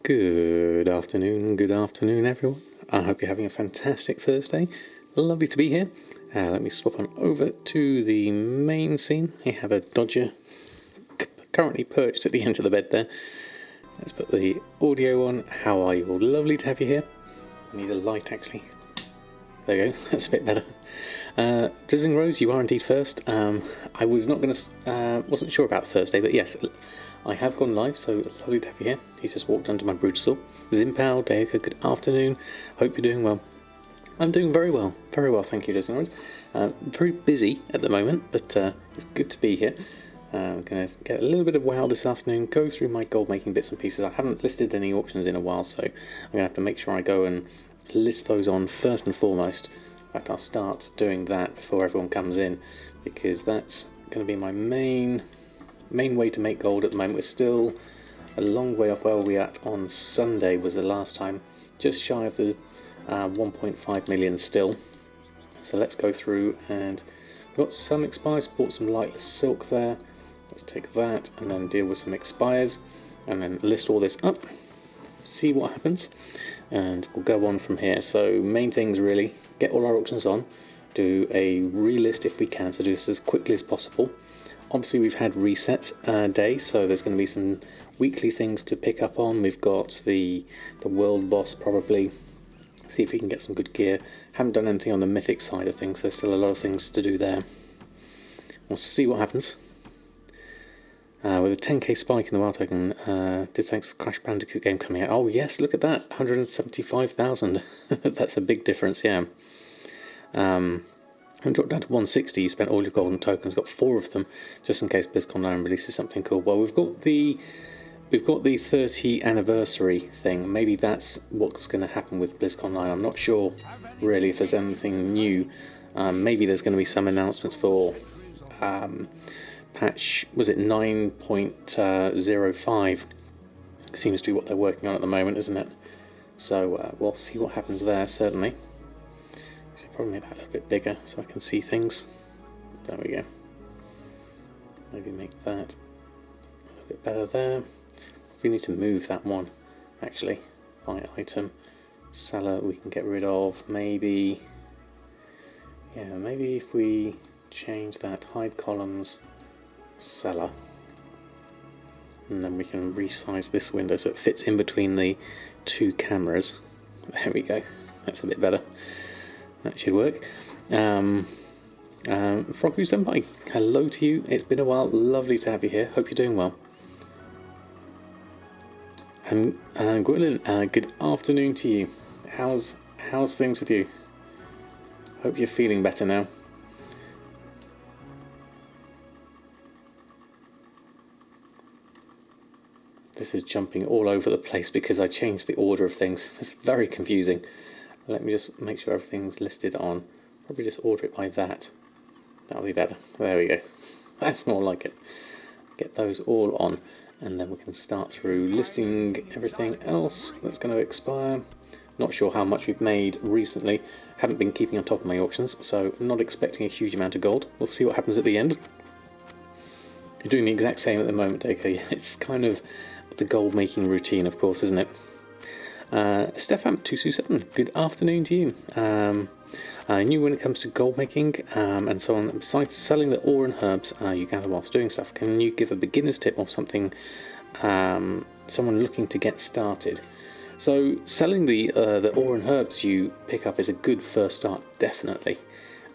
Good afternoon everyone. I hope you're having a fantastic Thursday. Lovely to be here. Let me swap on over to the main scene. We have a Dodger currently perched at the end of the bed there. Let's put the audio on. How are you all? Lovely to have you here. I need a light actually. There you go, that's a bit better. Drizzling Rose, you are indeed first. I wasn't sure about Thursday, but yes, I have gone live, so lovely to have you here. He's just walked under my Brutal. Zimpal, Deoka, good afternoon. Hope you're doing well. I'm doing very well, thank you, Drizzling Rose. Very busy at the moment, but it's good to be here. I'm going to get a little bit of WoW this afternoon, go through my gold making bits and pieces. I haven't listed any auctions in a while, so I'm going to have to make sure I go and list those on first and foremost. In fact, I'll start doing that before everyone comes in, because that's going to be my main way to make gold at the moment. We're still a long way up. Where were we at on Sunday was the last time, just shy of the 1.5 million still. So let's go through, and got some expires, bought some lightless silk there. Let's take that and then deal with some expires and then list all this up, see what happens, and we'll go on from here. So main things really, get all our auctions on, do a relist if we can, so do this as quickly as possible. Obviously we've had reset day, so there's going to be some weekly things to pick up on. We've got the world boss, probably see if we can get some good gear. Haven't done anything on the mythic side of things, there's still a lot of things to do there. We'll see what happens. With a 10k spike in the wild token, did thanks to the Crash Bandicoot game coming out. Oh yes, look at that, 175,000. That's a big difference, yeah. And dropped down to 160. You spent all your golden tokens, got 4 of them, just in case BlizzCon 9 releases something cool. Well, we've got the 30 anniversary thing. Maybe that's what's going to happen with BlizzCon 9. I'm not sure really if there's anything new. Maybe there's going to be some announcements for patch, was it 9.05? Seems to be what they're working on at the moment, isn't it? So we'll see what happens there, certainly. Should probably make that a little bit bigger so I can see things. There we go. Maybe make that a little bit better there. We need to move that one, actually. Buy item. Seller we can get rid of. Maybe, yeah, maybe if we change that, hide columns, seller, and then we can resize this window so it fits in between the 2 cameras. There we go. That's a bit better. That should work. Frogbu Senpai, hello to you. It's been a while. Lovely to have you here. Hope you're doing well. And Gwendolyn, good afternoon to you. How's things with you? Hope you're feeling better now. This is jumping all over the place because I changed the order of things. It's very confusing. Let me just make sure everything's listed on. Probably just order it by that. That'll be better. There we go. That's more like it. Get those all on, and then we can start through listing everything else that's going to expire. Not sure how much we've made recently. Haven't been keeping on top of my auctions, so not expecting a huge amount of gold. We'll see what happens at the end. You're doing the exact same at the moment, okay? It's kind of the gold making routine, of course, isn't it? Stefan227, good afternoon to you. I knew when it comes to gold making and so on, besides selling the ore and herbs you gather whilst doing stuff, can you give a beginner's tip or something, someone looking to get started? So selling the ore and herbs you pick up is a good first start, definitely.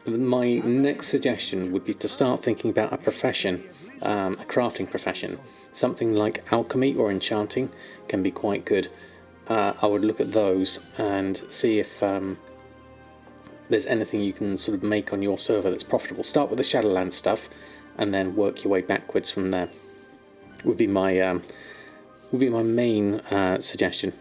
My next suggestion would be to start thinking about a profession, a crafting profession. Something like alchemy or enchanting can be quite good. I would look at those and see if there's anything you can sort of make on your server that's profitable. Start with the Shadowlands stuff and then work your way backwards from there. Would be my main suggestion.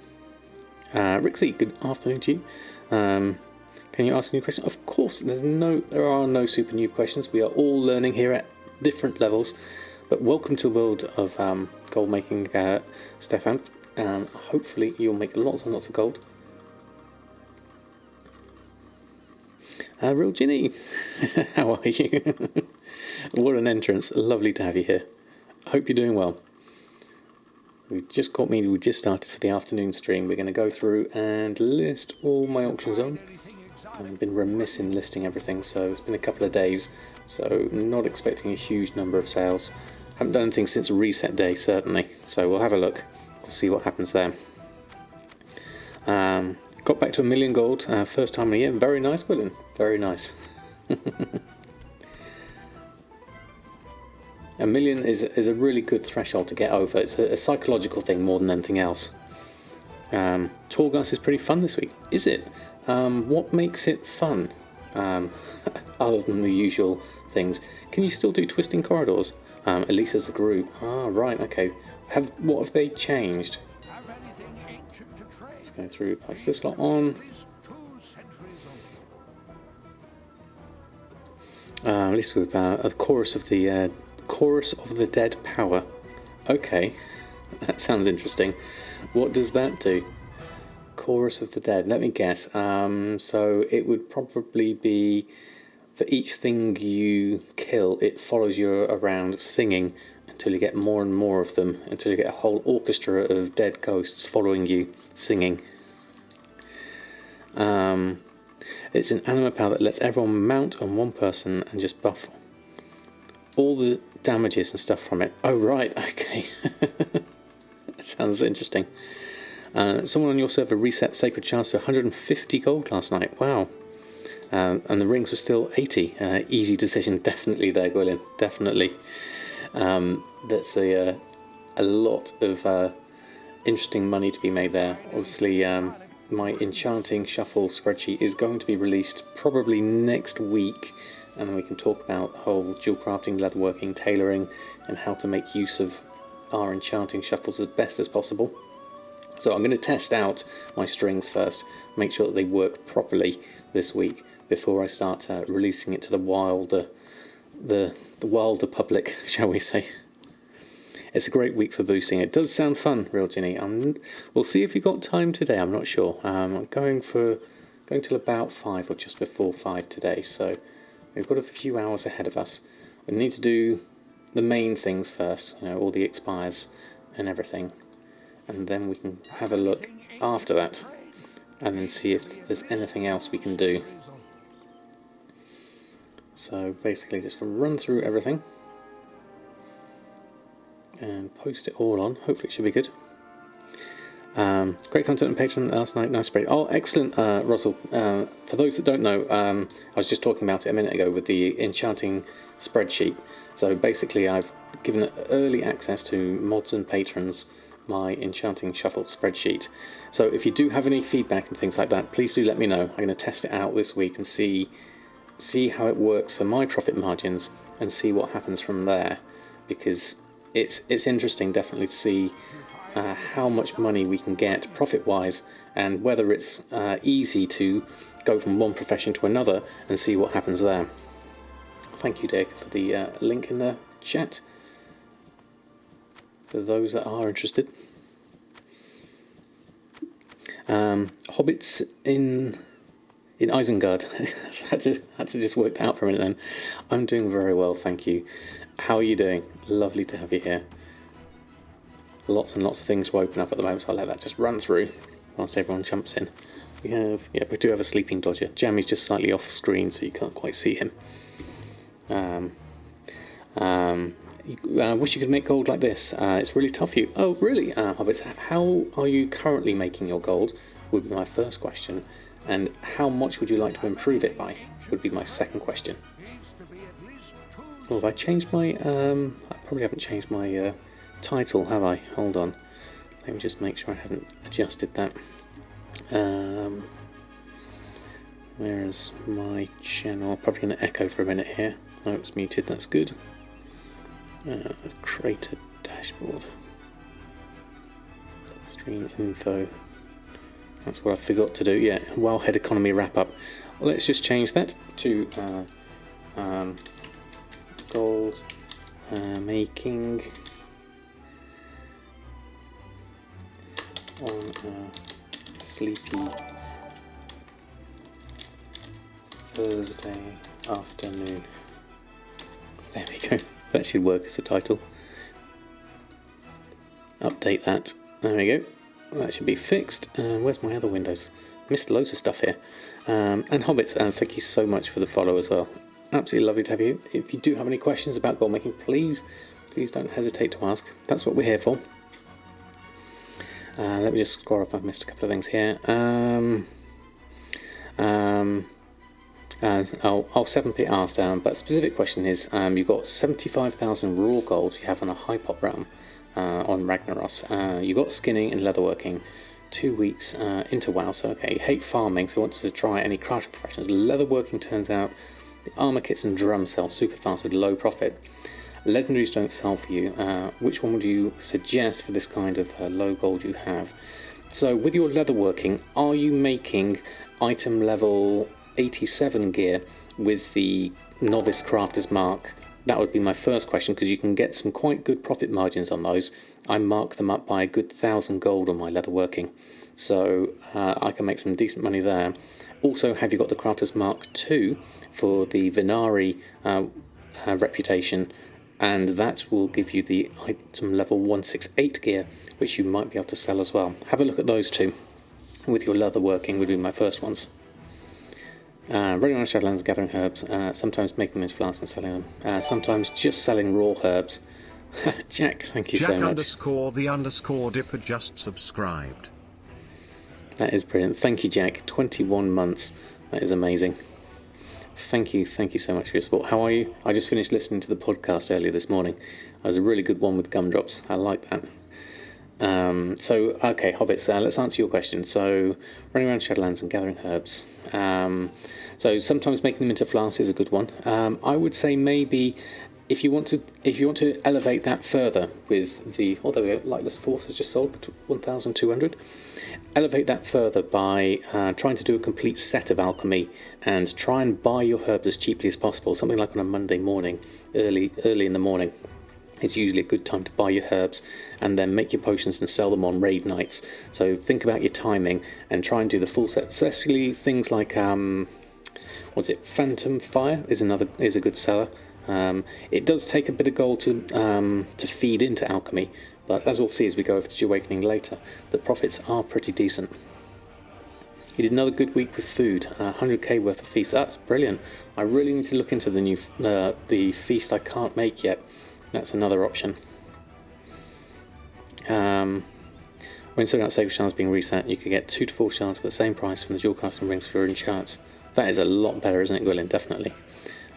Rixie, good afternoon to you. Can you ask a new question? Of course, there are no super new questions. We are all learning here at different levels. But welcome to the world of gold making, Stefan. Hopefully you'll make lots and lots of gold. Real Ginny, how are you? What an entrance, lovely to have you here. Hope you're doing well. We just caught me, we just started for the afternoon stream. We're going to go through and list all my auctions on. I've been remiss in listing everything, so it's been a couple of days, so not expecting a huge number of sales. Haven't done anything since reset day, certainly, so we'll have a look. We'll see what happens there. Got back to 1 million gold, first time in a year. Very nice, William. Very nice. 1 million is a really good threshold to get over. It's a psychological thing more than anything else. Torghast is pretty fun this week. Is it? What makes it fun? Other than the usual things. Can you still do twisting corridors? At least as a group. Ah, right, okay. What have they changed? Let's go through, place this lot on. At least we've a chorus of the dead power. Okay, that sounds interesting. What does that do? Chorus of the dead. Let me guess. So it would probably be for each thing you kill, it follows you around singing until you get more and more of them, until you get a whole orchestra of dead ghosts following you singing. It's an anima power that lets everyone mount on one person and just buff all the damages and stuff from it. Oh right, okay. That sounds interesting. Someone on your server reset Sacred Chance to 150 gold last night. Wow. And the rings were still 80. Easy decision, definitely there, Gwilyn. Definitely. That's a lot of interesting money to be made there. Obviously, my Enchanting Shuffle spreadsheet is going to be released probably next week, and we can talk about whole jewel crafting, leatherworking, tailoring, and how to make use of our Enchanting Shuffles as best as possible. So I'm going to test out my strings first, make sure that they work properly this week before I start releasing it to the wilder public, shall we say. It's a great week for boosting. It does sound fun, Real Ginny. We'll see if you've got time today. I'm not sure. I'm going till about 5 or just before 5 today, so we've got a few hours ahead of us. We need to do the main things first, all the expires and everything, and then we can have a look after that and then see if there's anything else we can do. So basically just run through everything and post it all on. Hopefully it should be good. Great content on Patreon last night. Nice spread. Oh, excellent, Russell. For those that don't know, I was just talking about it a minute ago with the Enchanting spreadsheet. So basically I've given early access to mods and patrons my Enchanting Shuffle spreadsheet. So if you do have any feedback and things like that, please do let me know. I'm going to test it out this week and see how it works for my profit margins and see what happens from there, because it's interesting definitely to see how much money we can get profit wise, and whether it's easy to go from one profession to another and see what happens there. Thank you, Dick, for the link in the chat for those that are interested. Hobbits in Isengard. had to just work that out for a minute then. I'm doing very well, thank you. How are you doing? Lovely to have you here. Lots and lots of things to open up at the moment, so I'll let that just run through whilst everyone jumps in. We do have a sleeping Dodger. Jammy's just slightly off screen, so you can't quite see him. Wish you could make gold like this. It's really tough for you. Oh, really? Hobbits, how are you currently making your gold? Would be my first question. And how much would you like to improve it by? Would be my second question. Oh, have I changed my... I probably haven't changed my title, have I? Hold on. Let me just make sure I haven't adjusted that. Where's my channel? Probably going to echo for a minute here. Oh, it's muted, that's good. Create a dashboard. Stream info. That's what I forgot to do. Yeah, Wildhead economy wrap up. Well, let's just change that to gold making on a sleepy Thursday afternoon. There we go. That should work as a title. update that. There we go. That should be fixed. Where's my other windows? Missed loads of stuff here. And Hobbits, thank you so much for the follow as well. Absolutely lovely to have you. If you do have any questions about gold making, please don't hesitate to ask. That's what we're here for. Let me just scroll up. I've missed a couple of things here. I'll 7p asked down, but specific question is, you've got 75,000 raw gold you have on a hypop realm on Ragnaros. You've got skinning and leatherworking 2 weeks into WoW, so okay, you hate farming, so you want to try any crafting professions. Leatherworking turns out the armor kits and drums sell super fast with low profit. Legendaries don't sell for you. Which one would you suggest for this kind of low gold you have? So with your leatherworking, are you making item level 87 gear with the novice crafter's mark? That would be my first question, because you can get some quite good profit margins on those. I mark them up by a good 1,000 gold on my leatherworking, so I can make some decent money there. Also, have you got the crafter's mark 2 for the Venari reputation, and that will give you the item level 168 gear, which you might be able to sell as well. Have a look at those two with your leatherworking would be my first ones. Running around Shadowlands, gathering herbs, sometimes making them into flasks and selling them, sometimes just selling raw herbs. Jack, thank you so much. Jack_the_dipper just subscribed. That is brilliant. Thank you, Jack. 21 months. That is amazing. Thank you so much for your support. How are you? I just finished listening to the podcast earlier this morning. That was a really good one with gumdrops. I like that. So, okay, Hobbits, let's answer your question. So, running around Shadowlands and gathering herbs. So sometimes making them into flasks is a good one. I would say maybe if you want to elevate that further with the, oh there we go, Lightless Force has just sold for 1,200. Elevate that further by trying to do a complete set of alchemy and try and buy your herbs as cheaply as possible. Something like on a Monday morning, early in the morning. It's usually a good time to buy your herbs and then make your potions and sell them on raid nights. So think about your timing and try and do the full set. Especially things like Phantom Fire is a good seller. It does take a bit of gold to feed into alchemy, but as we'll see as we go over to Awakening later, the profits are pretty decent. You did another good week with food, 100k worth of feast. That's brilliant. I really need to look into the new the feast I can't make yet. That's another option. When sorting out sacred shards being reset, you could get 2 to 4 shards for the same price from the dual casting rings for your own shards. That is a lot better, isn't it, Gwilyn? Definitely.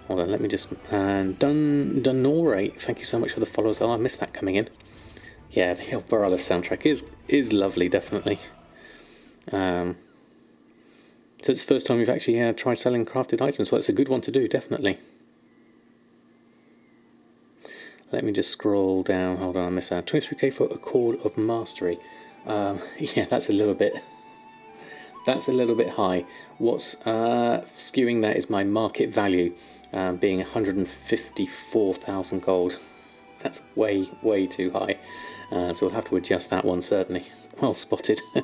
Hold on, let me just... Dunore, thank you so much for the follows. Oh, I missed that coming in. Yeah, the old Borealis soundtrack is lovely, definitely. So it's the first time we've actually tried selling crafted items. Well, it's a good one to do, definitely. Let me just scroll down. Hold on, I missed that. 23k for Accord of Mastery. Yeah, that's a little bit high. What's skewing that is my market value being 154,000 gold. That's way too high. So we'll have to adjust that one, certainly. Well spotted. I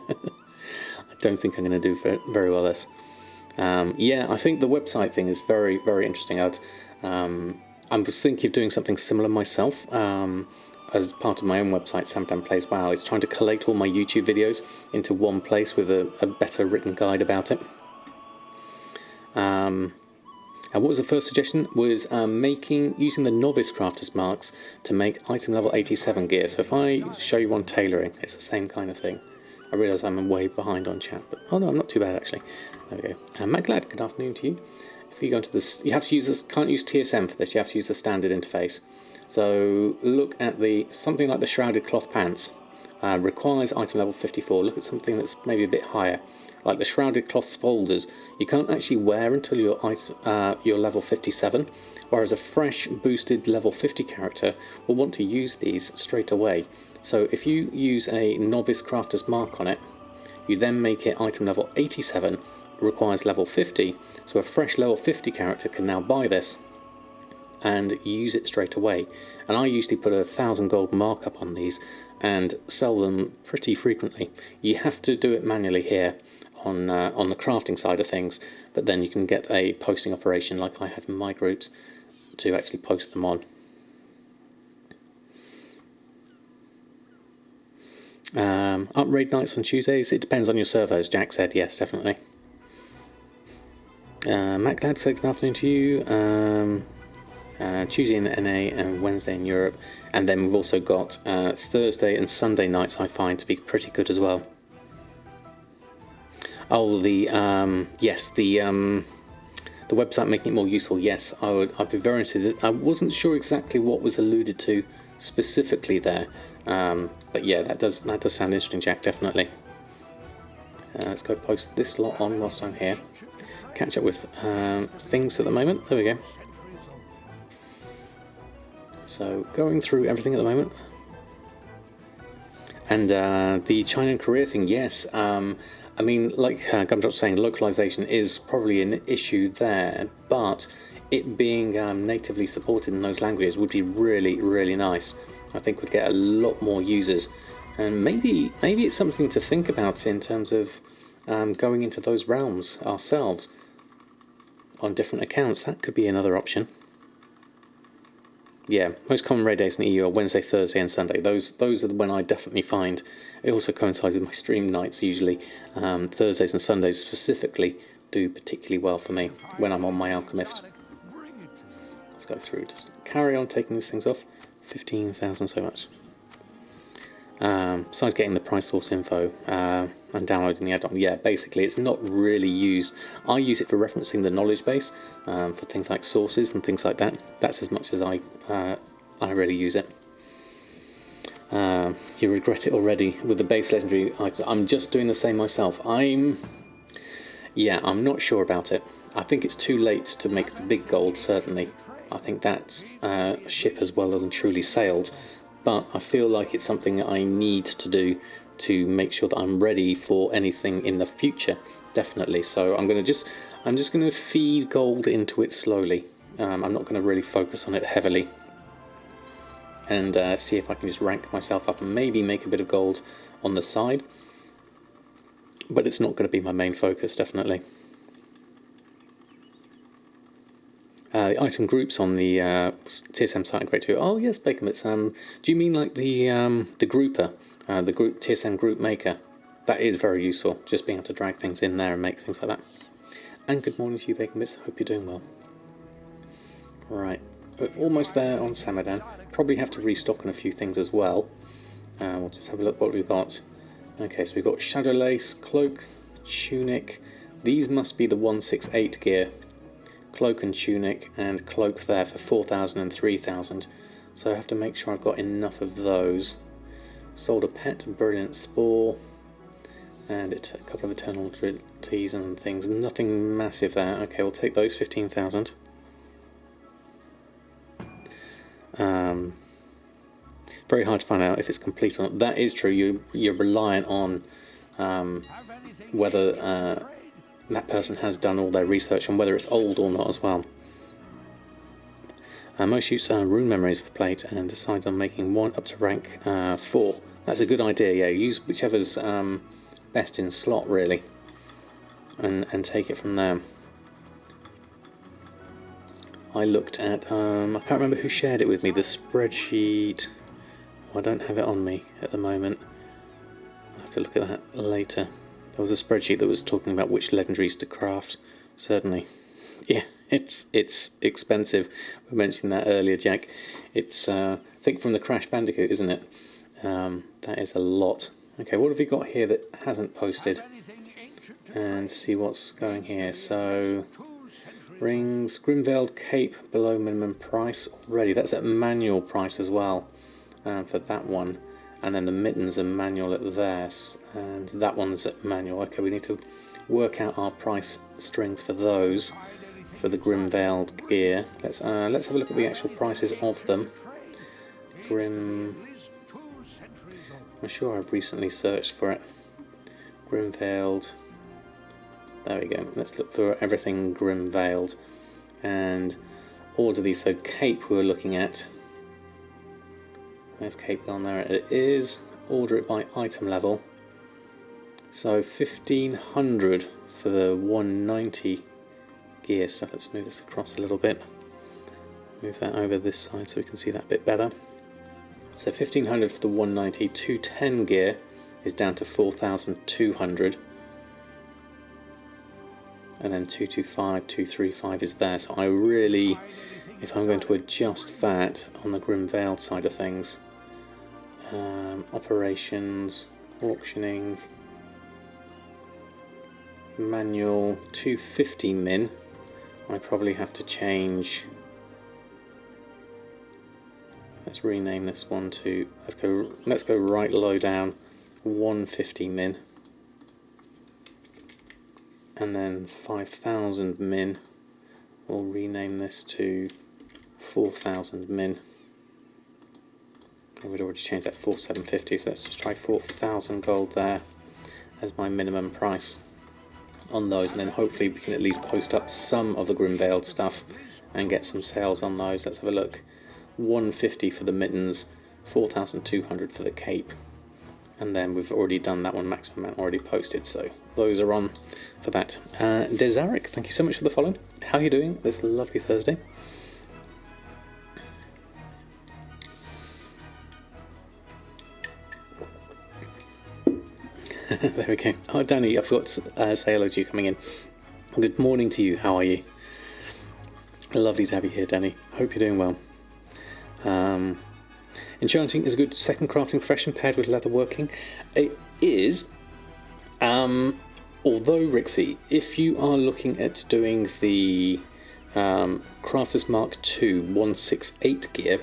don't think I'm going to do very well this. Yeah, I think the website thing is very interesting. I was thinking of doing something similar myself as part of my own website, Samadan Plays WoW. It's trying to collate all my YouTube videos into one place with a better written guide about it. And what was the first suggestion? Was using the novice crafter's marks to make item level 87 gear. So if I show you one tailoring, it's the same kind of thing. I realise I'm way behind on chat, but oh no, I'm not too bad actually. There we go. Matt Glad, good afternoon to you. If you go into this, you have to use this. Can't use TSM for this. You have to use the standard interface. So look at something like the shrouded cloth pants. Requires item level 54. Look at something that's maybe a bit higher, like the shrouded cloth folders. You can't actually wear until you're level 57. Whereas a fresh boosted level 50 character will want to use these straight away. So if you use a novice crafter's mark on it, you then make it item level 87. Requires level 50, so a fresh level 50 character can now buy this and use it straight away. And I usually put 1,000 gold markup on these and sell them pretty frequently. You have to do it manually here on the crafting side of things, but then you can get a posting operation like I have in my groups to actually post them on. Up raid nights on Tuesdays. It depends on your servers, Jack said. Yes, definitely. Matt Glad said good afternoon to you. Tuesday in NA and Wednesday in Europe. And then we've also got Thursday and Sunday nights I find to be pretty good as well. Oh, yes, the website making it more useful. Yes, I'd be very interested. I wasn't sure exactly what was alluded to specifically there, but yeah, that does sound interesting, Jack. Definitely. Let's go post this lot on whilst I'm here. Catch up with things at the moment. There we go. So going through everything at the moment, and the China and Korea thing. Yes. I mean, like Gumdrop was saying, localization is probably an issue there, but it being natively supported in those languages would be really, really nice. I think we'd get a lot more users, and maybe it's something to think about in terms of going into those realms ourselves on different accounts. That could be another option. Yeah, most common raid days in the EU are Wednesday, Thursday and Sunday. Those are the when I definitely find. It also coincides with my stream nights usually. Thursdays and Sundays specifically do particularly well for me when I'm on my Alchemist. Let's go through, just carry on taking these things off. 15,000 so much. Besides getting the price source info and downloading the add-on, yeah, basically it's not really used. I use it for referencing the knowledge base for things like sources and things like that. That's as much as I really use it. You regret it already with the base legendary item. I'm just doing the same myself. I'm not sure about it. I think it's too late to make the big gold, certainly. I think that ship has well and truly sailed. But I feel like it's something I need to do to make sure that I'm ready for anything in the future, definitely. So I'm just going to feed gold into it slowly. I'm not going to really focus on it heavily, and see if I can just rank myself up and maybe make a bit of gold on the side. But it's not going to be my main focus, definitely. The item groups on the TSM site are great too. Oh yes, Bacon Bits. Do you mean like the grouper, the group TSM group maker? That is very useful. Just being able to drag things in there and make things like that. And good morning to you, Bacon Bits. Hope you're doing well. Right, we're almost there on Samadan. Probably have to restock on a few things as well. We'll just have a look what we've got. Okay, so we've got Shadow Lace, Cloak, Tunic. These must be the 168 gear. Cloak and Tunic, and Cloak there for 4,000 and 3,000. So I have to make sure I've got enough of those. Sold a pet, Brilliant Spore, and a couple of Eternal Teas and things. Nothing massive there. Okay, we'll take those, 15,000. Very hard to find out if it's complete or not. That is true. You're reliant on whether that person has done all their research and whether it's old or not as well. Most use rune memories for plate and decides on making one up to rank 4. That's a good idea. Yeah, use whichever's best in slot really, and take it from there. I looked at I can't remember who shared it with me. The spreadsheet. Oh, I don't have it on me at the moment. I'll have to look at that later. There was a spreadsheet that was talking about which legendaries to craft. Certainly, yeah, it's expensive. We mentioned that earlier, Jack. It's I think from the Crash Bandicoot, isn't it? That is a lot. Okay, what have we got here that hasn't posted? And see what's going here. So rings, Grimveiled Cape below minimum price already. That's at manual price as well for that one. And then the mittens are manual at theirs, and that one's at manual. Okay, we need to work out our price strings for those, for the Grimveiled gear. Let's have a look at the actual prices of them. I'm sure I've recently searched for it. Grimveiled. There we go. Let's look for everything Grimveiled and order these. So cape we're looking at. There's cape on there. It is. Order it by item level. So 1,500 for the 190 gear. So let's move this across a little bit. Move that over this side so we can see that a bit better. So 1,500 for the 190, 210 gear, is down to 4,200. And then 225, 235 is there. So I really, if I'm going to adjust that on the Grim Veiled side of things, operations, auctioning, manual, 250 min, I probably have to change. Let's rename this one to, let's go right low down, 150 min. And then 5,000 min, we'll rename this to 4,000 min. I would already change that 4,750, so let's just try 4,000 gold there as my minimum price on those, and then hopefully we can at least post up some of the Grim Veiled stuff and get some sales on those. Let's have a look. 150 for the mittens, 4,200 for the cape. And then we've already done that one, maximum amount already posted, so those are on for that. Desaric, thank you so much for the follow. How are you doing this lovely Thursday? There we go. Oh, Danny, I forgot to say hello to you coming in. Good morning to you, how are you? Lovely to have you here, Danny. Hope you're doing well. Enchanting is a good second crafting profession paired with leatherworking. It is, although Rixie, if you are looking at doing the Crafter's Mark II 168 gear,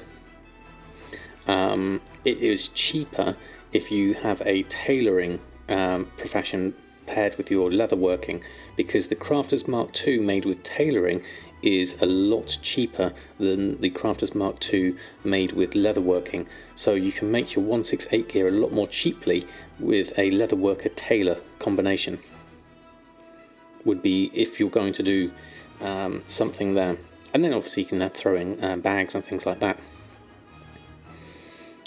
it is cheaper if you have a tailoring profession paired with your leatherworking, because the Crafter's Mark II made with tailoring is a lot cheaper than the Crafter's Mark II made with leatherworking. So you can make your 168 gear a lot more cheaply with a leatherworker tailor combination. Would be if you're going to do something there. And then obviously you can throw in bags and things like that.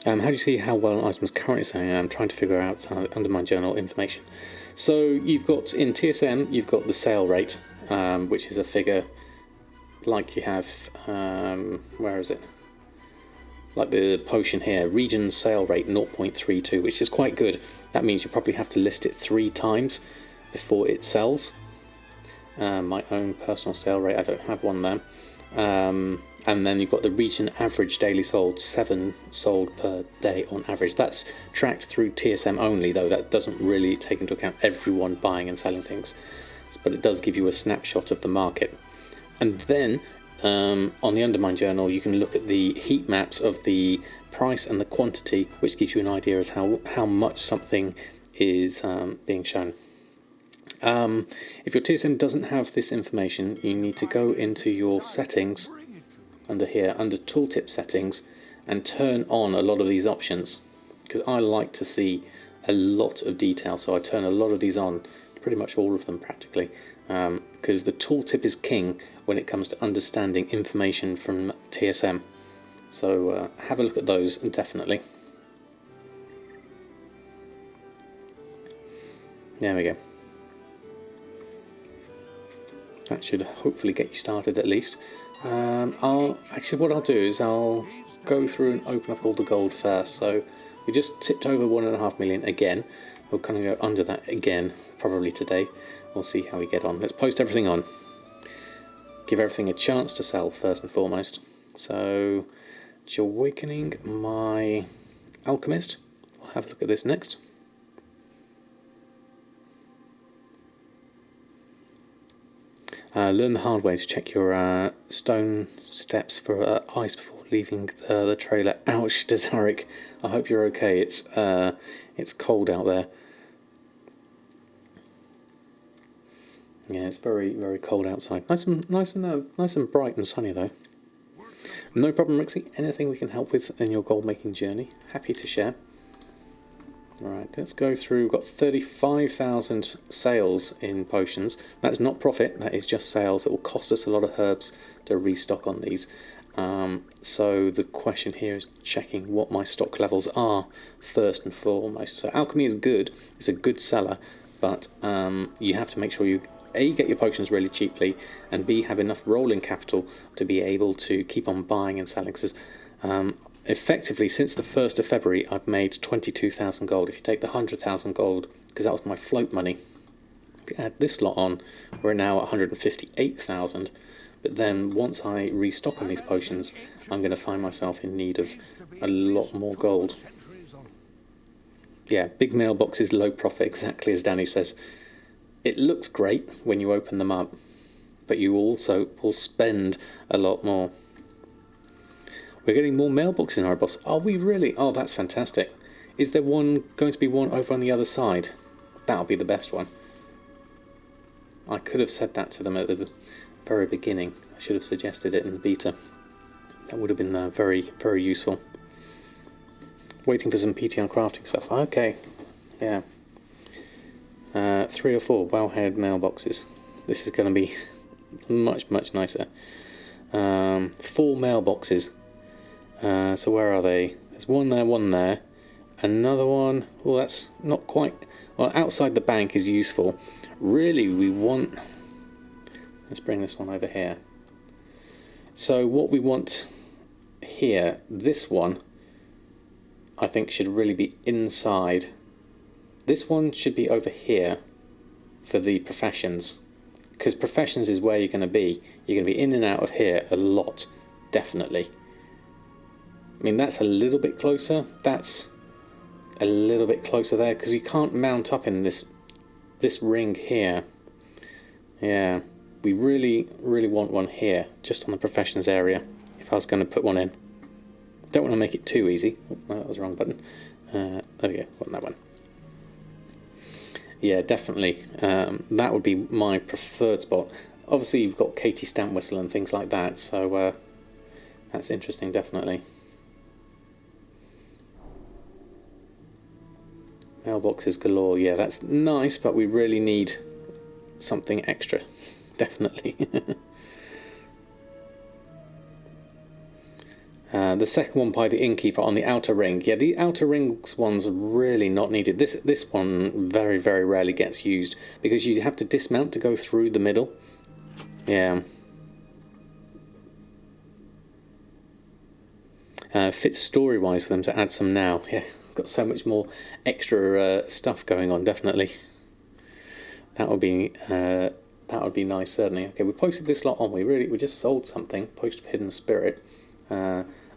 How do you see how well an item is currently selling? I'm trying to figure out under my journal information. So you've got in TSM, you've got the sale rate, which is a figure like you have, where is it? Like the potion here, region sale rate 0.32, which is quite good. That means you probably have to list it 3 times before it sells. My own personal sale rate, I don't have one there. And then you've got the region average daily sold, 7 sold per day on average. That's tracked through TSM only, though that doesn't really take into account everyone buying and selling things, but it does give you a snapshot of the market. And then on the Undermine journal you can look at the heat maps of the price and the quantity, which gives you an idea as how much something is being shown. If your TSM doesn't have this information, you need to go into your settings under here, under tooltip settings, and turn on a lot of these options, because I like to see a lot of detail, so I turn a lot of these on, pretty much all of them practically, because the tooltip is king when it comes to understanding information from TSM. So have a look at those, definitely. There we go. That should hopefully get you started at least. What I'll do is I'll go through and open up all the gold first. So we just tipped over 1.5 million again. We'll kind of go under that again, probably today. We'll see how we get on. Let's post everything on. Give everything a chance to sell first and foremost. So, Awakening, my alchemist. We'll have a look at this next. Learn the hard way to check your stone steps for ice before leaving the trailer. Ouch, Desaric. I hope you're okay. It's cold out there. Yeah, it's very, very cold outside. Nice and bright and sunny though. No problem, Rixie. Anything we can help with in your gold making journey, happy to share. Alright, let's go through. We've got 35,000 sales in potions. That's not profit, that is just sales. It will cost us a lot of herbs to restock on these. So the question here is checking what my stock levels are first and foremost. So alchemy is good, it's a good seller, but you have to make sure you A, get your potions really cheaply, and B, have enough rolling capital to be able to keep on buying and selling. Because effectively, since the 1st of February, I've made 22,000 gold. If you take the 100,000 gold, because that was my float money, if you add this lot on, we're now at 158,000. But then once I restock on these potions, I'm going to find myself in need of a lot more gold. Yeah, big mailboxes, low profit, exactly as Danny says. It looks great when you open them up, but you also will spend a lot more. We're getting more mailboxes in our boss. Are we really? Oh, that's fantastic. Is there going to be one over on the other side? That'll be the best one. I could have said that to them at the very beginning. I should have suggested it in the beta. That would have been very, very useful. Waiting for some PT on crafting stuff. Okay, yeah. 3 or 4 well-head mailboxes. This is going to be much, much nicer. 4 mailboxes. So where are they? There's one there. Another one. Well, that's not quite. Well, outside the bank is useful. Really, we want. Let's bring this one over here. So what we want here, this one, I think should really be inside. This one should be over here for the professions, because professions is where you're going to be. You're going to be in and out of here a lot, definitely. I mean, that's a little bit closer. That's a little bit closer there, because you can't mount up in this ring here. Yeah, we really, really want one here, just on the professions area, if I was going to put one in. Don't want to make it too easy. Oh, no, that was the wrong button. There we go, want that one. Yeah, definitely. That would be my preferred spot. Obviously, you've got Katie Stamp Whistle and things like that, so that's interesting, definitely. Mailboxes galore. Yeah, that's nice, but we really need something extra. Definitely. The second one by the innkeeper on the outer ring. Yeah, the outer rings one's really not needed. This one very, very rarely gets used because you have to dismount to go through the middle. Yeah. Fits story-wise for them to add some now. Yeah, got so much more extra stuff going on. Definitely. That would be nice. Certainly. Okay, we posted this lot on. We just sold something. Post of Hidden Spirit.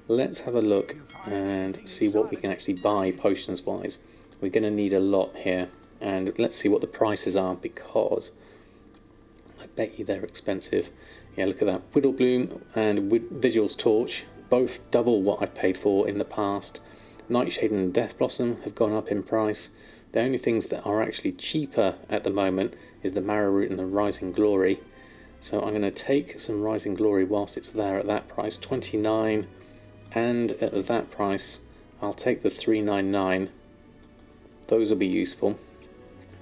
Let's have a look and see what we can actually buy potions wise. We're going to need a lot here, and let's see what the prices are, because I bet you they're expensive. Yeah, look at that. Widowbloom and Vigil's Torch, both double what I've paid for in the past. Nightshade and Death Blossom have gone up in price. The only things that are actually cheaper at the moment is the Marrow Root and the Rising Glory. So I'm going to take some Rising Glory whilst it's there at that price, 29, and at that price I'll take the 399. Those will be useful.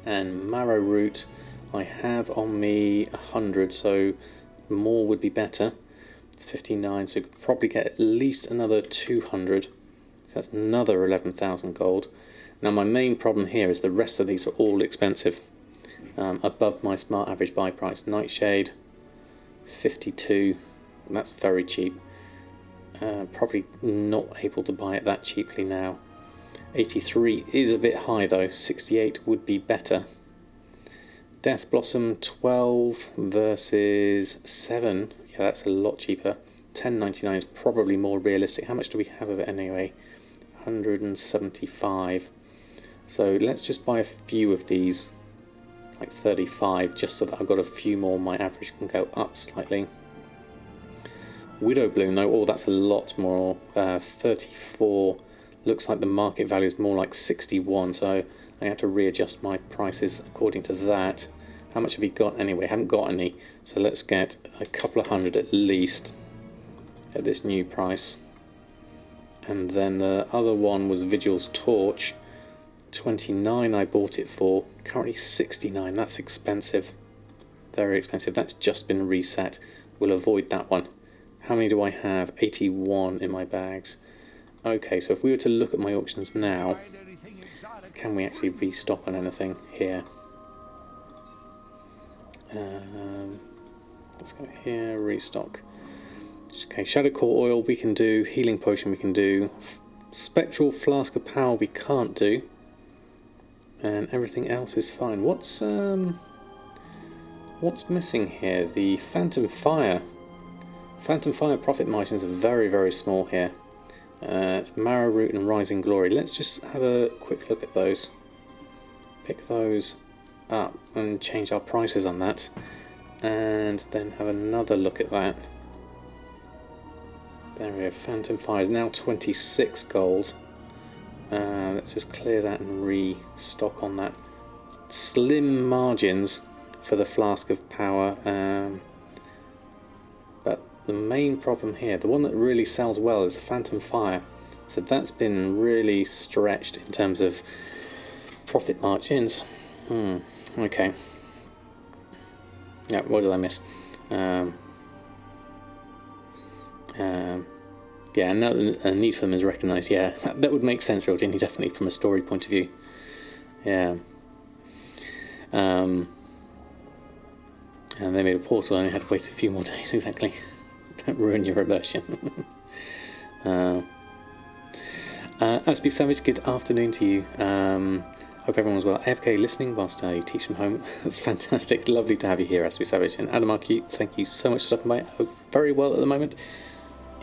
And Marrow Root I have on me 100, so more would be better. It's 59, so we could probably get at least another 200. So that's another 11,000 gold. Now my main problem here is the rest of these are all expensive, above my smart average buy price. Nightshade 52, and that's very cheap. Probably not able to buy it that cheaply now. 83 is a bit high though. 68 would be better. Death Blossom 12 versus 7. Yeah, that's a lot cheaper. 10.99 is probably more realistic. How much do we have of it anyway? 175. So let's just buy a few of these, like 35, just so that I've got a few more. My average can go up slightly. Widowbloom, no, oh, that's a lot more. 34. Looks like the market value is more like 61, so I have to readjust my prices according to that. How much have we got anyway? Haven't got any, so let's get a couple of hundred at least at this new price. And then the other one was Vigil's Torch. 29 I bought it for, currently 69. That's expensive, very expensive. That's just been reset. We'll avoid that one. How many do I have? 81 in my bags. Okay, so if we were to look at my auctions now, can we actually restock on anything here? Let's go here, restock. Okay, Shadow Core Oil we can do, Healing Potion we can do, Spectral Flask of Power we can't do, and everything else is fine. What's missing here? The Phantom Fire. Phantom Fire profit margins are very, very small here. Marrow Root and Rising Glory. Let's just have a quick look at those. Pick those up and change our prices on that, and then have another look at that. There we go. Phantom Fire is now 26 gold. Let's just clear that and restock on that. Slim margins for the Flask of Power, but the main problem here, the one that really sells well, is the Phantom Fire. So that's been really stretched in terms of profit margins. Okay. Yeah, what did I miss? Yeah, now the need for them is recognised. Yeah, that would make sense, really, definitely from a story point of view. Yeah. And they made a portal and I had to wait a few more days, exactly. Don't ruin your immersion. Asby Savage, good afternoon to you. Hope everyone's well. AFK listening whilst I teach from home. That's fantastic. Lovely to have you here, Asby Savage. And Adam Arky, thank you so much for stopping by. I hope very well at the moment.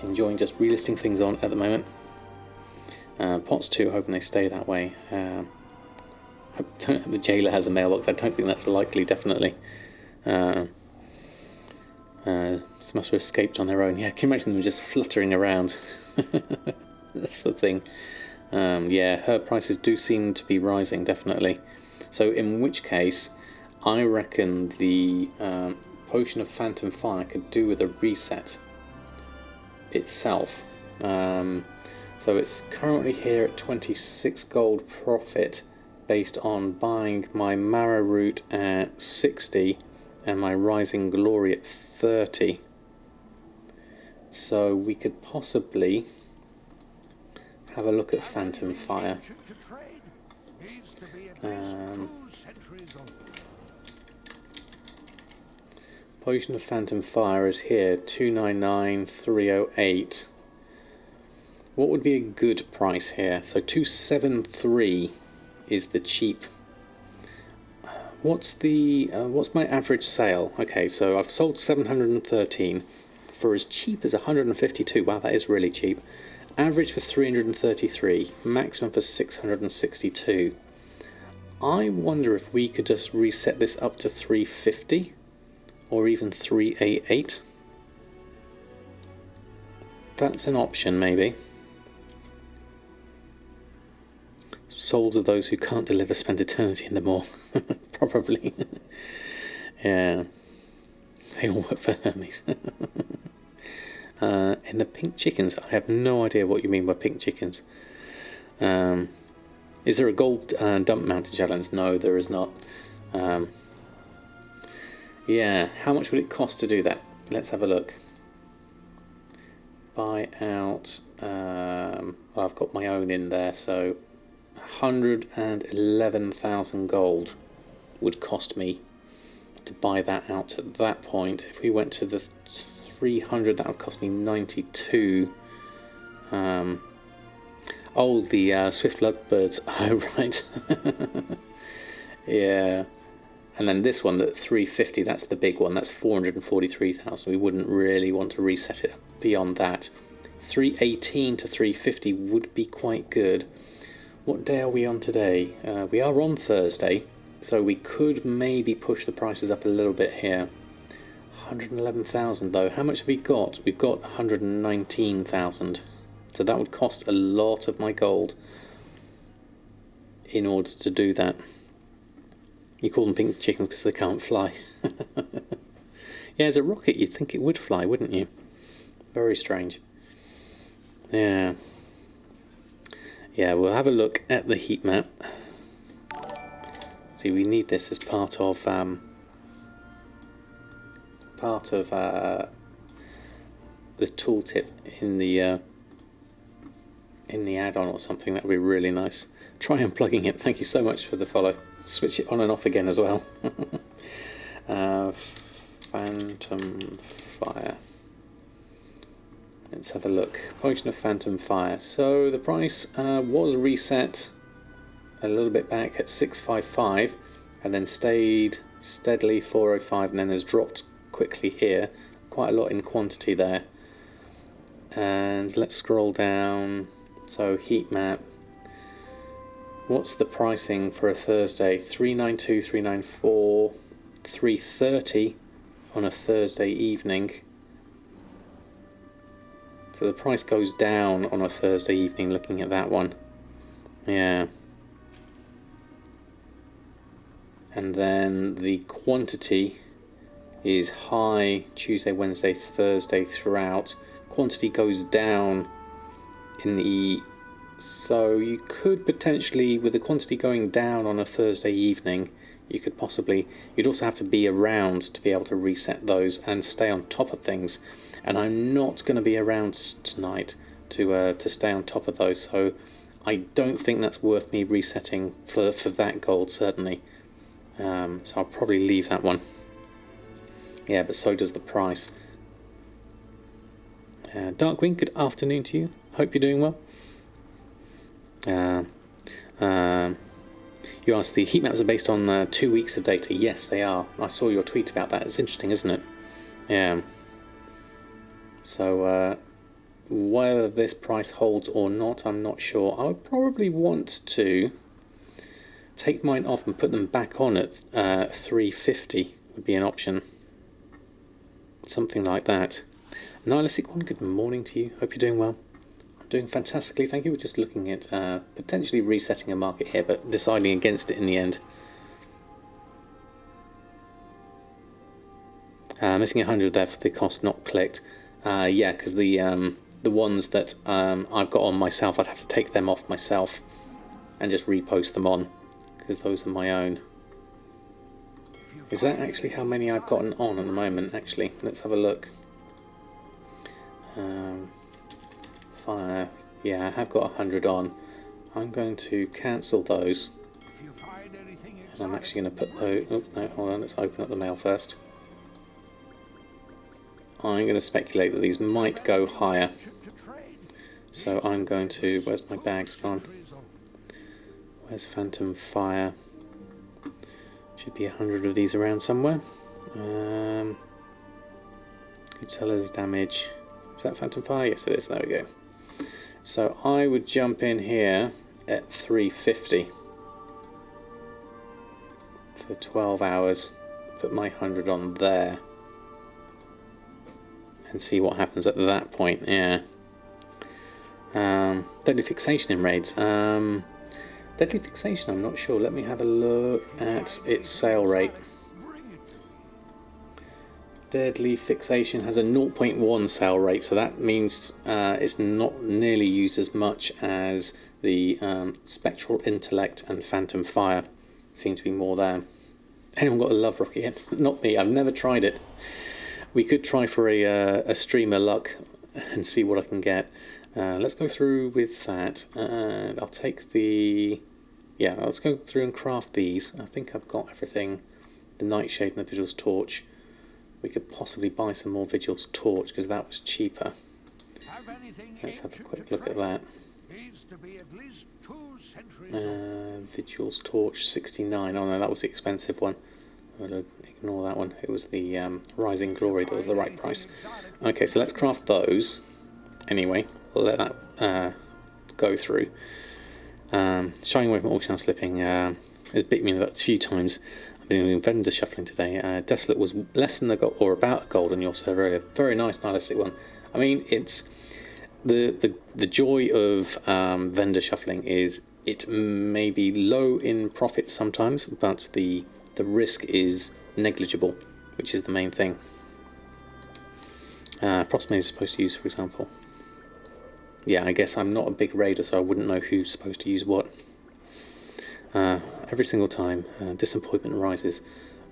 Enjoying just relisting things on at the moment. Pots too, hoping they stay that way. The jailer has a mailbox. I don't think that's likely, definitely. Some must have escaped on their own. Yeah, can you imagine them just fluttering around? That's the thing. Yeah, her prices do seem to be rising, definitely. So in which case, I reckon the Potion of Phantom Fire could do with a reset itself. So it's currently here at 26 gold profit based on buying my Marrow Root at 60 and my Rising Glory at 30. So we could possibly have a look at Phantom Fire. Potion of Phantom Fire is here, 299,308. What would be a good price here? So 273 is the cheap. What's my average sale? Okay, so I've sold 713 for as cheap as 152. Wow, that is really cheap. Average for 333, maximum for 662. I wonder if we could just reset this up to 350 or even 388. That's an option, maybe. Souls of those who can't deliver spend eternity in the maw. Probably. Yeah. They all work for Hermes. In the pink chickens, I have no idea what you mean by pink chickens. Is there a gold dump mounted challenge? No, there is not. Yeah, how much would it cost to do that? Let's have a look. Buy out. Well, I've got my own in there, so 111,000 gold would cost me to buy that out at that point. If we went to the 300, that would cost me 92. Oh, the Swift Bloodbirds. Oh, right. Yeah. And then this one, that 350, that's the big one. That's 443,000. We wouldn't really want to reset it beyond that. 318 to 350 would be quite good. What day are we on today? We are on Thursday, so we could maybe push the prices up a little bit here. 111,000 though. How much have we got? We've got 119,000. So that would cost a lot of my gold in order to do that. You call them pink chickens because they can't fly. Yeah, as a rocket you'd think it would fly, wouldn't you? Very strange. Yeah. Yeah, we'll have a look at the heat map. See, we need this as part of the tooltip in the add-on or something. That would be really nice. Try unplugging it. Thank you so much for the follow. Switch it on and off again as well. Phantom Fire. Let's have a look. Potion of Phantom Fire. So the price was reset a little bit back at 655 and then stayed steadily 405 and then has dropped quickly here. Quite a lot in quantity there. And let's scroll down. So heat map. What's the pricing for a Thursday? 392, 394, 330 on a Thursday evening. So the price goes down on a Thursday evening looking at that one. Yeah. And then the quantity is high Tuesday, Wednesday, Thursday throughout. Quantity goes down in the... So you could potentially, with the quantity going down on a Thursday evening, you could possibly... You'd also have to be around to be able to reset those and stay on top of things. And I'm not going to be around tonight to stay on top of those, so I don't think that's worth me resetting for that gold, certainly. So I'll probably leave that one. Yeah, but so does the price. Darkwing, good afternoon to you. Hope you're doing well. You asked, the heat maps are based on 2 weeks of data. Yes, they are. I saw your tweet about that. It's interesting, isn't it? Yeah. So whether this price holds or not, I'm not sure. I would probably want to take mine off and put them back on at 350 would be an option. Something like that. Nihilistic One, good morning to you. Hope you're doing well. I'm doing fantastically, thank you. We're just looking at potentially resetting a market here, but deciding against it in the end. Missing 100 there for the cost not clicked. Yeah, because the ones that I've got on myself, I'd have to take them off myself and just repost them on, because those are my own. Is that actually how many I've gotten on at the moment? Actually, let's have a look. Fire. Yeah, I have got 100 on. I'm going to cancel those. And I'm actually going to put those... Oh, no, hold on, let's open up the mail first. I'm going to speculate that these might go higher. So I'm going to... Where's my bags gone? Where's Phantom Fire? Should be 100 of these around somewhere. Good sellers, damage. Is that Phantom Fire? Yes it is, there we go. So I would jump in here at 350 for 12 hours. Put my 100 on there. And see what happens at that point, yeah. Deadly Fixation in raids. Deadly Fixation, I'm not sure. Let me have a look at its sale rate. Deadly Fixation has a 0.1 sale rate, so that means it's not nearly used as much as the Spectral Intellect and Phantom Fire. Seem to be more there. Anyone got a love rocket yet? Not me, I've never tried it. We could try for a streamer luck and see what I can get. Let's go through with that. I'll take the... Yeah, let's go through and craft these. I think I've got everything. The Nightshade and the Vigil's Torch. We could possibly buy some more Vigil's Torch because that was cheaper. Let's have a quick look at that. Vigil's Torch 69. Oh no, that was the expensive one. I'll ignore that one. It was the Rising Glory that was the right price. Okay, so let's craft those. Anyway, we'll let that go through. Shying away from auction house slipping has bit me a few times. I've been doing vendor shuffling today. Desolate was less than a gold, or about a gold on your server earlier. Very nice nihilistic one. I mean, it's the joy of vendor shuffling is it may be low in profit sometimes, but the risk is negligible, which is the main thing. Approximately is supposed to use, for example. Yeah, I guess I'm not a big raider, so I wouldn't know who's supposed to use what. Every single time, disappointment rises.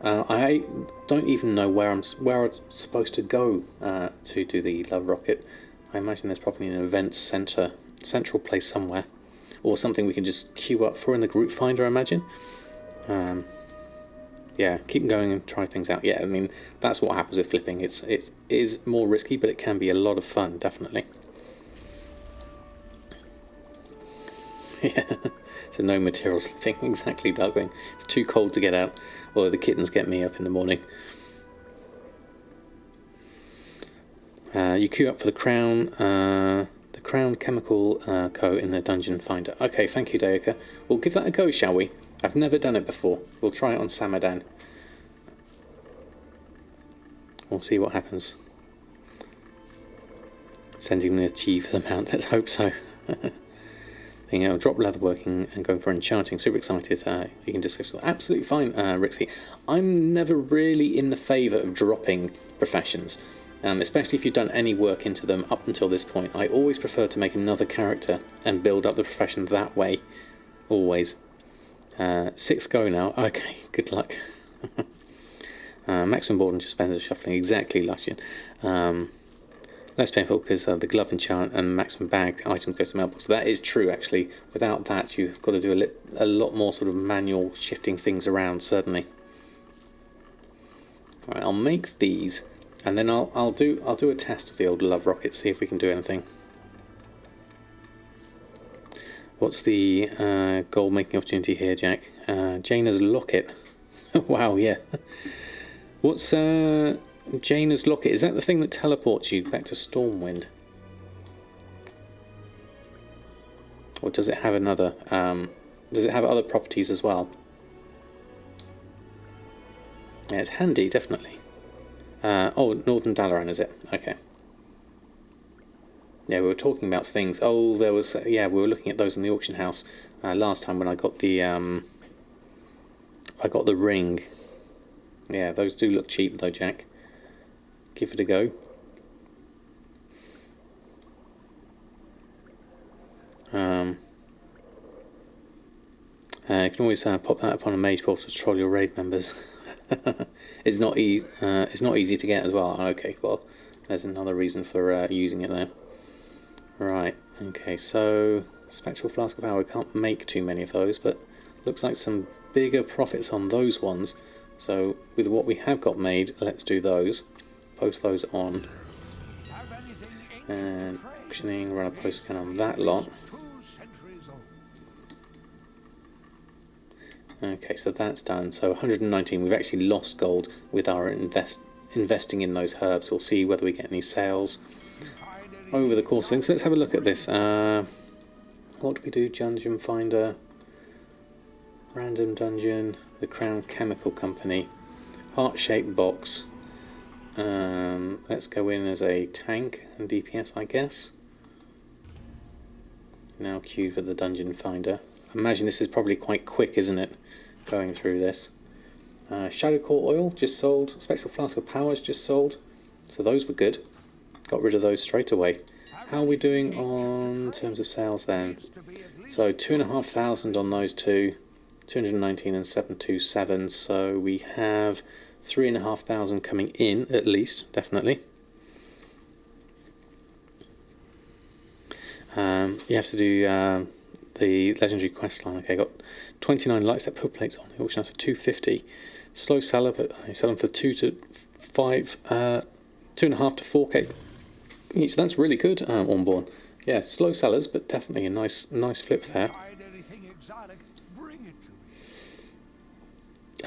I don't even know where I'm supposed to go to do the love rocket. I imagine there's probably an event central place somewhere, or something we can just queue up for in the group finder, I imagine. yeah, keep going and try things out. Yeah, I mean, that's what happens with flipping. It is more risky, but it can be a lot of fun, definitely. Yeah, so no materials flipping, exactly, Darkwing. It's too cold to get out, or the kittens get me up in the morning. You queue up for the Crown Chemical Co. in the Dungeon Finder. Okay, thank you, Dayoka. We'll give that a go, shall we? I've never done it before. We'll try it on Samadan. We'll see what happens. Sending the achieve for the mount, let's hope so. You know, drop leatherworking and going for enchanting. Super excited. You can discuss that. Absolutely fine, Rixie. I'm never really in the favour of dropping professions. Especially if you've done any work into them up until this point. I always prefer to make another character and build up the profession that way. Always. 6 go now. Okay, good luck. Maximum board and suspenders shuffling. Exactly, Lucian. Less painful because the glove enchant and maximum bag items go to the mailbox. So that is true, actually. Without that, you've got to do a lot more sort of manual shifting things around, certainly. Alright, I'll make these. And then I'll do a test of the old love rocket, see if we can do anything. What's the gold making opportunity here, Jack? Jaina's locket. Wow, yeah. What's Jaina's locket? Is that the thing that teleports you back to Stormwind? Or does it have another? Does it have other properties as well? Yeah, it's handy, definitely. Oh, Northern Dalaran, is it? Okay. Yeah, we were talking about things. Oh, there was... yeah, we were looking at those in the auction house last time when I got the... I got the ring. Yeah, those do look cheap though, Jack. Give it a go. You can always pop that up on a mage portal to troll your raid members. It's not easy to get as well. Okay, well, there's another reason for using it there. Right. Okay. So spectral flask of hour. Can't make too many of those, but looks like some bigger profits on those ones. So with what we have got made, let's do those. Post those on. And auctioning. Run a post scan on that lot. Okay, so that's done. So 119. We've actually lost gold with our investing in those herbs. We'll see whether we get any sales over the course of things. So let's have a look at this. What do we do? Dungeon Finder. Random Dungeon. The Crown Chemical Company. Heart-shaped box. Let's go in as a tank and DPS, I guess. Now queued for the Dungeon Finder. I imagine this is probably quite quick, isn't it? Going through this. Shadow Core Oil just sold. Spectral Flask of Powers just sold. So those were good. Got rid of those straight away. How are we doing on terms of sales then? So 2,500 on those two. 219 and 727. So we have 3,500 coming in at least, definitely. You have to do the legendary quest line. Okay, got 29 light step foot plates on the auction house for 250. Slow seller, but I sell them for 2 to 5, 2.5 to 4k each. So that's really good, Ornborn. Yeah, slow sellers, but definitely a nice flip there.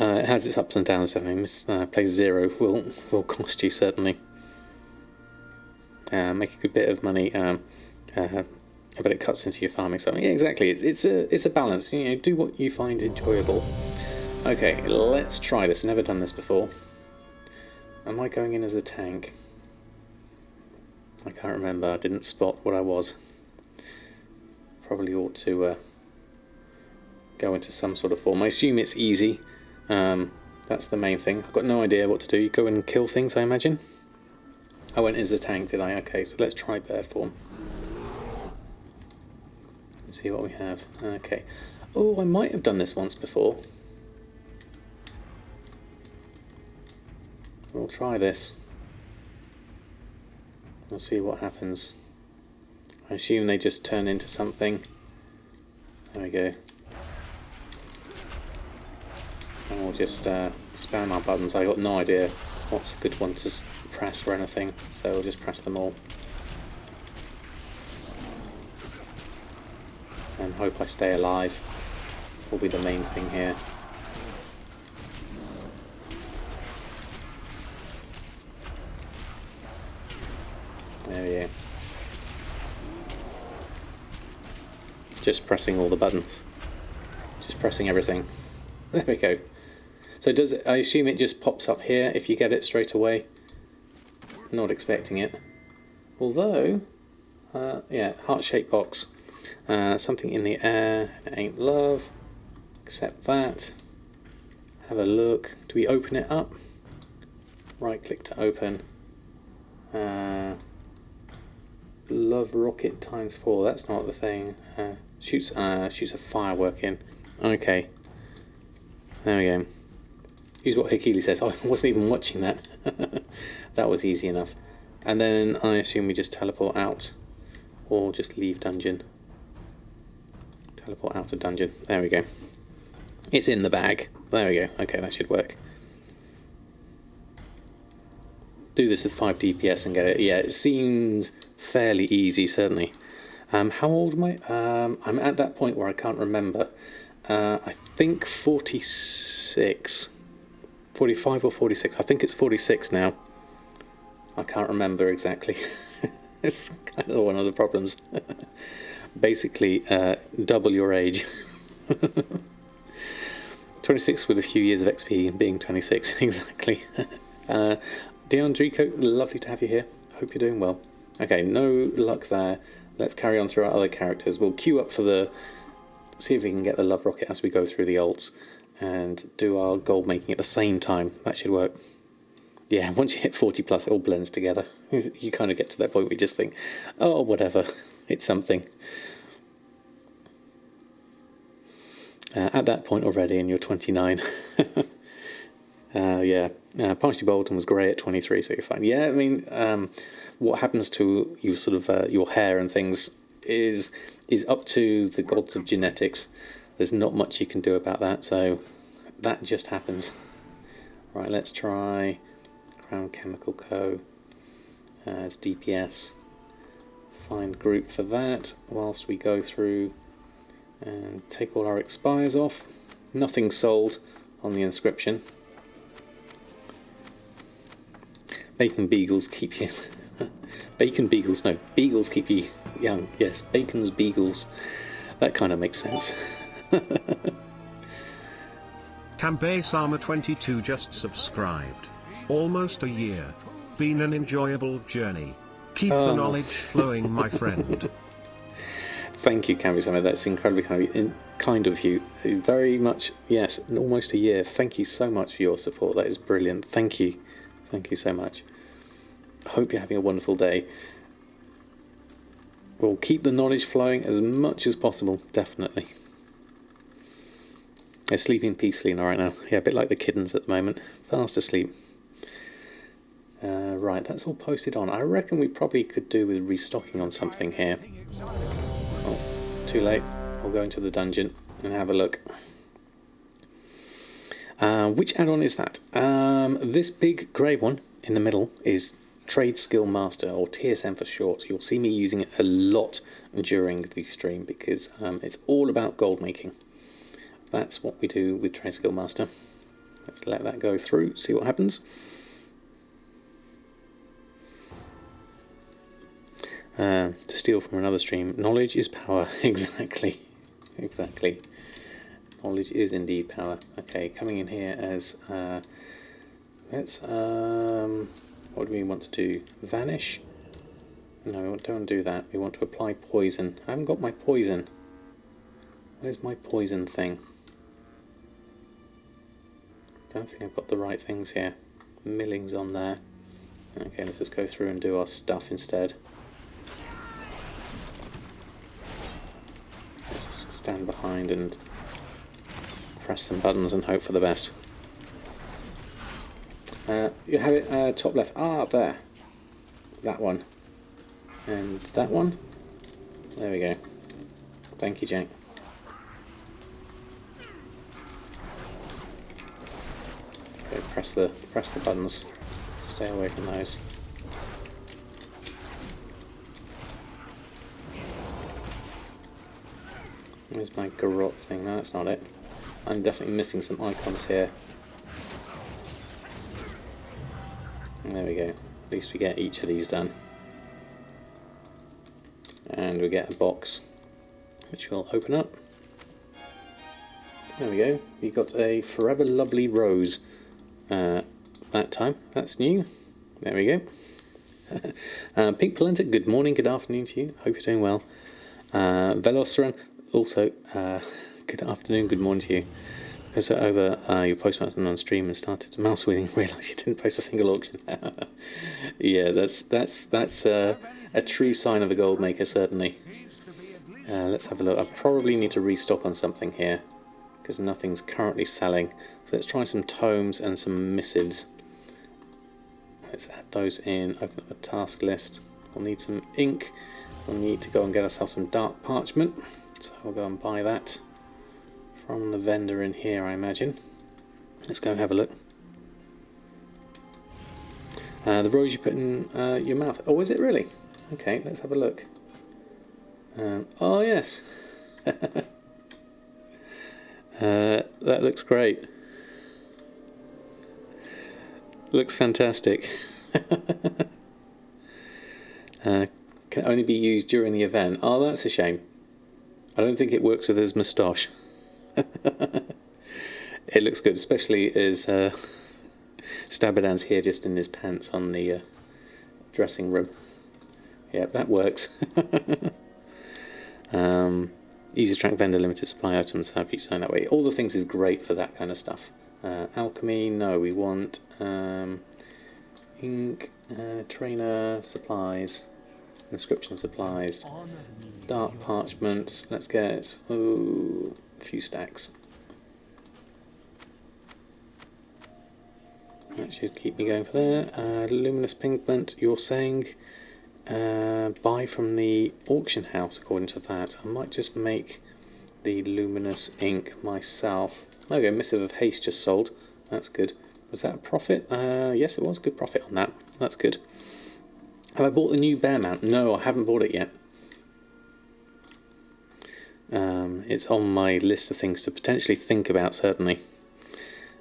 It has its ups and downs. I mean, this place 0 will cost you certainly. Make a good bit of money. But it cuts into your farming. So yeah, exactly. It's a balance. You know, do what you find enjoyable. Okay, let's try this. Never done this before. Am I going in as a tank? I can't remember. I didn't spot what I was. Probably ought to go into some sort of form. I assume it's easy. That's the main thing. I've got no idea what to do. You go and kill things, I imagine. I went as a tank, did I? Okay, so let's try bear form. Let's see what we have. Okay. Oh, I might have done this once before. We'll try this. We'll see what happens. I assume they just turn into something. There we go. And we'll just spam our buttons. I got no idea what's a good one to press or anything, so we'll just press them all. And hope I stay alive will be the main thing here. There we go. Just pressing all the buttons. Just pressing everything. There we go. So does it, I assume it just pops up here if you get it straight away? Not expecting it. Although, yeah, heart-shaped box. Something in the air, it ain't love. Accept that. Have a look. Do we open it up? Right click to open. Love rocket ×4. That's not the thing. Shoots a firework in. Okay. There we go. Use what Hakili says. Oh, I wasn't even watching that. That was easy enough. And then I assume we just teleport out. Or just leave dungeon. Teleport out of dungeon. There we go. It's in the bag. There we go. Okay, that should work. Do this with 5 DPS and get it. Yeah, it seems fairly easy, certainly. How old am I? I'm at that point where I can't remember. I think 46. 45 or 46. I think it's 46 now. I can't remember exactly. It's kind of one of the problems. Basically, double your age. 26 with a few years of XP and being 26, exactly. Dion Drico, lovely to have you here. Hope you're doing well. Okay, no luck there. Let's carry on through our other characters. We'll queue up for the... see if we can get the love rocket as we go through the ults. And do our gold making at the same time. That should work. Yeah, once you hit 40 plus, it all blends together. You kind of get to that point where you just think, oh, whatever, it's something. At that point already, and you're 29. Yeah, Party Bolton was grey at 23, so you're fine. Yeah, I mean, what happens to you, sort of your hair and things is up to the gods of genetics. There's not much you can do about that, so that just happens. Right, let's try Crown Chemical Co. As DPS. Find group for that whilst we go through and take all our expires off. Nothing sold on the inscription. Bacon beagles keep you... Bacon beagles, no, beagles keep you young. Yes, bacon's beagles. That kind of makes sense. Cambay Sama 22 just subscribed. Almost a year. Been an enjoyable journey. Keep the knowledge flowing, my friend. Thank you, Cambay Sama. That's incredibly kind of you. Very much, yes, almost a year. Thank you so much for your support. That is brilliant. Thank you. Thank you so much. I hope you're having a wonderful day. We'll keep the knowledge flowing as much as possible, definitely. They're sleeping peacefully now, right now. Yeah, a bit like the kittens at the moment. Fast asleep. Right, that's all posted on. I reckon we probably could do with restocking on something here. Oh, too late. I'll go into the dungeon and have a look. Which add-on is that? This big grey one in the middle is Trade Skill Master, or TSM for short. You'll see me using it a lot during the stream because it's all about gold making. That's what we do with Trade Skill Master. Let's let that go through, see what happens. To steal from another stream, knowledge is power. Exactly. Exactly. Knowledge is indeed power. Okay, coming in here as let's what do we want to do? Vanish? No, we don't want to do that. We want to apply poison. I haven't got my poison. Where's my poison thing? Don't think I've got the right things here. Milling's on there. Okay, let's just go through and do our stuff instead. Let's just stand behind and press some buttons and hope for the best. You have it top left. Ah, there. That one. And that one. There we go. Thank you, Jack. Go press the buttons. Stay away from those. There's my garrote thing. No, that's not it. I'm definitely missing some icons here. There we go. At least we get each of these done. And we get a box, which we'll open up. There we go. We got a Forever Lovely Rose that time. That's new. There we go. Pink Polenta, good morning, good afternoon to you. Hope you're doing well. Veloceran, also, good afternoon, good morning to you. Because over your postmaster on stream and started mouse wheeling, realised you didn't post a single auction. Yeah, that's a true sign of a gold maker, certainly. Let's have a look. I probably need to restock on something here, because nothing's currently selling. So let's try some tomes and some missives. Let's add those in, open up the task list. We'll need some ink. We'll need to go and get ourselves some dark parchment. So we'll go and buy that from the vendor in here, I imagine. Let's go and have a look. The rose you put in your mouth. Oh, is it really? Okay, let's have a look. Oh, yes. That looks great. Looks fantastic. Can only be used during the event. Oh, that's a shame. I don't think it works with his moustache. It looks good, especially as Samadan's here just in his pants on the dressing room. Yeah, that works. Easy to track vendor, limited supply items, have each sign that way. All the things is great for that kind of stuff. Alchemy, no, we want ink, trainer supplies, inscription supplies, dark parchment. Let's get a few stacks. That should keep me going for there. Luminous pigment, you're saying buy from the auction house. According to that, I might just make the luminous ink myself. There we go, Missive of Haste just sold. That's good. Was that a profit? Yes, it was. Good profit on that. That's good. Have I bought the new bear mount? No, I haven't bought it yet. It's on my list of things to potentially think about, certainly.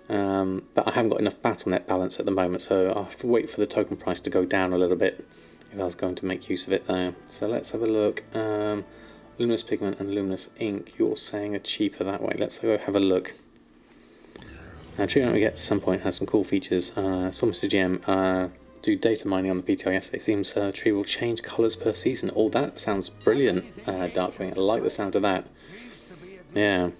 But I haven't got enough BattleNet balance at the moment, so I'll have to wait for the token price to go down a little bit if I was going to make use of it there. So let's have a look. Luminous pigment and luminous ink, you're saying are cheaper that way. Let's go have a look. Tree we get to some point has some cool features. Saw Mr. GM do data mining on the BTI yesterday. Seems Tree will change colours per season. Oh, that sounds brilliant, Darkwing. I like the sound of that. Yeah.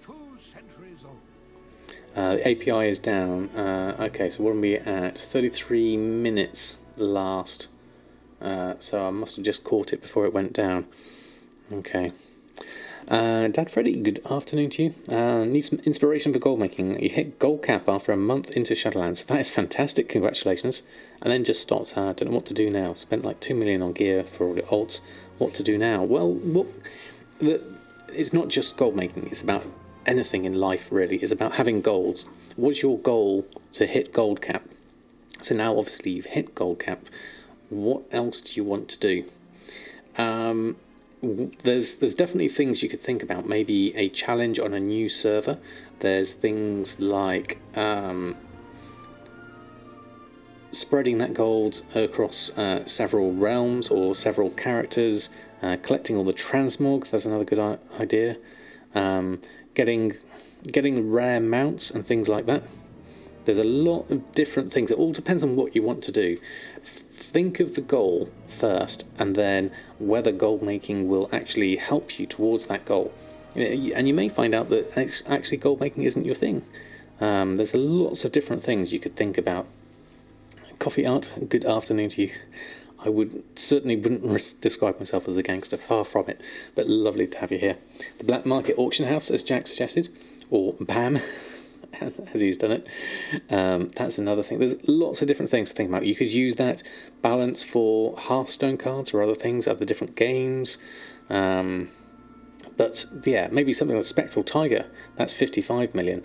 The API is down. Okay, so what are we at? 33 minutes last. So I must have just caught it before it went down. Okay. Dad Freddy, good afternoon to you. Need some inspiration for gold making. You hit gold cap after a month into Shadowlands. That is fantastic, congratulations. And then just stopped. Don't know what to do now. Spent like 2 million on gear for all the alts. What to do now? Well, it's not just gold making. It's about anything in life, really. It's about having goals. What's your goal to hit gold cap? So now, obviously, you've hit gold cap. What else do you want to do? There's definitely things you could think about. Maybe a challenge on a new server. There's things like spreading that gold across several realms or several characters. Collecting all the transmog. That's another good idea. Getting rare mounts and things like that. There's a lot of different things. It all depends on what you want to do. Think of the goal first, and then whether gold making will actually help you towards that goal. And you may find out that actually gold making isn't your thing. There's lots of different things you could think about. Coffee Art, good afternoon to you. I wouldn't describe myself as a gangster, far from it, but lovely to have you here. The Black Market Auction House, as Jack suggested, or BAM, as he's done it. That's another thing. There's lots of different things to think about. You could use that balance for Hearthstone cards or other things, other different games. But yeah, maybe something like Spectral Tiger. That's 55 million.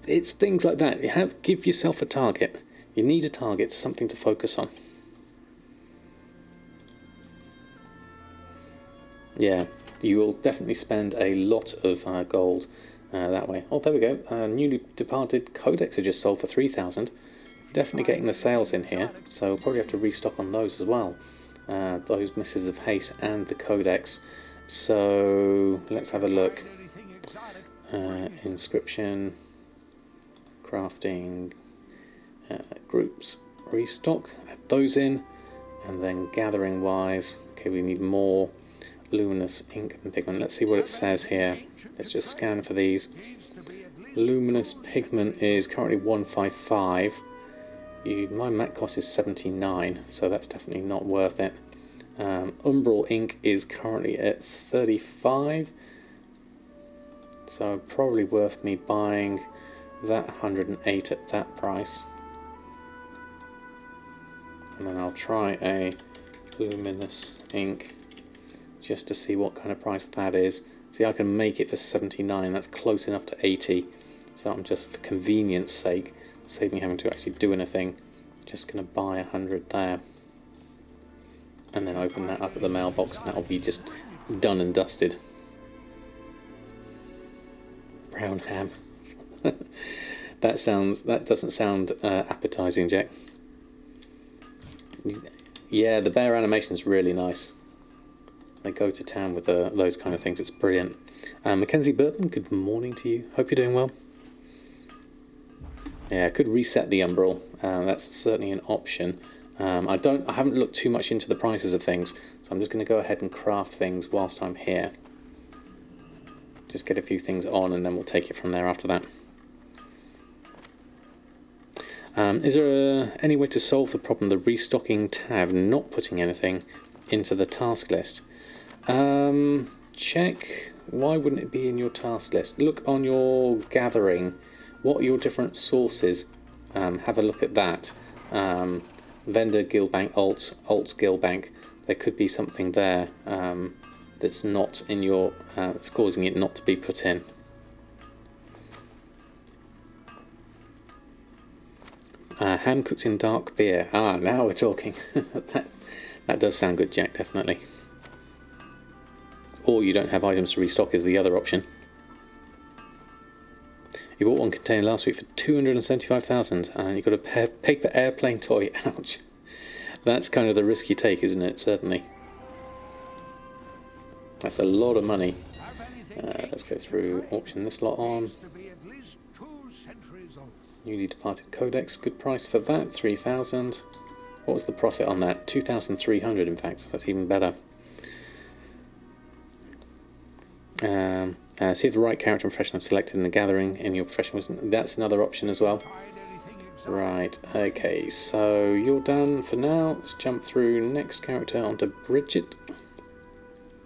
it's things like that. Give yourself a target. You need a target, something to focus on. Yeah, you will definitely spend a lot of gold that way. Oh, there we go. Newly departed codex are just sold for 3,000. Definitely getting the sales in here, so we'll probably have to restock on those as well. Those missives of haste and the codex. So let's have a look. Inscription, crafting, groups, restock, add those in, and then gathering wise. Okay, we need more luminous ink and pigment. Let's see what it says here. Let's just scan for these. Luminous pigment is currently 155. My mat cost is 79, so that's definitely not worth it. Umbral ink is currently at 35, so probably worth me buying that 108 at that price. And then I'll try a luminous ink just to see what kind of price that is. See, I can make it for 79, that's close enough to 80, so I'm just, for convenience sake, saving having to actually do anything, just going to buy 100 there. And then open that up at the mailbox, and that'll be just done and dusted. Brown ham. That doesn't sound appetizing, Jack. Yeah, the bear animation is really nice. They go to town with those kind of things. It's brilliant. Mackenzie Burton, good morning to you. Hope you're doing well. Yeah, I could reset the umbral. That's certainly an option. I haven't looked too much into the prices of things, so I'm just going to go ahead and craft things whilst I'm here. Just get a few things on, and then we'll take it from there after that. Is there any way to solve the problem, the restocking tab not putting anything into the task list? Check, why wouldn't it be in your task list? Look on your gathering, what are your different sources? Have a look at that. Vendor Guildbank, alts Guildbank, there could be something there that's not in your, that's causing it not to be put in. Ham cooked in dark beer. Ah, now we're talking. that does sound good, Jack, definitely. Or you don't have items to restock is the other option. You bought one container last week for 275,000 and you got a paper airplane toy. Ouch. That's kind of the risk you take, isn't it? Certainly. That's a lot of money. Let's go through, auction this lot on. Newly departed codex, good price for that, 3,000. What was the profit on that? 2,300 in fact, that's even better. See if the right character and profession are selected in the gathering in your profession. That's another option as well. Right, okay, so you're done for now. Let's jump through next character onto Bridget.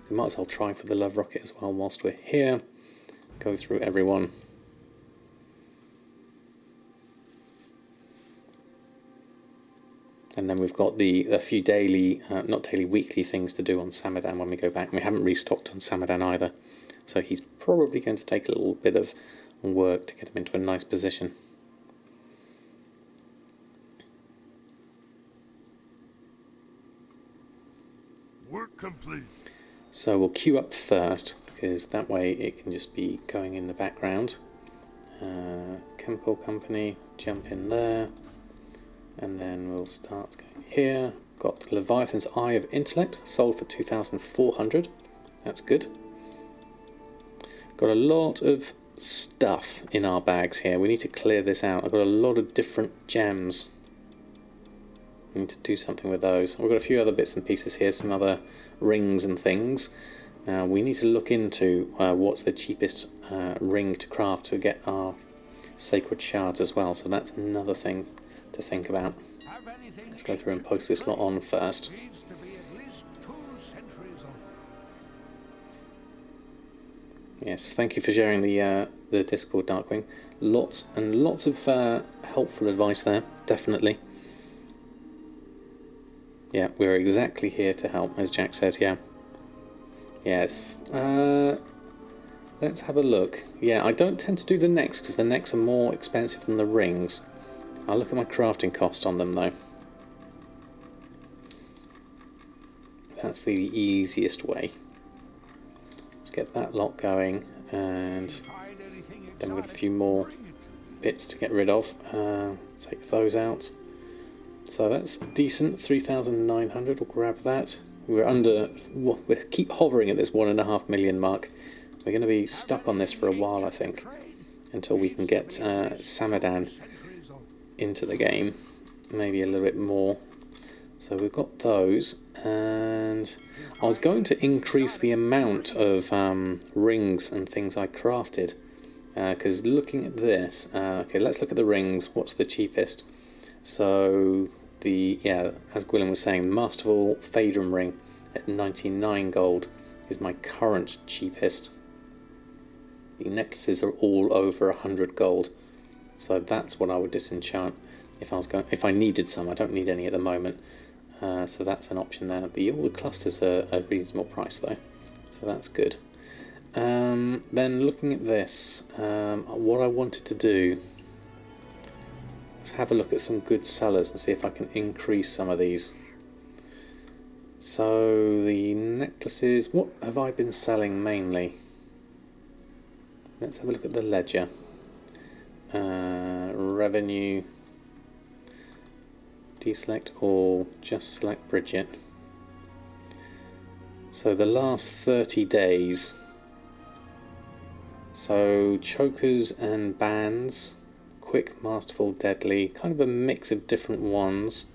We might as well try for the love rocket as well whilst we're here. Go through everyone. And then we've got a few daily, not daily, weekly things to do on Samadan when we go back. We haven't restocked on Samadan either. So he's probably going to take a little bit of work to get him into a nice position. Work complete. So we'll queue up first, because that way it can just be going in the background. Chemical company, jump in there. And then we'll start going here. Got Leviathan's Eye of Intellect, sold for 2,400. That's good. Got a lot of stuff in our bags here. We need to clear this out. I've got a lot of different gems. We need to do something with those. We've got a few other bits and pieces here, some other rings and things. Now we need to look into what's the cheapest ring to craft to get our sacred shards as well. So that's another thing to think about. Let's go through and post this lot on first. Yes, thank you for sharing the Discord, Darkwing. Lots and lots of helpful advice there, definitely. Yeah, we're exactly here to help, as Jack says, yeah. Yes. let's have a look. Yeah, I don't tend to do the necks because the necks are more expensive than the rings. I'll look at my crafting cost on them though. That's the easiest way. Let's get that lot going, and then we've got a few more bits to get rid of. Take those out. So that's decent, 3,900, we'll grab that. We keep hovering at this 1.5 million mark. We're going to be stuck on this for a while, I think, until we can get Samadan into the game, maybe a little bit more. So we've got those, and I was going to increase the amount of rings and things I crafted, because looking at this, okay, let's look at the rings. What's the cheapest? So as Gwilym was saying, Masterful Phaedrum ring at 99 gold is my current cheapest. The necklaces are all over 100 gold, so that's what I would disenchant if I needed some. I don't need any at the moment, so that's an option there. All the clusters are a reasonable price though, so that's good. Then looking at this, what I wanted to do, let's have a look at some good sellers and see if I can increase some of these. So the necklaces, what have I been selling mainly? Let's have a look at the ledger. Revenue, deselect all, just select Bridget. So the last 30 days, so chokers and bands, quick, masterful, deadly, kind of a mix of different ones,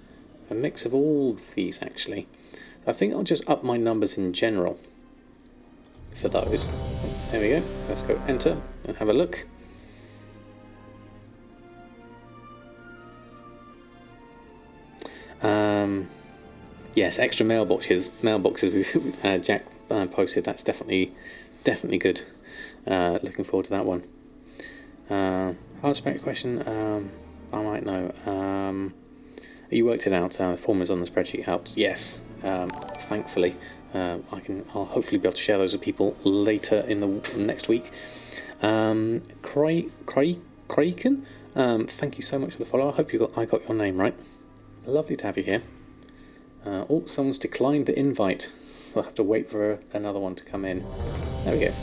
a mix of all these actually. I think I'll just up my numbers in general for those. There we go, let's go enter and have a look. Yes, extra mailboxes Jack posted, that's definitely good. Looking forward to that one. Hard spec question, I might know. You worked it out, the formulas on the spreadsheet helps. Yes, thankfully. I'll hopefully be able to share those with people later in the next week. Kraken, thank you so much for the follow. I hope I got your name right. Lovely to have you here. Someone's declined the invite. We'll have to wait for another one to come in. There we go.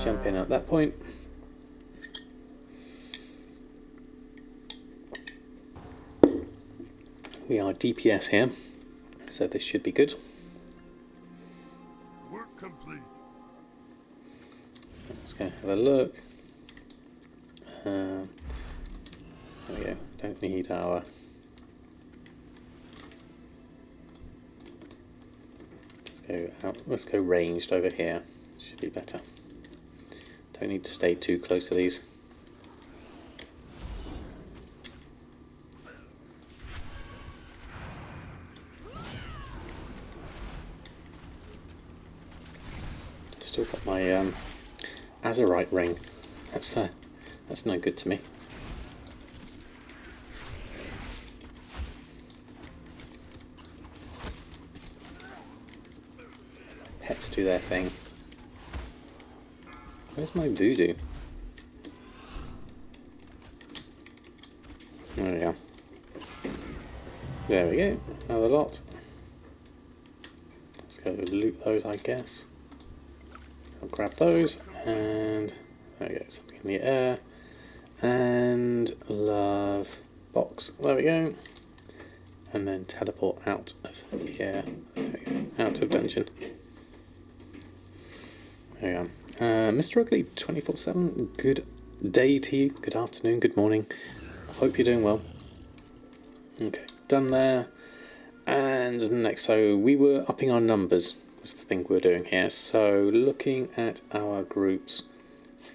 Jump in at that point. We are DPS here, so this should be good. Work complete. Let's go have a look. There we go. Don't need our... Let's go ranged over here. Should be better. Don't need to stay too close to these. Still got my azurite ring. That's no good to me. Pets do their thing. Where's my voodoo? There we go. There we go. Another lot. Let's go loot those, I guess. I'll grab those, and there we go. Something in the air. And love box. There we go. And then teleport out of here. There we go. Out of dungeon. There we go. Mr. Ugly 24/7, good day to you, good afternoon, good morning. I hope you're doing well. Okay, done there. And next, so we were upping our numbers, was the thing we were doing here. So looking at our groups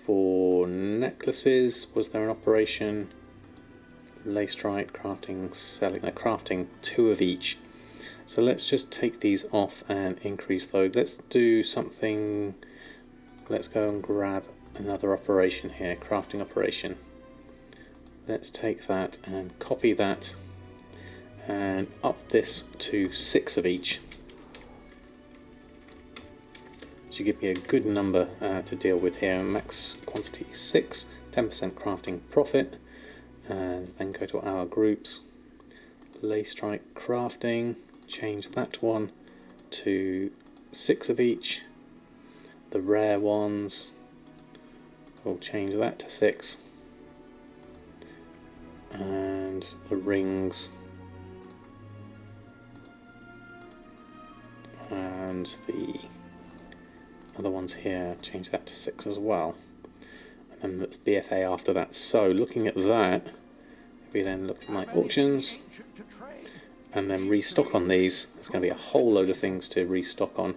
for necklaces, was there an operation? Lace strike, crafting, selling, crafting 2 of each. So let's just take these off and increase those. Let's do something. Let's go and grab another operation here, crafting operation. Let's take that and copy that and up this to 6 of each. should give me a good number to deal with here. Max quantity 6, 10% crafting profit, and then go to our groups. Lay strike crafting, change that one to 6 of each. The rare ones, we'll change that to 6. And the rings and the other ones here, change that to 6 as well. And then that's BFA after that. So looking at that, if we then look at my auctions and then restock on these, there's going to be a whole load of things to restock on.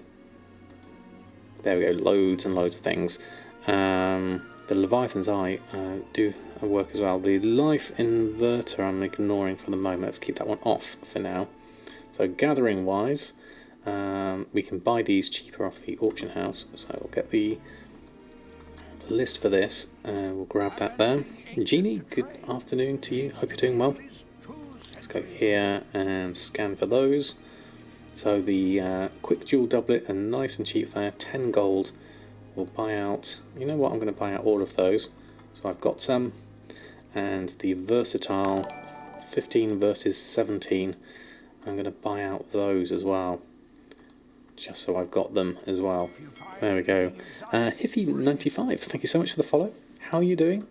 There we go, loads and loads of things. The Leviathan's Eye do work as well. The Life Inverter I'm ignoring for the moment. Let's keep that one off for now. So gathering wise, we can buy these cheaper off the auction house. So we'll get the list for this and we'll grab that there. Jeannie, good afternoon to you. Hope you're doing well. Let's go here and scan for those. So the quick dual doublet and nice and cheap there, 10 gold. We'll buy out, you know what, I'm going to buy out all of those. So I've got some. And the versatile, 15 versus 17, I'm going to buy out those as well. Just so I've got them as well. There we go. Hiffy95, thank you so much for the follow. How are you doing?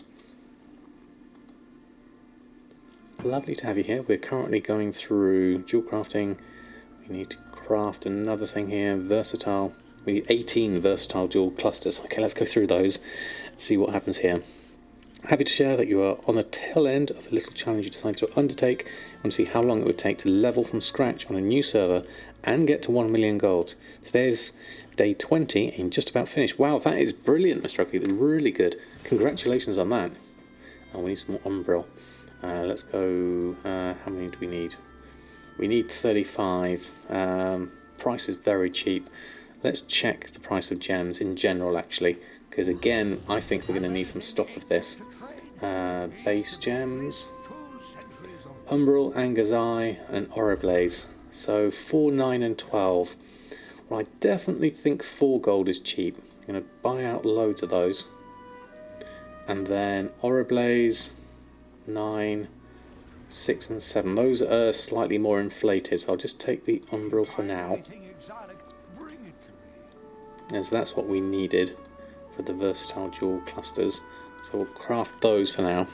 Lovely to have you here. We're currently going through dual crafting. We need to craft another thing here, versatile. We need 18 versatile dual clusters. Okay, let's go through those and see what happens here. Happy to share that you are on the tail end of a little challenge you decided to undertake. I want to see how long it would take to level from scratch on a new server and get to 1 million gold. Today's day 20 and just about finished. Wow, that is brilliant, Mr. Oakley. Really good. Congratulations on that. And we need some more umbrel. Let's go. How many do we need? We need 35. Price is very cheap. Let's check the price of gems in general, actually, because again, I think we're going to need some stock of this. Base gems, Umbral, Anger's Eye, and Oriblaze. So 4, 9, and 12. Well, I definitely think 4 gold is cheap. I'm going to buy out loads of those. And then Oriblaze, 9, 6, and 7. Those are slightly more inflated, so I'll just take the Umbral for now, as that's what we needed for the versatile dual clusters. So we'll craft those for now.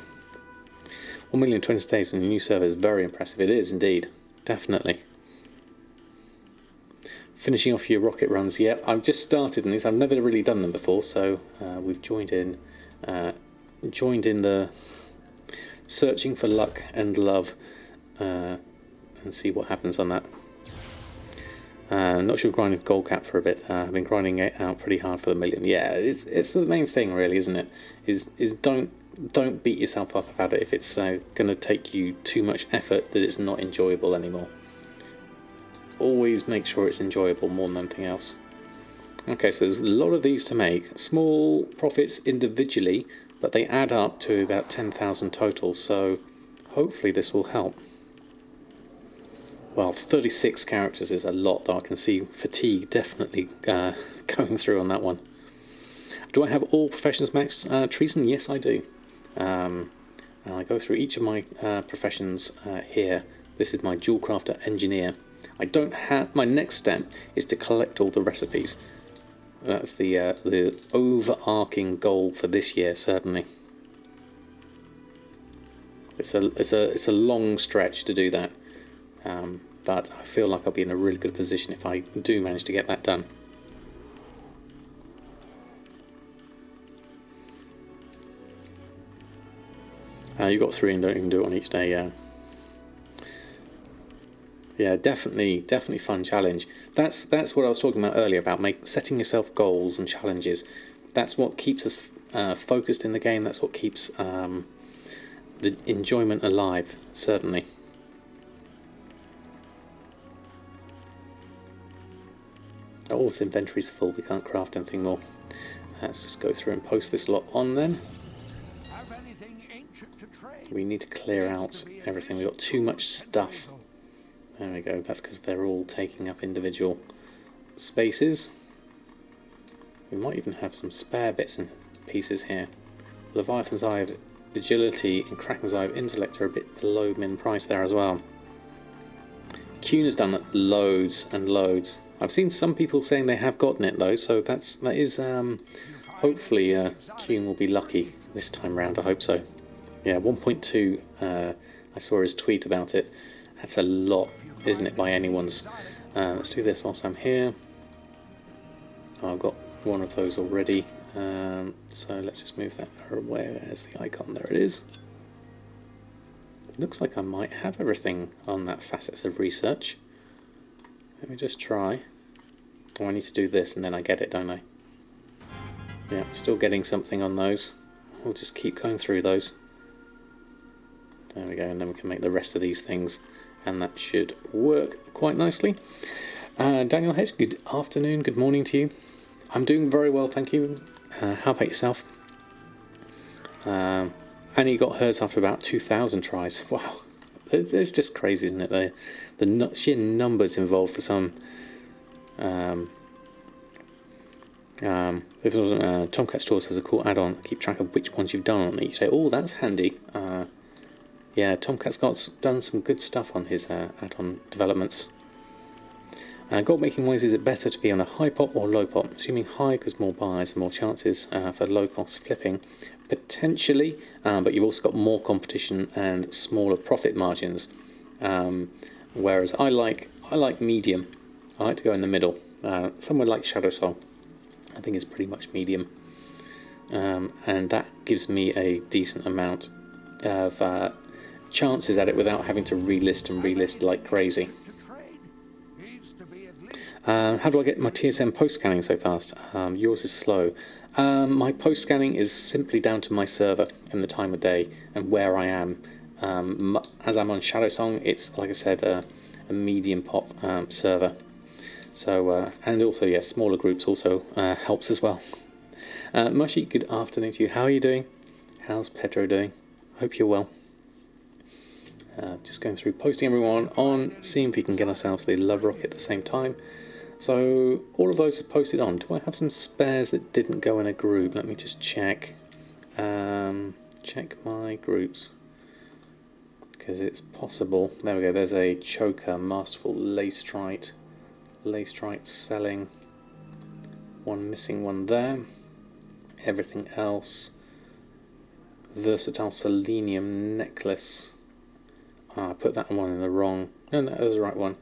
1,020 days on a new server is very impressive. It is indeed, definitely. Finishing off your rocket runs. Yep, I've just started in these. I've never really done them before, so we've joined in the searching for luck and love, and see what happens on that. Not sure grinding gold cap for a bit. I've been grinding it out pretty hard for the million. Yeah, it's the main thing, really, isn't it? Is don't beat yourself up about it if it's going to take you too much effort that it's not enjoyable anymore. Always make sure it's enjoyable more than anything else. Okay, so there's a lot of these to make. Small profits individually, but they add up to about 10,000 total, so hopefully this will help. Well, 36 characters is a lot, though. I can see fatigue definitely going through on that one. Do I have all professions maxed, Treason? Yes, I do. And I go through each of my professions here. This is my dual crafter engineer. I don't have. My next step is to collect all the recipes. That's the overarching goal for this year, certainly. It's a long stretch to do that, but I feel like I'll be in a really good position if I do manage to get that done. You got 3 and don't even do it on each day, yeah. Yeah, definitely fun challenge. That's what I was talking about earlier about setting yourself goals and challenges. That's what keeps us focused in the game. That's what keeps the enjoyment alive, certainly. Oh, this inventory's full. We can't craft anything more. Let's just go through and post this lot on then. We need to clear out everything. We've got too much stuff. There we go. That's because they're all taking up individual spaces. We might even have some spare bits and pieces here. Leviathan's Eye of Agility and Kraken's Eye of Intellect are a bit below min price there as well. Kuhn has done loads and loads. I've seen some people saying they have gotten it though, so that is hopefully Kuhn will be lucky this time round. I hope so. Yeah, 1.2. I saw his tweet about it. That's a lot, isn't it, by anyone's? Let's do this whilst I'm here. Oh, I've got one of those already. So let's just move that. Where's the icon? There it is. Looks like I might have everything on that facets of research. Let me just try. Oh, I need to do this and then I get it, don't I? Yeah, still getting something on those. We'll just keep going through those. There we go, and then we can make the rest of these things, and that should work quite nicely. Daniel Hedge, good afternoon, good morning to you. I'm doing very well, thank you. How about yourself? Annie got hers after about 2,000 tries. Wow, it's just crazy, isn't it? The sheer numbers involved for some. If it wasn't Tomcat Stores has a cool add-on. Keep track of which ones you've done on each day. Oh, that's handy. Yeah, Tomcat's done some good stuff on his add-on developments. Goldmaking wise, is it better to be on a high pop or low pop? Assuming high because more buys and more chances for low cost flipping. Potentially, but you've also got more competition and smaller profit margins. Whereas I like medium. I like to go in the middle. Somewhere like Shadow Soul, I think is pretty much medium, and that gives me a decent amount of chances at it without having to relist like crazy. How do I get my TSM post scanning so fast? Yours is slow. My post scanning is simply down to my server and the time of day and where I am. As I'm on Shadow Song, it's like I said, a medium pop server. So and also yeah, smaller groups also helps as well. Mushy, good afternoon to you. How are you doing? How's Pedro doing? Hope you're well. Just going through posting everyone on, seeing if we can get ourselves the Love Rocket at the same time. So all of those are posted on. Do I have some spares that didn't go in a group? Let me just check. Check my groups, because it's possible. There we go. There's a Choker, Masterful, Lacetrite selling. One missing one there. Everything else. Versatile Selenium Necklace. I put that one in the wrong. No, that was the right one.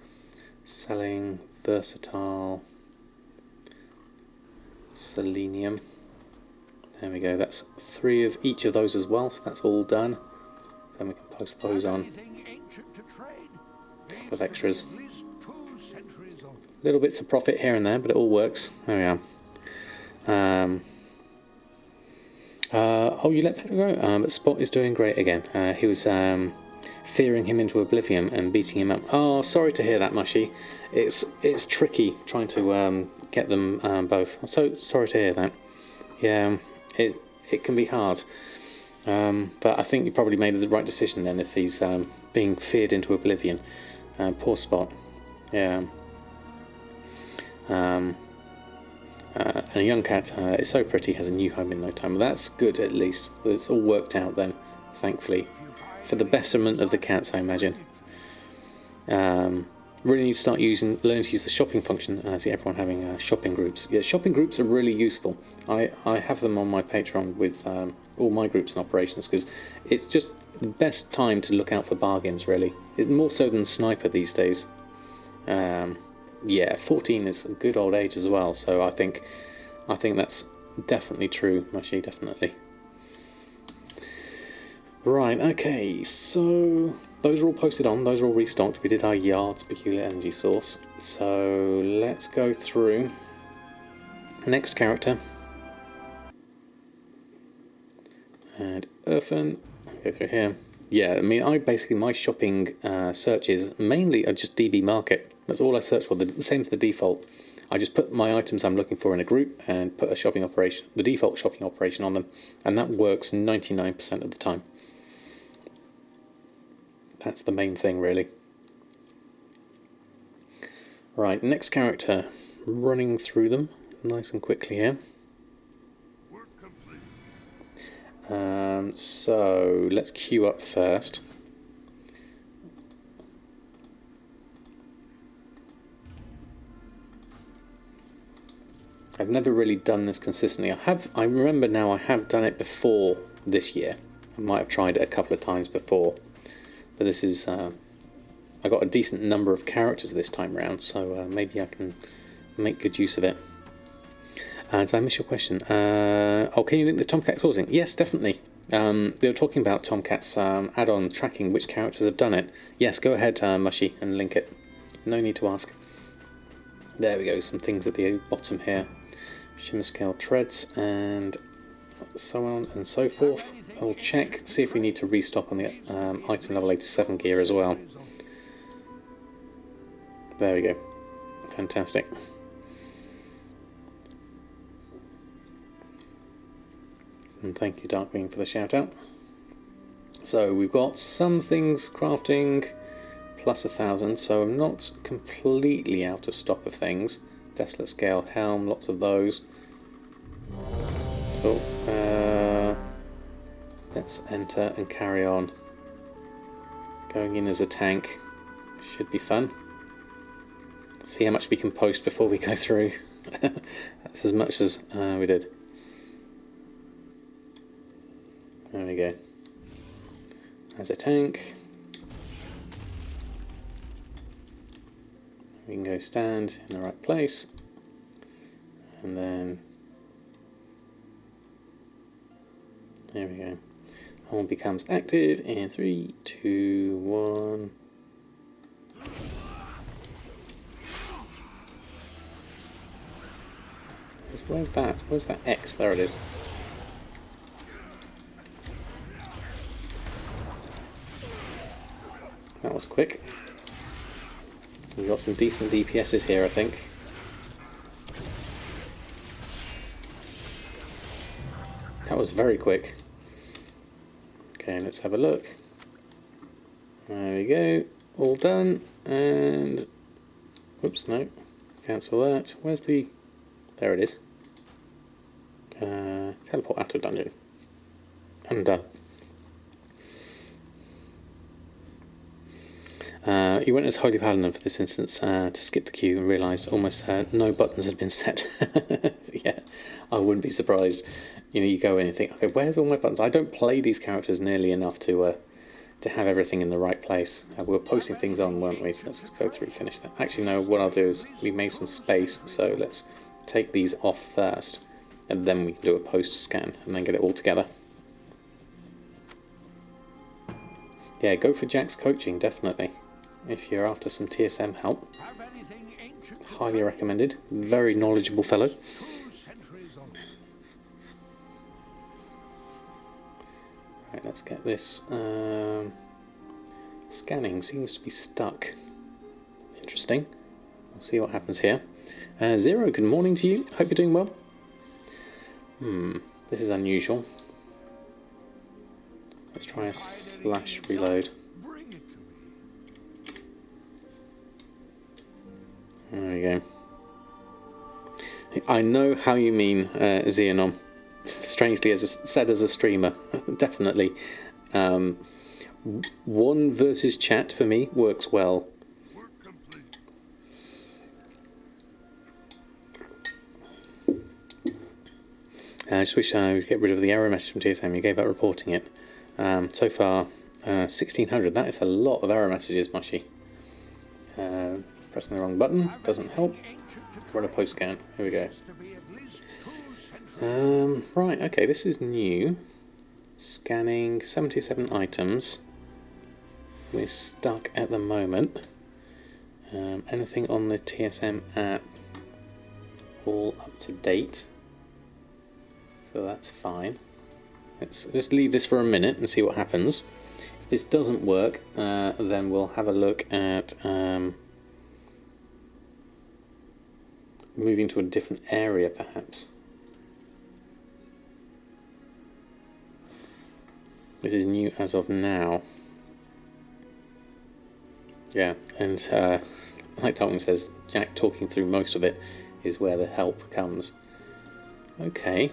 Selling Versatile Selenium. There we go. That's 3 of each of those as well, so that's all done. Then we can post those on. A couple of extras. Little bits of profit here and there, but it all works. There we are. Oh, you let Pedro go? But Spot is doing great again. He was fearing him into oblivion and beating him up. Oh, sorry to hear that, Mushy. It's tricky trying to get them both. I'm so sorry to hear that. Yeah, it can be hard. But I think you probably made the right decision then if he's being feared into oblivion. Poor Spot. Yeah. And a young cat is so pretty, has a new home in no time. Well, that's good at least. It's all worked out then, thankfully. For the betterment of the cats, I imagine. Really need to start learning to use the shopping function. I see everyone having shopping groups. Yeah, shopping groups are really useful. I have them on my Patreon with all my groups and operations, because it's just the best time to look out for bargains, really. It's more so than Sniper these days. Yeah, 14 is a good old age as well, so I think that's definitely true, Mushy, definitely. Right, okay, so those are all posted on, those are all restocked. We did our Yard's Peculiar Energy Source, so let's go through. Next character. And Earthen, go through here. Yeah, I mean, my shopping searches mainly are just DB Market. That's all I search for, the same as the default. I just put my items I'm looking for in a group and put the default shopping operation on them, and that works 99% of the time. That's the main thing, really. Right, next character, running through them nice and quickly here. So let's queue up first. I've never really done this consistently. I remember now I have done it before this year. I might have tried it a couple of times before, but this is I got a decent number of characters this time round, so maybe I can make good use of it. Did I miss your question? Oh, can you link the Tomcat closing? Yes, definitely. They were talking about Tomcat's add-on tracking which characters have done it. Yes, go ahead, Mushy, and link it. No need to ask. There we go, some things at the bottom here. Shimmer scale treads and so on and so forth. I'll check, see if we need to restock on the item level 87 gear as well. There we go. Fantastic. And thank you, Darkwing, for the shout out. So we've got some things crafting plus 1,000, so I'm not completely out of stock of things. Desolate scale helm, lots of those. Oh, let's enter and carry on. Going in as a tank should be fun. See how much we can post before we go through. That's as much as we did. There we go. As a tank. We can go stand in the right place. And then there we go. Horn becomes active in 3, 2, 1. Where's that? Where's that X? There it is. That was quick. We've got some decent DPSs here, I think. That was very quick. Okay, let's have a look. There we go. All done. And... Oops, no. Cancel that. Where's the... There it is. Teleport out of dungeon. And done. You went as Holy Paladin for this instance to skip the queue and realised almost no buttons had been set. Yeah, I wouldn't be surprised. You know, you go in and think, okay, where's all my buttons? I don't play these characters nearly enough to have everything in the right place. We were posting things on, weren't we? So let's just go through and finish that. Actually, no, what I'll do is we made some space, so let's take these off first, and then we can do a post scan and then get it all together. Yeah, go for Jack's coaching, definitely. If you're after some TSM help, highly recommended. Very knowledgeable fellow. Right, let's get this. Scanning seems to be stuck. Interesting. We'll see what happens here. Zero, good morning to you. Hope you're doing well. This is unusual. Let's try a slash reload. There we go. I know how you mean, Xenon. Strangely, said as a streamer, definitely. One versus chat for me works well. I just wish I would get rid of the error message from TSM. You gave up reporting it. So far, 1600. That is a lot of error messages, Mushy. Pressing the wrong button doesn't help. Run a post scan. Here we go. Right, okay, this is new. Scanning 77 items. We're stuck at the moment. Anything on the TSM app, all up to date. So that's fine. Let's just leave this for a minute and see what happens. If this doesn't work, then we'll have a look at moving to a different area, perhaps. This is new as of now. Yeah, and like Dalton says, Jack talking through most of it is where the help comes. Okay.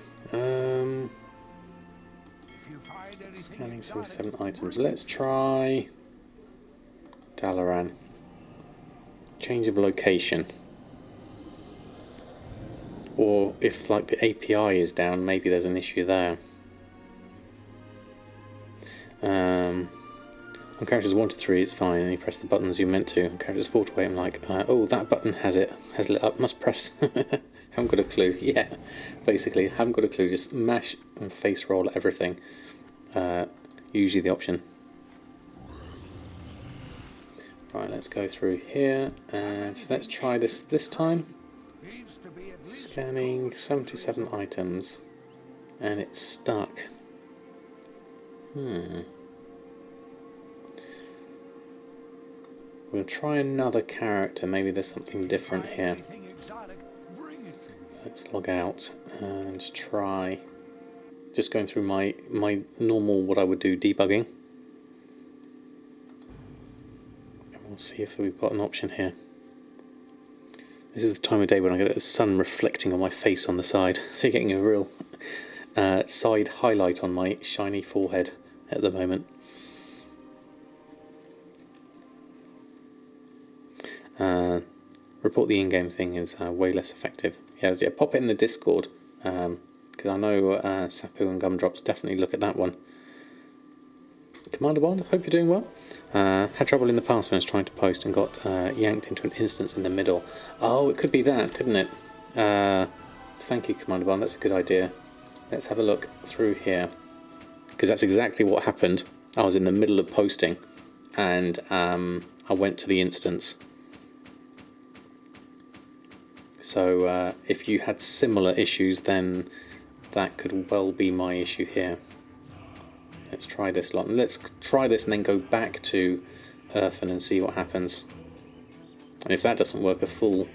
Scanning 77 items. Let's try Dalaran. Change of location. Or if like the API is down, maybe there's an issue there. On characters 1 to 3 it's fine, and you press the buttons you meant to. On characters 4 to 8 I'm like, oh, that button has lit up, must press. Haven't got a clue. Yeah, basically, haven't got a clue, just mash and face roll everything. Usually the option. Right, let's go through here, and let's try this time. Scanning 77 items, and it's stuck. We'll try another character, maybe there's something different here. Let's log out and try just going through my normal, what I would do, debugging. And we'll see if we've got an option here. This is the time of day when I get the sun reflecting on my face on the side, so you're getting a real side highlight on my shiny forehead at the moment. Report the in-game thing is way less effective. Yeah, pop it in the Discord, because I know Sapu and Gumdrops definitely look at that one. Commander Bond, hope you're doing well. Had trouble in the past when I was trying to post and got yanked into an instance in the middle. Oh, it could be that, couldn't it? Thank you, Commander Bond, that's a good idea. Let's have a look through here, because that's exactly what happened. I was in the middle of posting, and I went to the instance. So if you had similar issues, then that could well be my issue here. Let's try this lot. Let's try this and then go back to Earthen and see what happens. And if that doesn't work, a full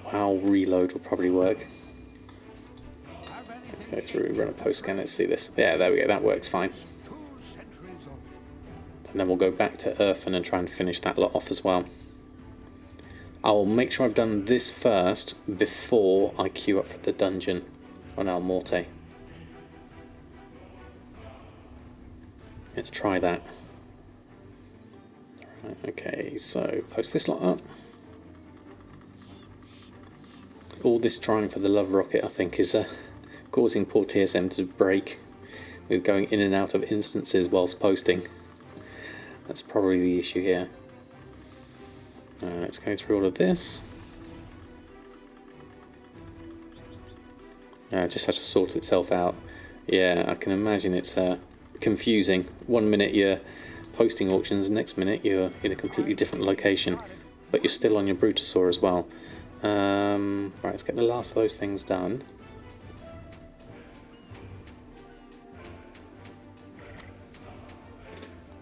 WoW reload will probably work. Let's go through, run a post scan, let's see this. Yeah, there we go, that works fine. And then we'll go back to Earthen and try and finish that lot off as well. I'll make sure I've done this first before I queue up for the dungeon on Al Morte. Let's try that. Right, okay, so post this lot up. All this trying for the love rocket, I think, is causing poor TSM to break with going in and out of instances whilst posting. That's probably the issue here. Let's go through all of this. Just had to sort itself out. Yeah, I can imagine it's confusing. 1 minute you're posting auctions, next minute you're in a completely different location, but you're still on your Brutosaur as well. Right, let's get the last of those things done.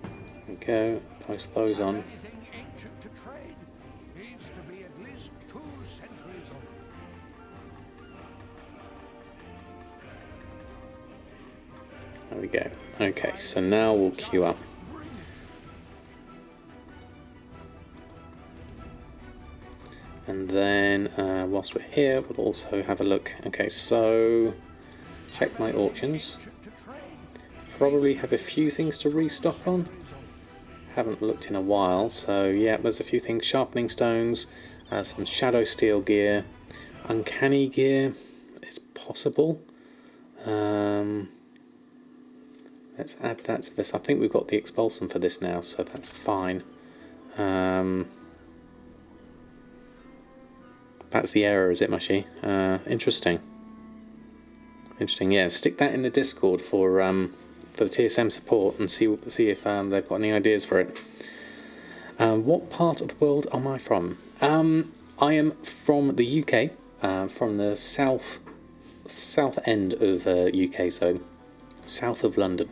There we go, post those on. There we go. Okay, so now we'll queue up. And then, whilst we're here, we'll also have a look. Okay, so check my auctions. Probably have a few things to restock on. Haven't looked in a while, so yeah, there's a few things. Sharpening stones, some shadow steel gear, uncanny gear. It's possible. Let's add that to this. I think we've got the expulsum for this now, so that's fine. That's the error, is it, Mushy? Interesting. Interesting. Yeah, stick that in the Discord for the TSM support and see if they've got any ideas for it. What part of the world am I from? I am from the UK, from the south end of UK, so south of London.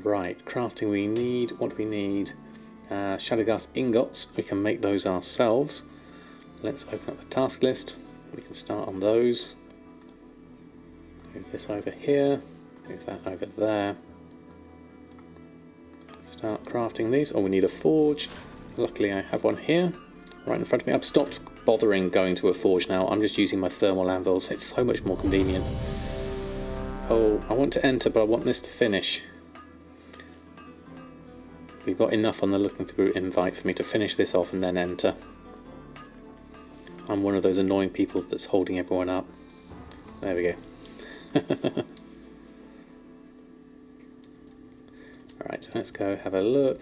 Right, crafting we need. What do we need? Shadowgast ingots. We can make those ourselves. Let's open up the task list. We can start on those. Move this over here. Move that over there. Start crafting these. Oh, we need a forge. Luckily I have one here, right in front of me. I've stopped bothering going to a forge now. I'm just using my thermal anvils. It's so much more convenient. Oh, I want to enter, but I want this to finish. We've got enough on the looking for group invite for me to finish this off and then enter. I'm one of those annoying people that's holding everyone up. There we go. Alright, let's go have a look.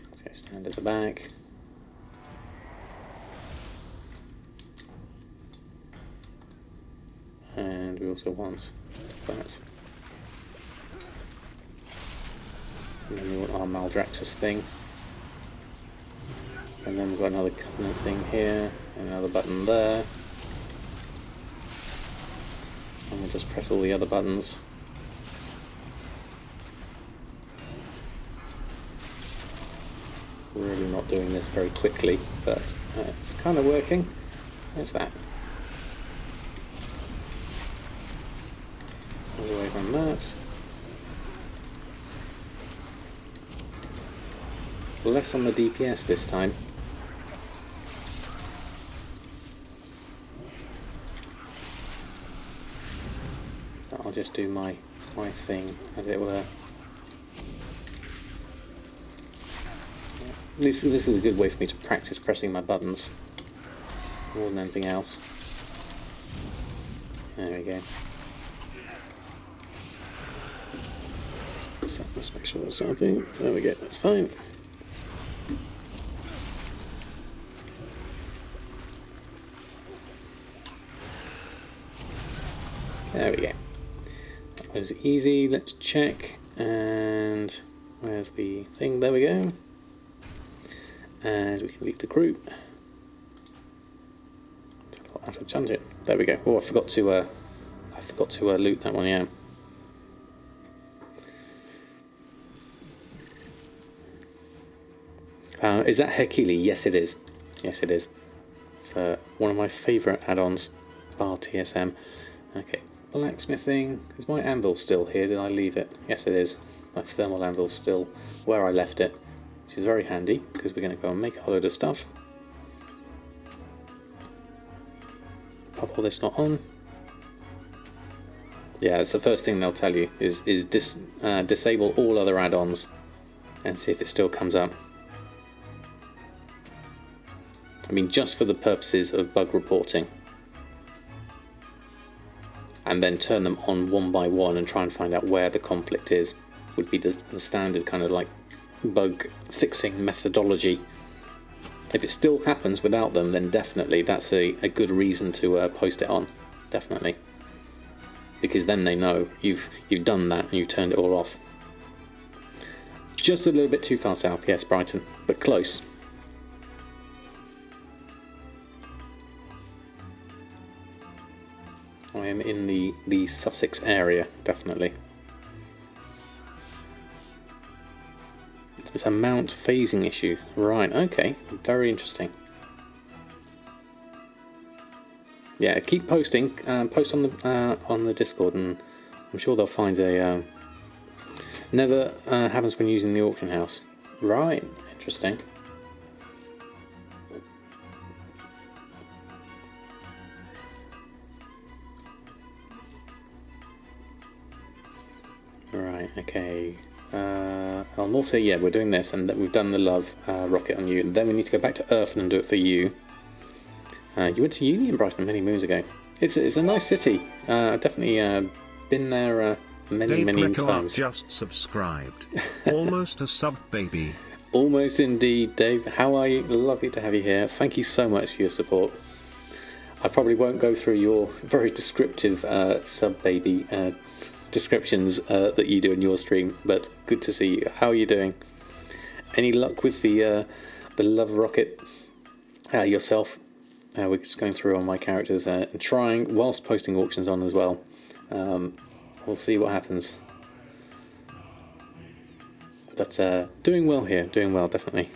Let's go stand at the back. And we also want that. And then we want our Maldraxxus thing. And then we've got another Covenant thing here, and another button there. And we'll just press all the other buttons. Really not doing this very quickly, but it's kind of working. There's that. Move away from that. Less on the DPS this time. I'll just do my thing, as it were. At least this is a good way for me to practice pressing my buttons more than anything else. There we go. So let's make sure that's something. There we go, that's fine. There we go. That was easy. Let's check. And where's the thing? There we go. And we can leave the group. Out of dungeon. There we go. Oh, I forgot to loot that one. Yeah. Is that Hercule? Yes, it is. Yes, it is. It's one of my favourite add-ons, bar TSM. Okay, blacksmithing. Is my anvil still here? Did I leave it? Yes, it is. My thermal anvil's still where I left it, which is very handy because we're going to go and make a whole load of stuff. Pop all this not on. Yeah, it's the first thing they'll tell you is disable all other add-ons and see if it still comes up. I mean, just for the purposes of bug reporting. And then turn them on one by one and try and find out where the conflict is, would be the standard kind of like bug fixing methodology. If it still happens without them, then definitely that's a good reason to post it on, definitely. Because then they know you've done that and you turned it all off. Just a little bit too far south, yes, Brighton, but close. I am in the Sussex area, definitely. It's a mount phasing issue. Right, okay. Very interesting. Yeah, keep posting. Post on the Discord, and I'm sure they'll find a... never happens when using the auction house. Right, interesting. Right, okay. El Morte, yeah, we're doing this, and we've done the love rocket on you. And then we need to go back to Earth and do it for you. You went to uni in Brighton many moons ago. It's a nice city. I've definitely been there many times. Just subscribed. Almost a sub, baby. Almost indeed, Dave. How are you? Lovely to have you here. Thank you so much for your support. I probably won't go through your very descriptive sub baby descriptions that you do in your stream, but good to see you. How are you doing? Any luck with the love rocket yourself? We're just going through all my characters and trying, whilst posting auctions on as well. We'll see what happens. But doing well here, doing well, definitely.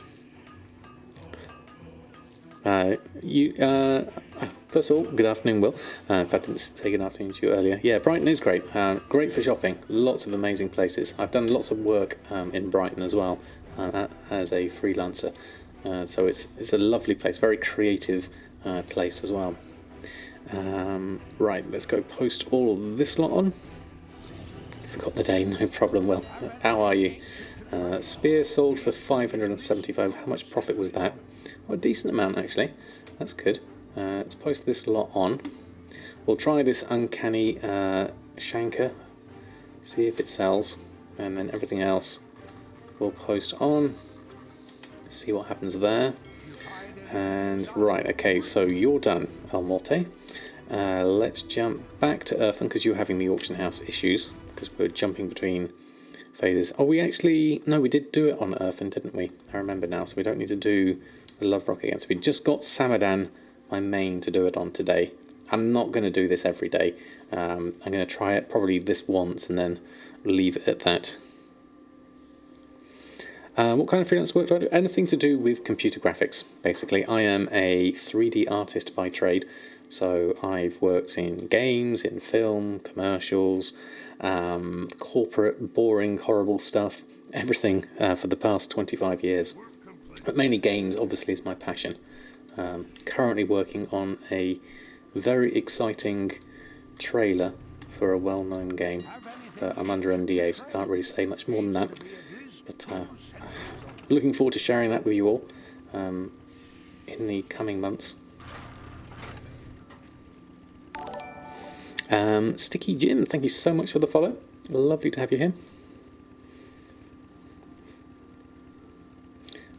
First of all, good afternoon, Will. If I didn't take an afternoon to you earlier. Yeah, Brighton is great. Great for shopping. Lots of amazing places. I've done lots of work in Brighton as well as a freelancer. So it's a lovely place, very creative place as well. Right, let's go post all of this lot on. Forgot the day, no problem. Well, how are you? Spear sold for 575. How much profit was that? Well, a decent amount actually. That's good. Let's post this lot on. We'll try this uncanny shanker, see if it sells, and then everything else we'll post on. See what happens there. And right, okay, so you're done, El Morte. Let's jump back to Earthen because you're having the auction house issues because we're jumping between phases. Oh, we did do it on Earthen, didn't we? I remember now, so we don't need to do the Love Rock again. So we just got Samadan, my main, to do it on today. I'm not going to do this every day. I'm going to try it probably this once and then leave it at that. What kind of freelance work do I do? Anything to do with computer graphics, basically. I am a 3D artist by trade, so I've worked in games, in film, commercials, corporate, boring, horrible stuff, everything for the past 25 years. But mainly games, obviously, is my passion. Currently working on a very exciting trailer for a well-known game, but I'm under NDA, so I can't really say much more than that. But looking forward to sharing that with you all in the coming months. Sticky Jim, thank you so much for the follow. Lovely to have you here.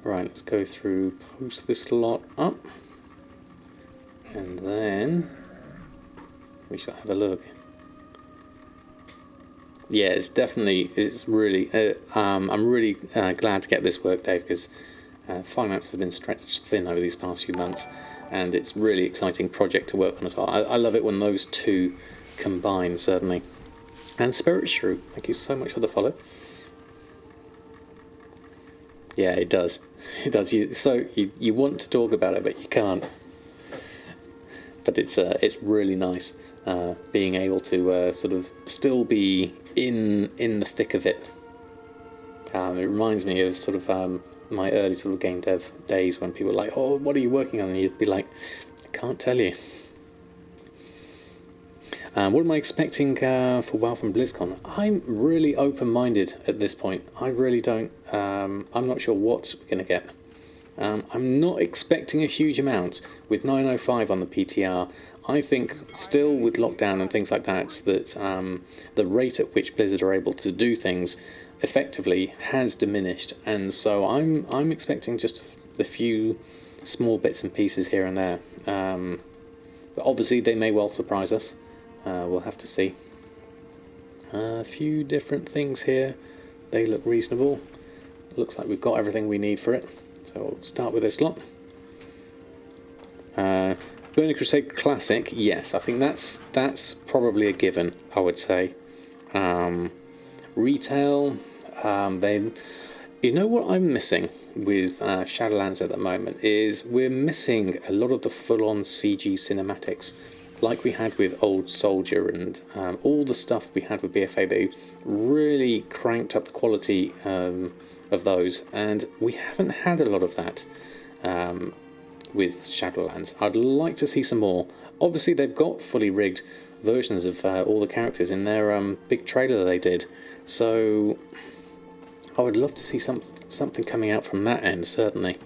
Right, let's go through, post this lot up, and then we shall have a look. Yeah, it's really, I'm really glad to get this work, Dave, because finance has been stretched thin over these past few months, and it's really exciting project to work on as well. I love it when those two combine, certainly. And Spirit Shrew, thank you so much for the follow. Yeah, it does. It does. You want to talk about it, but you can't. But it's really nice being able to sort of still be in the thick of it. It reminds me of sort of my early sort of game dev days when people were like, "Oh, what are you working on?" And you'd be like, "I can't tell you." What am I expecting for WoW from BlizzCon? I'm really open-minded at this point. I really don't. I'm not sure what we're going to get. I'm not expecting a huge amount. With 905 on the PTR, I think still with lockdown and things like that, the rate at which Blizzard are able to do things effectively has diminished, and so I'm expecting just a few small bits and pieces here and there. But obviously they may well surprise us. We'll have to see. A few different things here. They look reasonable. Looks like we've got everything we need for it. So we'll start with this lot. Burning Crusade Classic, yes, I think that's probably a given, I would say. Retail, you know what I'm missing with Shadowlands at the moment is we're missing a lot of the full-on CG cinematics, like we had with Old Soldier and all the stuff we had with BFA. They really cranked up the quality of those, and we haven't had a lot of that with Shadowlands. I'd like to see some more. Obviously they've got fully rigged versions of all the characters in their big trailer that they did, so I would love to see something coming out from that end, certainly.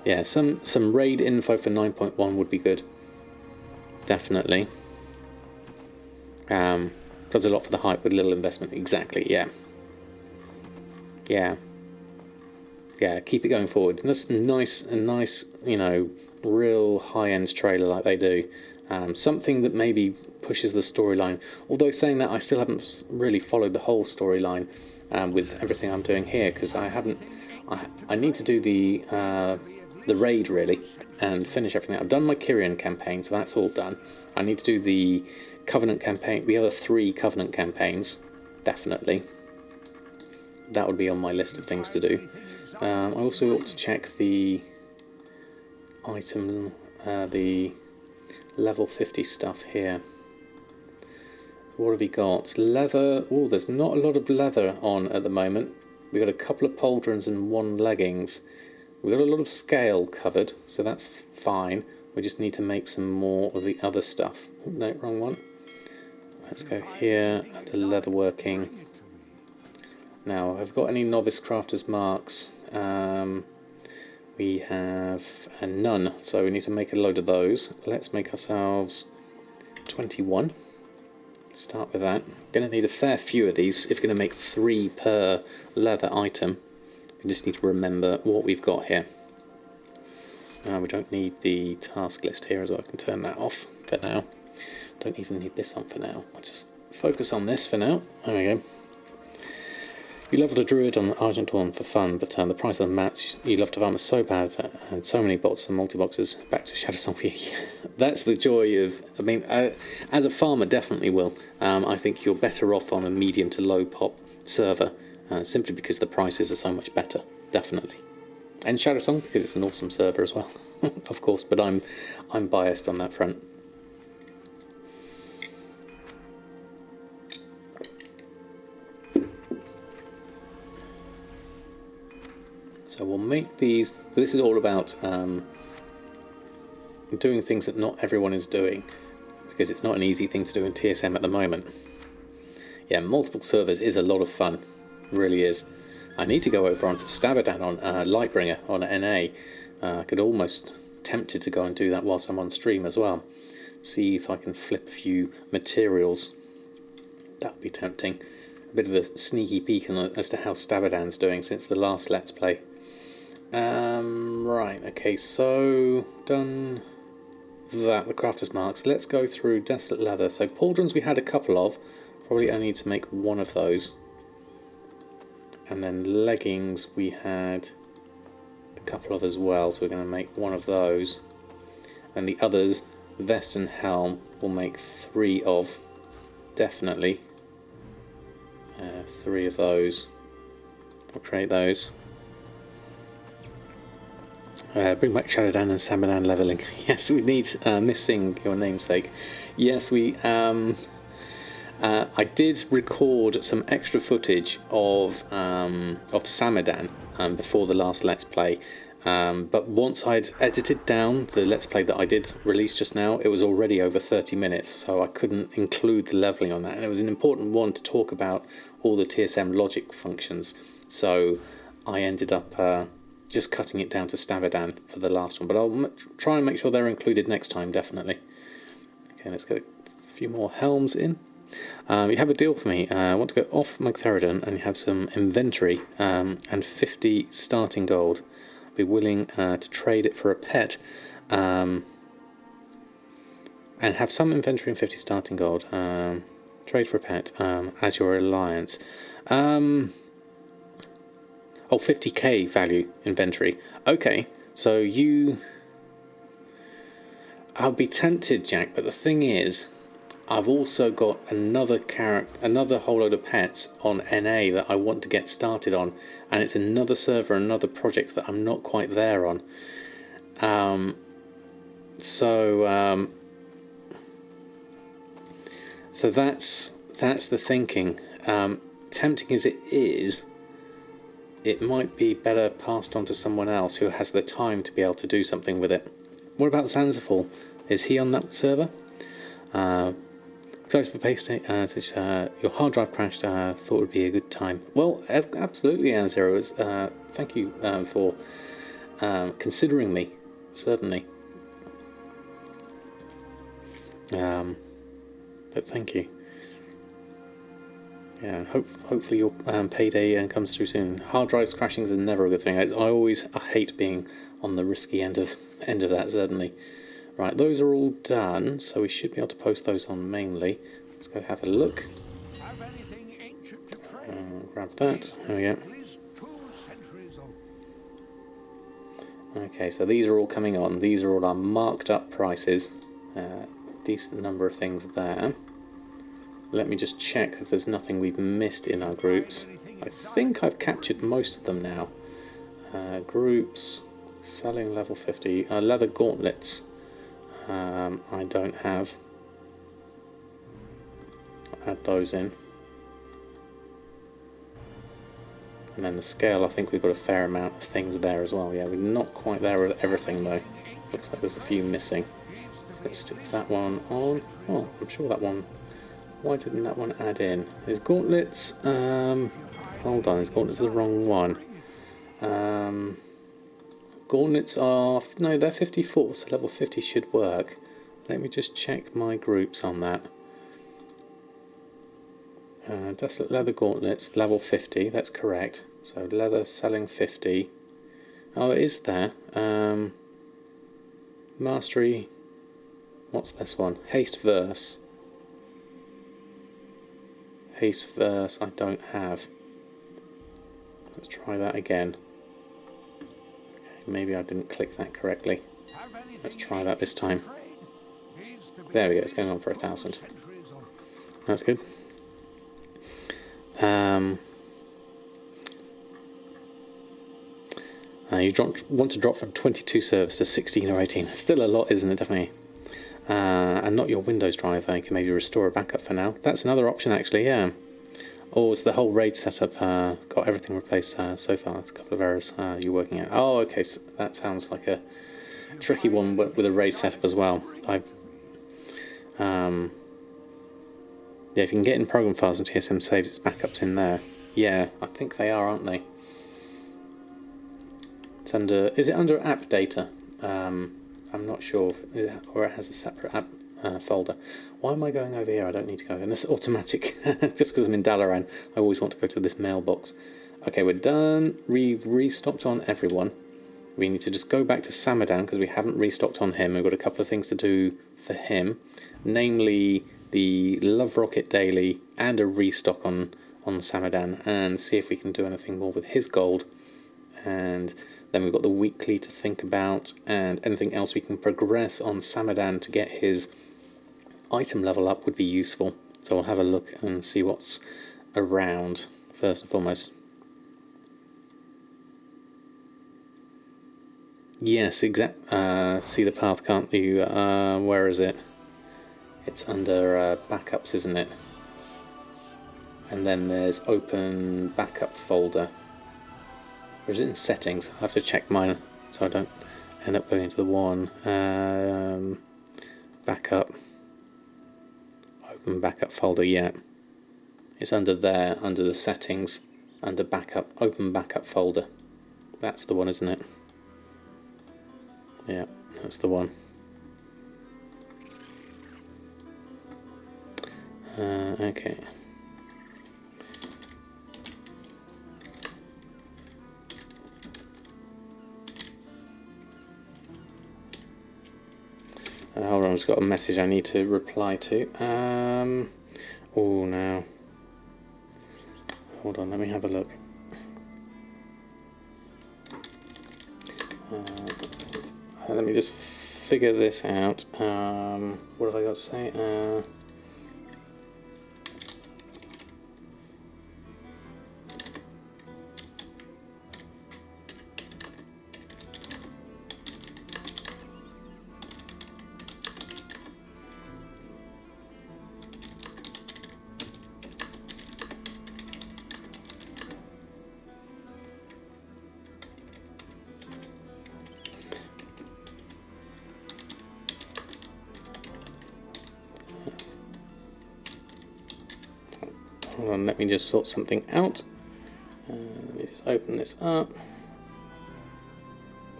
Yeah, some raid info for 9.1 would be good. Definitely. Does a lot for the hype with little investment. Exactly, yeah. Yeah, keep it going forward. That's a nice, you know, real high-end trailer like they do. Something that maybe pushes the storyline. Although saying that, I still haven't really followed the whole storyline with everything I'm doing here, because I haven't. I need to do the raid really and finish everything. I've done my Kyrian campaign, so that's all done. I need to do the Covenant campaign. The other 3 Covenant campaigns, definitely. That would be on my list of things to do. I also ought to check the item, the level 50 stuff here. What have we got? Leather. Oh, there's not a lot of leather on at the moment. We got a couple of pauldrons and 1 leggings. We got a lot of scale covered, so that's fine. We just need to make some more of the other stuff. Oh, no, wrong one. Let's go here to leatherworking. Now, have got any novice crafters marks? We have none, so we need to make a load of those. Let's make ourselves 21. Start with that. Going to need a fair few of these if we're going to make 3 per leather item. We just need to remember what we've got here. We don't need the task list here, as I can turn that off for now. Don't even need this on for now. I'll just focus on this for now. There we go. You leveled a druid on Argent Dawn for fun, but the price of mats you love to farm is so bad, and so many bots and multi-boxes. Back to Shadow Song for you. That's the joy of, I mean, as a farmer definitely will. I think you're better off on a medium to low pop server, simply because the prices are so much better, definitely. And Shadow Song because it's an awesome server as well, of course, but I'm biased on that front. So we'll make these. So this is all about doing things that not everyone is doing, because it's not an easy thing to do in TSM at the moment. Yeah, multiple servers is a lot of fun, really is. I need to go over onto Samadan on Lightbringer on NA. I could almost tempted to go and do that whilst I'm on stream as well. See if I can flip a few materials. That would be tempting. A bit of a sneaky peek as to how Samadan's doing since the last Let's Play. Right, okay, so done that, the crafter's marks. Let's go through Desolate Leather. So pauldrons we had a couple of, probably only need to make 1 of those. And then leggings we had a couple of as well, so we're going to make 1 of those. And the others, vest and helm, we'll make 3 of, definitely. 3 of those. I'll create those. Bring back Samadan and Samadan leveling. Yes, we need missing your namesake. Yes, we. I did record some extra footage of Samadan before the last Let's Play, but once I'd edited down the Let's Play that I did release just now, it was already over 30 minutes, so I couldn't include the leveling on that, and it was an important one to talk about all the TSM logic functions. So I ended up just cutting it down to Samadan for the last one, but I'll try and make sure they're included next time, definitely. Okay, let's get a few more helms in. You have a deal for me. I want to go off Magtheridon and you have some inventory and 50 starting gold. I'll be willing to trade it for a pet and have some inventory and 50 starting gold. Trade for a pet as your alliance. Oh, 50k value inventory. Okay, so I'll be tempted, Jack, but the thing is, I've also got another whole load of pets on NA that I want to get started on, and it's another server, another project that I'm not quite there on. So that's the thinking. Tempting as it is, it might be better passed on to someone else who has the time to be able to do something with it. What about Zanzafall? Is he on that server? Excited for Paste your hard drive crashed, thought it would be a good time. Well, absolutely, Anzero. Thank you for considering me, certainly. But thank you. Yeah, hopefully your payday comes through soon. Hard drives crashing is never a good thing. I hate being on the risky end of that, certainly. Right, those are all done, so we should be able to post those on mainly. Let's go have a look. Grab that. There we go. Okay, so these are all coming on. These are all our marked up prices. Decent number of things there. Let me just check if there's nothing we've missed in our groups. I think I've captured most of them now. Groups, selling level 50, leather gauntlets. I don't have. I'll add those in. And then the scale, I think we've got a fair amount of things there as well. Yeah, we're not quite there with everything though. Looks like there's a few missing. So let's stick that one on. Oh, I'm sure that one... Why didn't that one add in? His gauntlets... hold on, his gauntlets are the wrong one. Gauntlets are... No, they're 54, so level 50 should work. Let me just check my groups on that. Desolate leather gauntlets, level 50, that's correct. So leather selling 50. Oh, it is there. Mastery, what's this one? Haste verse. Haste verse I don't have. Let's try that again. Okay, maybe I didn't click that correctly. Let's try that this time. There we go, it's going on for 1,000. That's good. You want to drop from 22 servers to 16 or 18. It's still a lot, isn't it? Definitely. And not your Windows driver. You can maybe restore a backup for now. That's another option, actually. Yeah. Or is the whole RAID setup got everything replaced so far? There's a couple of errors you're working at. Oh, okay. So that sounds like a tricky one with a RAID setup as well. Yeah, if you can get in program files and TSM saves its backups in there. Yeah, I think they are, aren't they? It's under. Is it under app data? I'm not sure, or it has a separate app folder. Why am I going over here? I don't need to go. And this automatic, just because I'm in Dalaran, I always want to go to this mailbox. Okay, we're done. We've restocked on everyone. We need to just go back to Samadan because we haven't restocked on him. We've got a couple of things to do for him, namely the Love Rocket Daily and a restock on Samadan, and see if we can do anything more with his gold. And then we've got the weekly to think about, and anything else we can progress on Samadan to get his item level up would be useful. So I'll have a look and see what's around first and foremost. Yes, see the path, can't you? Where is it? It's under backups, isn't it? And then there's open backup folder. Or is it in settings? I have to check mine so I don't end up going into the one. Backup. Open backup folder, yeah. It's under there, under the settings, under backup, open backup folder. That's the one, isn't it? Yeah, that's the one. Okay. Hold on, I've just got a message I need to reply to. Oh, no. Hold on, let me have a look. Let me just figure this out. What have I got to say? Hold on, let me just sort something out. Let me just open this up.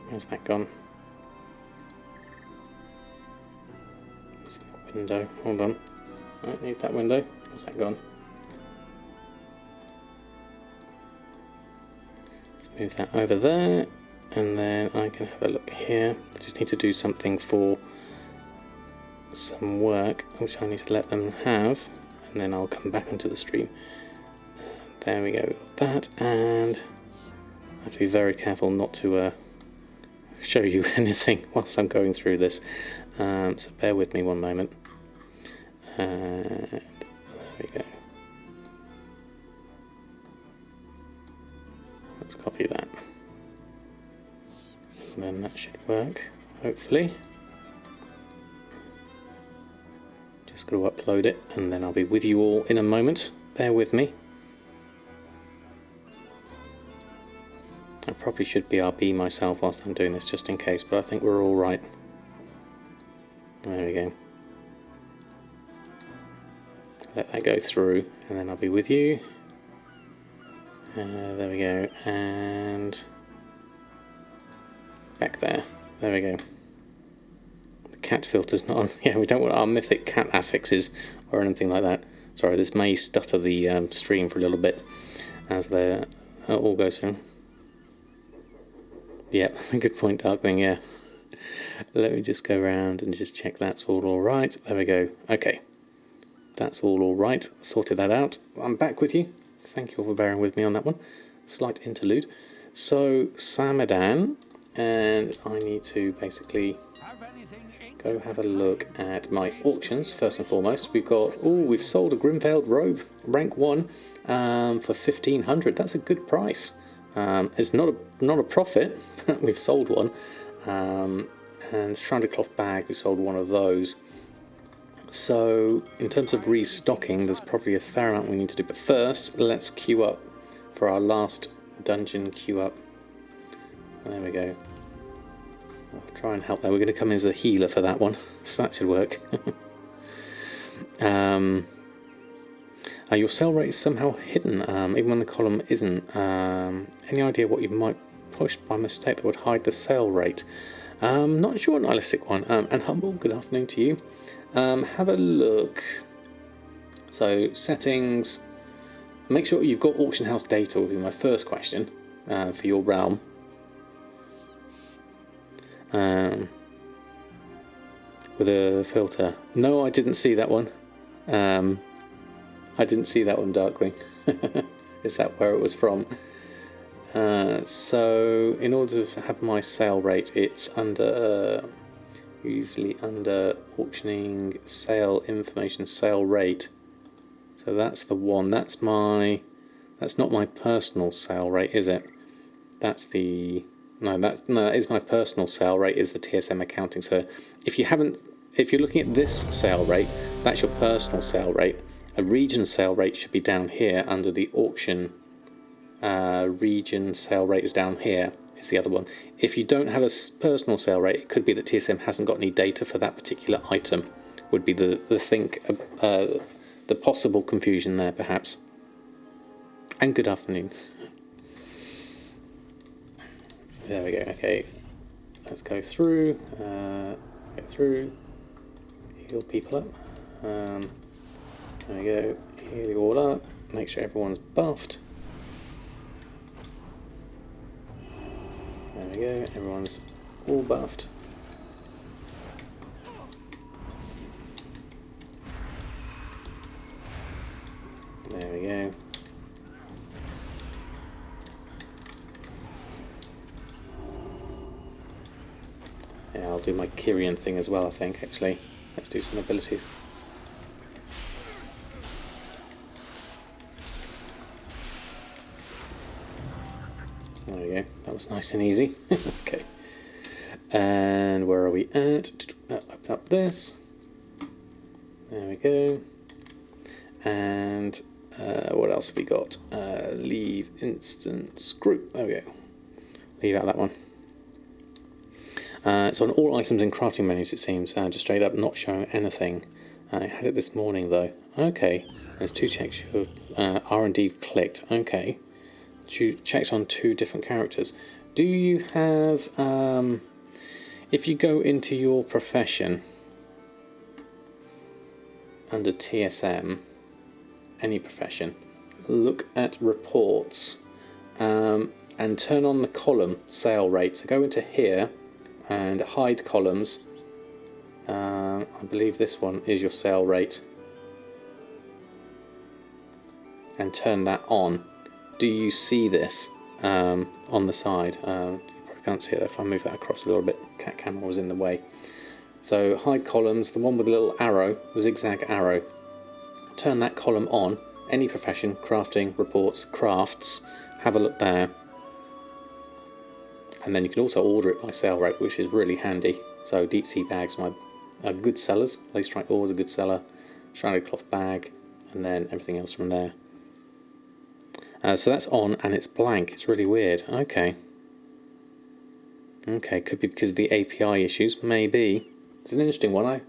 Where's that gone? Window, hold on. I don't need that window. Where's that gone? Let's move that over there, and then I can have a look here. I just need to do something for some work, which I need to let them have. And then I'll come back onto the stream. There we go, that, and I have to be very careful not to show you anything whilst I'm going through this. So bear with me one moment. And there we go. Let's copy that. And then that should work, hopefully. Just got to upload it, and then I'll be with you all in a moment. Bear with me. I probably should BRB myself whilst I'm doing this just in case, but I think we're all right. There we go. Let that go through, and then I'll be with you. There we go, and back there. There we go. The cat filter's not on. Yeah, we don't want our mythic cat affixes or anything like that. Sorry, this may stutter the stream for a little bit as they all go through. Yeah, good point, Darkwing, yeah. Let me just go around and just check that's all right. There we go. Okay. That's all right. Sorted that out. I'm back with you. Thank you all for bearing with me on that one. Slight interlude. So, Samadan, and I need to basically go have a look at my auctions first and foremost. We've sold a Grimveiled robe, rank 1, for 1,500. That's a good price. It's not a profit, but we've sold one. And Shrouded Cloth bag, we sold one of those. So in terms of restocking, there's probably a fair amount we need to do. But first, let's queue up for our last dungeon queue up. There we go. I'll try and help there. We're going to come in as a healer for that one, so that should work. Your sell rate is somehow hidden, even when the column isn't. Any idea what you might push by mistake that would hide the sale rate? Not sure, Nihilistic one. And Humble, good afternoon to you. Have a look. So settings. Make sure you've got auction house data will be my first question for your realm. With a filter. No, I didn't see that one. I didn't see that one, Darkwing. Is that where it was from? So in order to have my sale rate, it's under usually under auctioning sale information sale rate. So that's the one. That's not my personal sale rate, is it? That's the that is my personal sale rate, is the TSM accounting. So if you're looking at this sale rate, that's your personal sale rate. A region sale rate should be down here under the auction. Region sale rate is down here. It's the other one. If you don't have a personal sale rate, it could be that TSM hasn't got any data for that particular item. Would be the possible confusion there, perhaps. And good afternoon. There we go. Okay, let's go through. Heal people up. There we go. Heal you all up. Make sure everyone's buffed. There we go. Everyone's all buffed. There we go. Yeah, I'll do my Kyrian thing as well, I think, actually. Let's do some abilities. There we go. That was nice and easy. Okay. And where are we at? Open up this. There we go. And what else have we got? Leave instance group. There we go. Leave out that one. So on all items in crafting menus, it seems, just straight up not showing anything. I had it this morning though. Okay, there's two checks. R&D clicked. Okay, checked on two different characters. Do you have? If you go into your profession under TSM, any profession, look at reports and turn on the column sale rate. So go into here and hide columns. I believe this one is your sale rate, and turn that on. Do you see this on the side? You probably can't see it if I move that across a little bit. Cat camera was in the way. So hide columns, the one with the little arrow, zigzag arrow. Turn that column on. Any profession, crafting, reports, crafts. Have a look there. And then you can also order it by sale rate, which is really handy. So deep sea bags are good sellers. Lace strike ore is a good seller. Shrouded cloth bag, and then everything else from there. So that's on, and it's blank. It's really weird. Okay, Okay, could be because of the API issues. Maybe. It's an interesting one.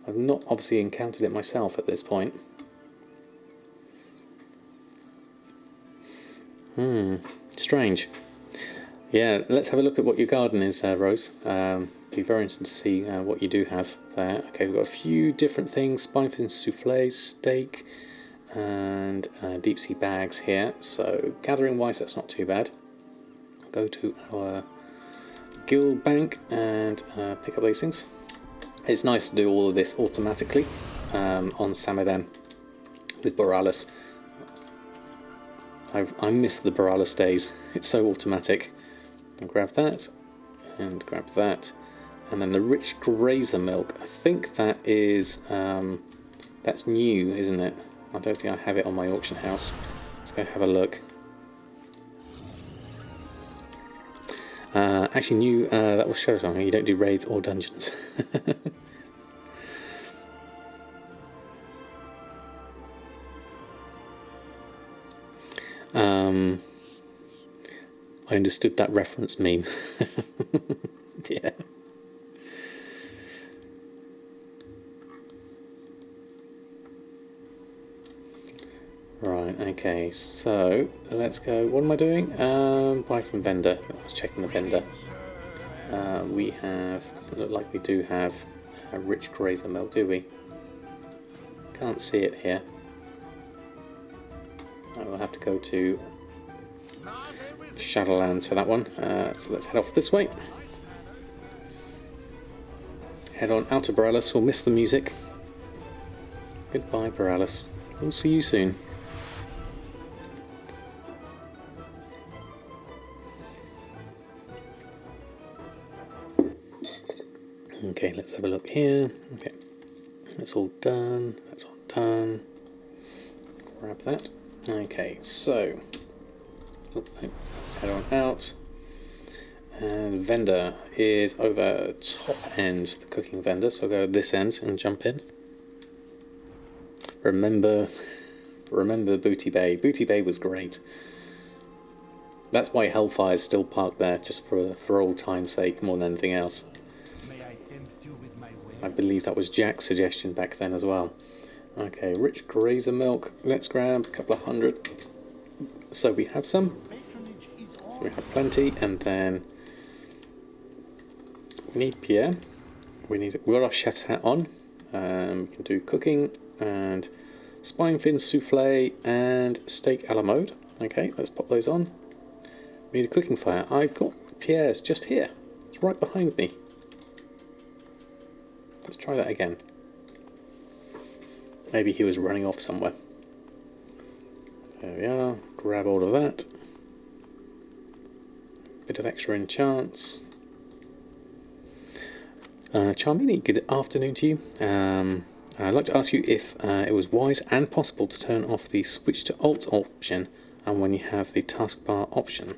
I've not obviously encountered it myself at this point. Strange. Yeah, let's have a look at what your garden is, Rose. Be very interested to see what you do have there. Okay, we've got a few different things: spinefin souffle, steak, and deep sea bags here. So gathering wise, that's not too bad. Go to our guild bank and pick up these things. It's nice to do all of this automatically on Samadan with Borealis. I miss the Borealis days. It's so automatic. I'll grab that and grab that, and then the rich grazer milk. I think that is that's new, isn't it? I don't think I have it on my auction house. Let's go have a look. Actually, new. That will show something. You don't do raids or dungeons. I understood that reference meme. Yeah. Right, okay, so let's go. What am I doing? Buy from vendor. I was checking the vendor. We have, doesn't look like we do have a rich grazer milk, do we? Can't see it here. I will have to go to Shadowlands for that one. So let's head off this way. Head on out to Borealis. We'll miss the music. Goodbye, Borealis. We'll see you soon. Okay, let's have a look here. Okay, that's all done. That's all done. Grab that. Okay, so let's head on out. And vendor is over top end, the cooking vendor. So I'll go this end and jump in. Remember Booty Bay. Booty Bay was great. That's why Hellfire's still parked there, just for old time's sake, more than anything else. I believe that was Jack's suggestion back then as well. Okay, rich grazer milk. Let's grab a couple of hundred. So we have some. So we have plenty, and then we need Pierre. We've got our chef's hat on. We can do cooking and spinefin souffle and steak a la mode. Okay, let's pop those on. We need a cooking fire. I've got Pierre's just here. It's right behind me. Let's try that again. Maybe he was running off somewhere. There we are. Grab all of that. Bit of extra enchants. Charmini, good afternoon to you. I'd like to ask you if it was wise and possible to turn off the switch to alt option and when you have the taskbar option.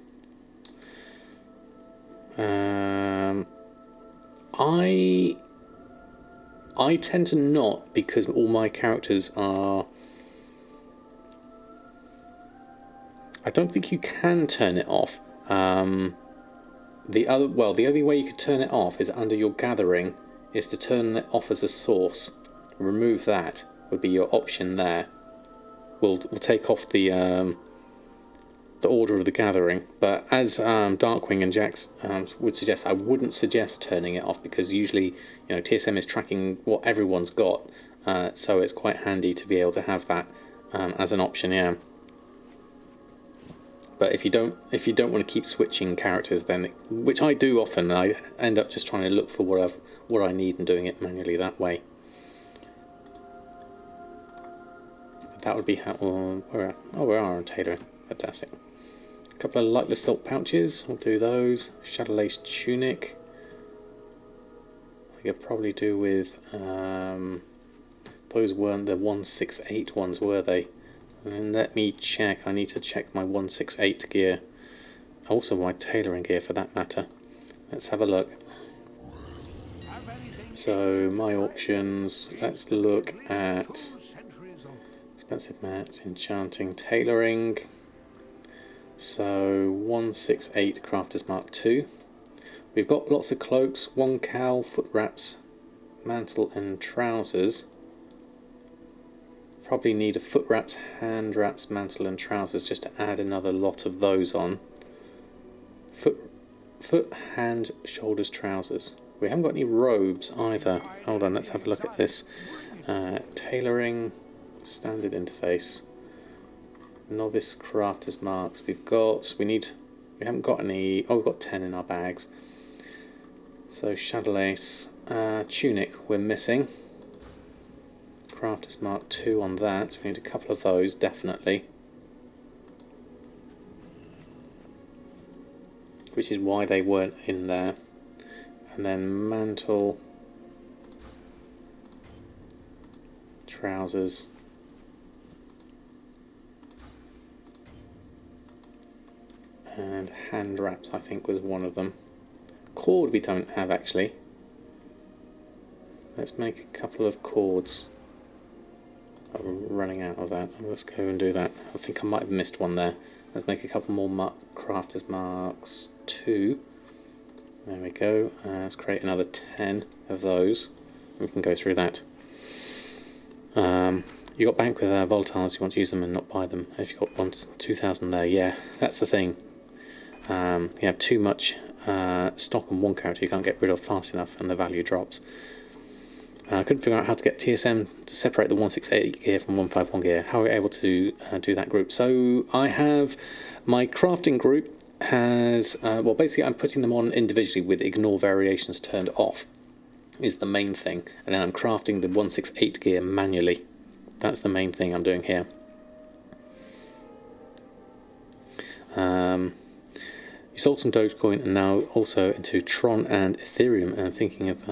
I tend to not, because all my characters are... I don't think you can turn it off. The only way you could turn it off is under your gathering, is to turn it off as a source. Remove that would be your option there. We'll take off the order of the gathering, but as Darkwing and Jax would suggest, I wouldn't suggest turning it off, because usually, TSM is tracking what everyone's got, so it's quite handy to be able to have that as an option. Yeah. But if you don't want to keep switching characters, then which I do often, I end up just trying to look for what I need and doing it manually that way. That would be how. We are on tailoring. Fantastic. A couple of lightless silk pouches, we'll do those. Shadow lace tunic. I could probably do with those weren't the 168 ones, were they? And let me check. I need to check my 168 gear. Also my tailoring gear for that matter. Let's have a look. So my auctions, let's look at expensive mats, enchanting, tailoring. So 168 Crafters Mark II, We've got lots of cloaks, one cowl, foot wraps, mantle and trousers. Probably need a foot wraps, hand wraps, mantle and trousers just to add another lot of those on. Foot, hand, shoulders, trousers. We haven't got any robes either. Hold on, let's have a look at this. Tailoring, standard interface, novice crafters marks. We haven't got any. Oh, we've got 10 in our bags. So shadow lace, tunic we're missing. Crafters mark 2 on that. We need a couple of those definitely. Which is why they weren't in there. And then mantle, trousers, and hand wraps I think was one of them. Cord we don't have actually. Let's make a couple of cords. Oh, we're running out of that. Let's go and do that. I think I might have missed one there. Let's make a couple more crafters marks 2. There we go. Let's create another 10 of those. We can go through that. You got bank with volatiles. You want to use them and not buy them. If you've got 2,000 there, yeah, that's the thing. You have too much stock on one character you can't get rid of fast enough, and the value drops. I couldn't figure out how to get TSM to separate the 168 gear from 151 gear. How are we able to do that group? So I have my crafting group has, well, basically I'm putting them on individually with ignore variations turned off is the main thing, and then I'm crafting the 168 gear manually. That's the main thing I'm doing here. You sold some Dogecoin and now also into Tron and Ethereum, and I'm thinking of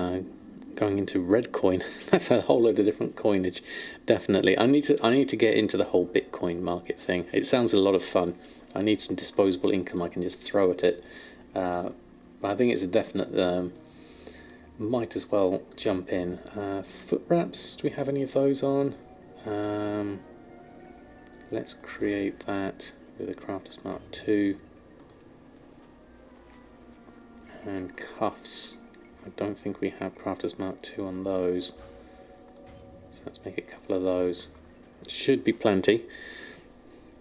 going into Redcoin. That's a whole load of different coinage. Definitely, I need to get into the whole Bitcoin market thing. It sounds a lot of fun. I need some disposable income I can just throw at it. But I think it's a definite. Might as well jump in. Foot wraps. Do we have any of those on? Let's create that with a Crafter's Mark 2. And cuffs. I don't think we have Crafter's Mark 2 on those. So let's make a couple of those. Should be plenty.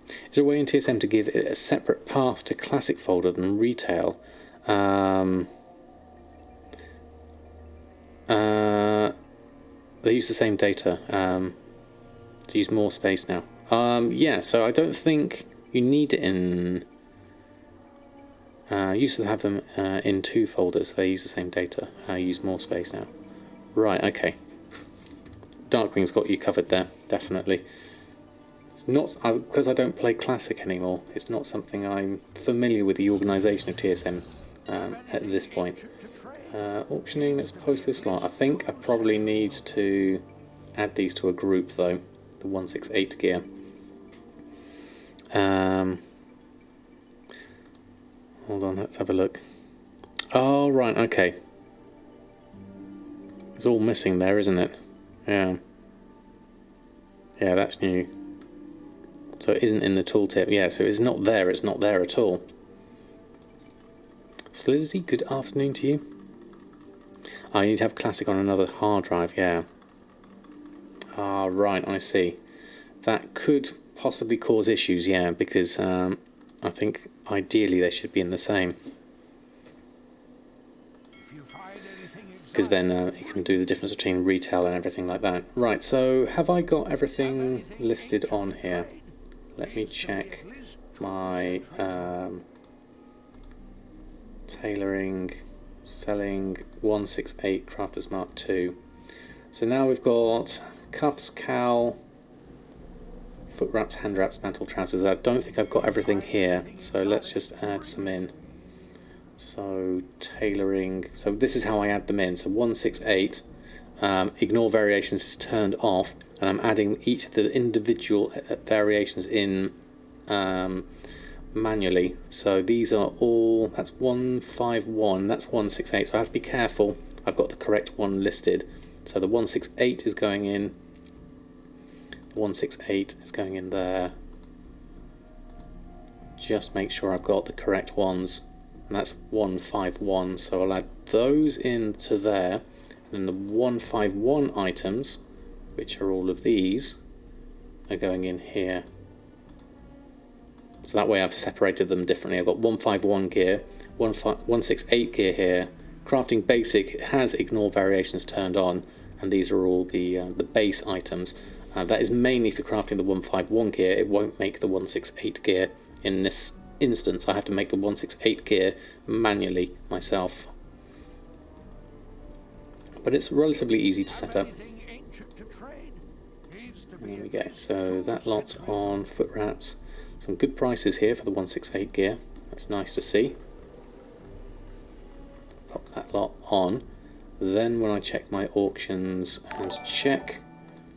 Is there a way in TSM to give it a separate path to classic folder than retail? They use the same data to use more space now. Yeah, so I don't think you need it in. Used to have them in 2 folders. They use the same data. Use more space now. Right. Okay. Darkwing's got you covered there. Definitely. It's not because I don't play classic anymore. It's not something I'm familiar with the organisation of TSM at this point. Auctioning. Let's post this lot. I think I probably need to add these to a group though. The 168 gear. Hold on, let's have a look. Oh, right, okay. It's all missing there, isn't it? Yeah. Yeah, that's new. So it isn't in the tooltip. Yeah, so it's not there at all. Solidity, good afternoon to you. I need to have classic on another hard drive, yeah. Ah, right, I see. That could possibly cause issues, yeah, because I think ideally they should be in the same. Because then you can do the difference between retail and everything like that. Right, so have I got everything listed on here? Let me check my tailoring, selling 168 Crafters Mark 2. So now we've got cuffs, cowl, foot wraps, hand wraps, mantle, trousers. I don't think I've got everything here, so let's just add some in. So tailoring, so this is how I add them in. So 168, ignore variations is turned off, and I'm adding each of the individual variations in manually. So these are all, that's 151, that's 168, so I have to be careful I've got the correct one listed. So the 168 is going in, 168 is going in there. Just make sure I've got the correct ones, and that's 151. So I'll add those into there, and then the 151 items, which are all of these, are going in here. So that way I've separated them differently. I've got 151 gear, 168 gear here. Crafting basic has ignore variations turned on, and these are all the base items. That is mainly for crafting the 151 gear. It won't make the 168 gear in this instance. I have to make the 168 gear manually myself. But it's relatively easy to set up. There we go. So that lot's on foot wraps. Some good prices here for the 168 gear. That's nice to see. Pop that lot on. Then when I check my auctions and check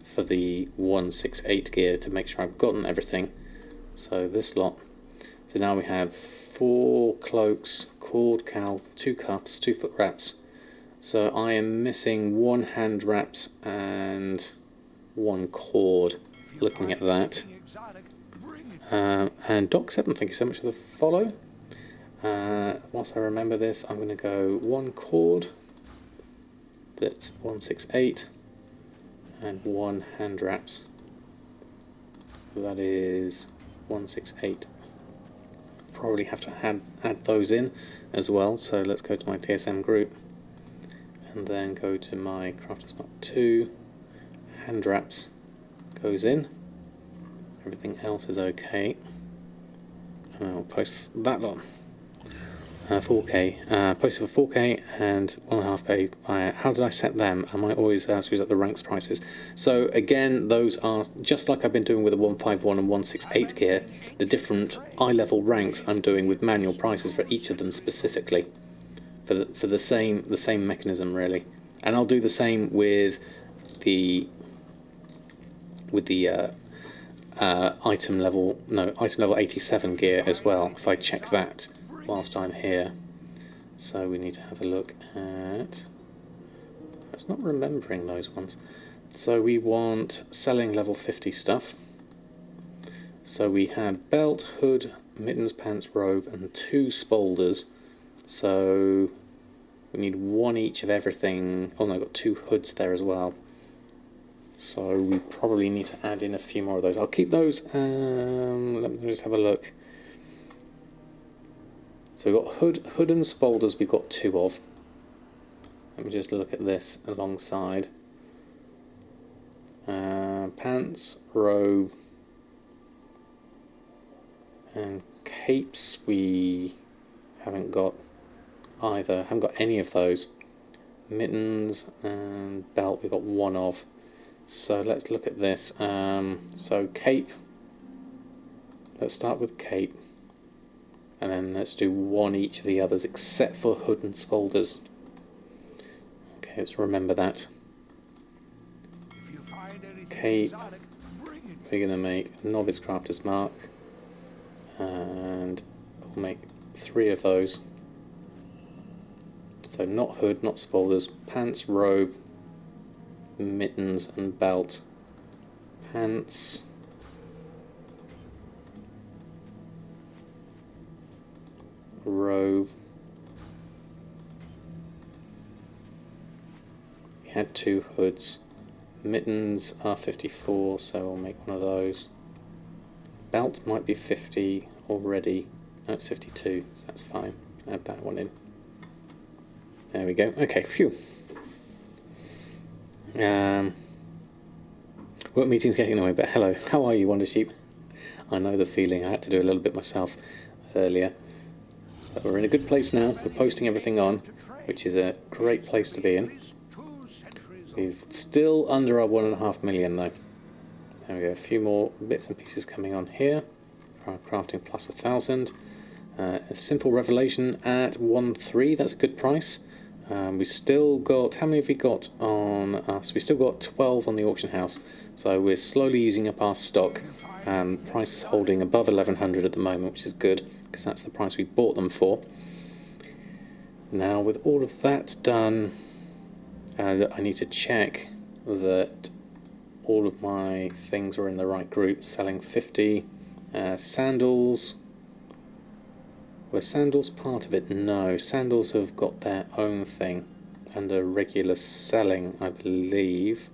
for the 168 gear to make sure I've gotten everything. So this lot. So now we have 4 cloaks, cord cowl, 2 cuffs, 2 foot wraps. So I am missing 1 hand wraps and 1 cord. Looking at that. And Doc7, thank you so much for the follow. Whilst I remember this, I'm going to go 1 cord. That's 168. And 1 hand wraps. That is 168. Probably have to add those in as well. So let's go to my TSM group. And then go to my Crafters Mark 2. Hand wraps goes in. Everything else is okay. And I'll post that lot. 4K. Posted for 4K and 1.5K. How did I set them? I might always screw up the ranks prices. So again, those are just like I've been doing with the 151 and 168 gear. The different eye level ranks I'm doing with manual prices for each of them specifically, for the same mechanism really. And I'll do the same with the item level 87 gear as well, if I check that whilst I'm here. So we need to have a look at, it's not remembering those ones. So we want selling level 50 stuff. So we have belt, hood, mittens, pants, robe and 2 spolders. So we need 1 each of everything. Oh no, I've got 2 hoods there as well. So we probably need to add in a few more of those. I'll keep those. Let me just have a look. So we've got hood and spolders. We've got 2 of. Let me just look at this alongside. Pants, robe, and capes. We haven't got either. Haven't got any of those. Mittens and belt. We've got 1 of. So let's look at this. So cape. Let's start with cape. And then let's do 1 each of the others except for hood and spolders. Okay, let's remember that. Cape. We're going to make novice crafter's mark. And we'll make 3 of those. So not hood, not spolders. Pants, robe, mittens and belt. Pants, robe. We had 2 hoods. Mittens are 54, so we'll make 1 of those. Belt might be 50 already. No, it's 52, so that's fine. Add that one in. There we go. Okay, phew. Work meeting's getting annoying, but hello. How are you, Wonder Sheep? I know the feeling. I had to do a little bit myself earlier. But we're in a good place now. We're posting everything on, which is a great place to be in. We're still under our 1.5 million though. There we go. A few more bits and pieces coming on here. Crafting plus 1,000. A simple revelation at 1.3. That's a good price. We've still got, how many have we got on us? We've still got 12 on the auction house, so we're slowly using up our stock. Price is holding above 1,100 at the moment, which is good, because that's the price we bought them for. Now, with all of that done, I need to check that all of my things are in the right group. Selling 50 sandals, Were sandals part of it? No, sandals have got their own thing under regular selling, I believe.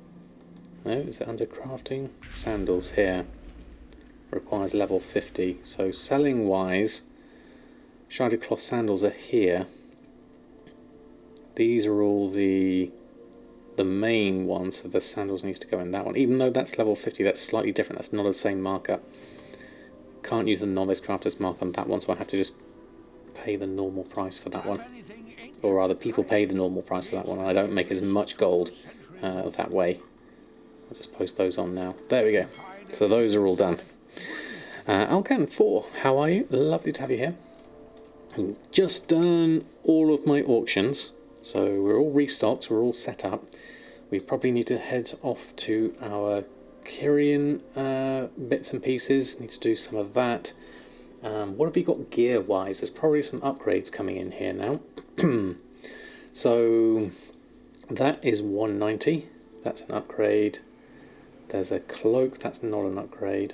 No, is it under crafting? Sandals here. Requires level 50. So selling wise, sharded cloth sandals are here. These are all the main ones, so the sandals needs to go in that one. Even though that's level 50, that's slightly different. That's not the same marker. Can't use the novice crafter's mark on that one, so I have to just pay the normal price for that one. Or rather, people pay the normal price for that one, and I don't make as much gold that way. I'll just post those on now. There we go. So those are all done. Alcan 4, how are you? Lovely to have you here. I've just done all of my auctions, so we're all restocked, we're all set up. We probably need to head off to our Kyrian bits and pieces, need to do some of that. What have we got gear wise? There's probably some upgrades coming in here now. So that is 190, that's an upgrade. There's a cloak, that's not an upgrade.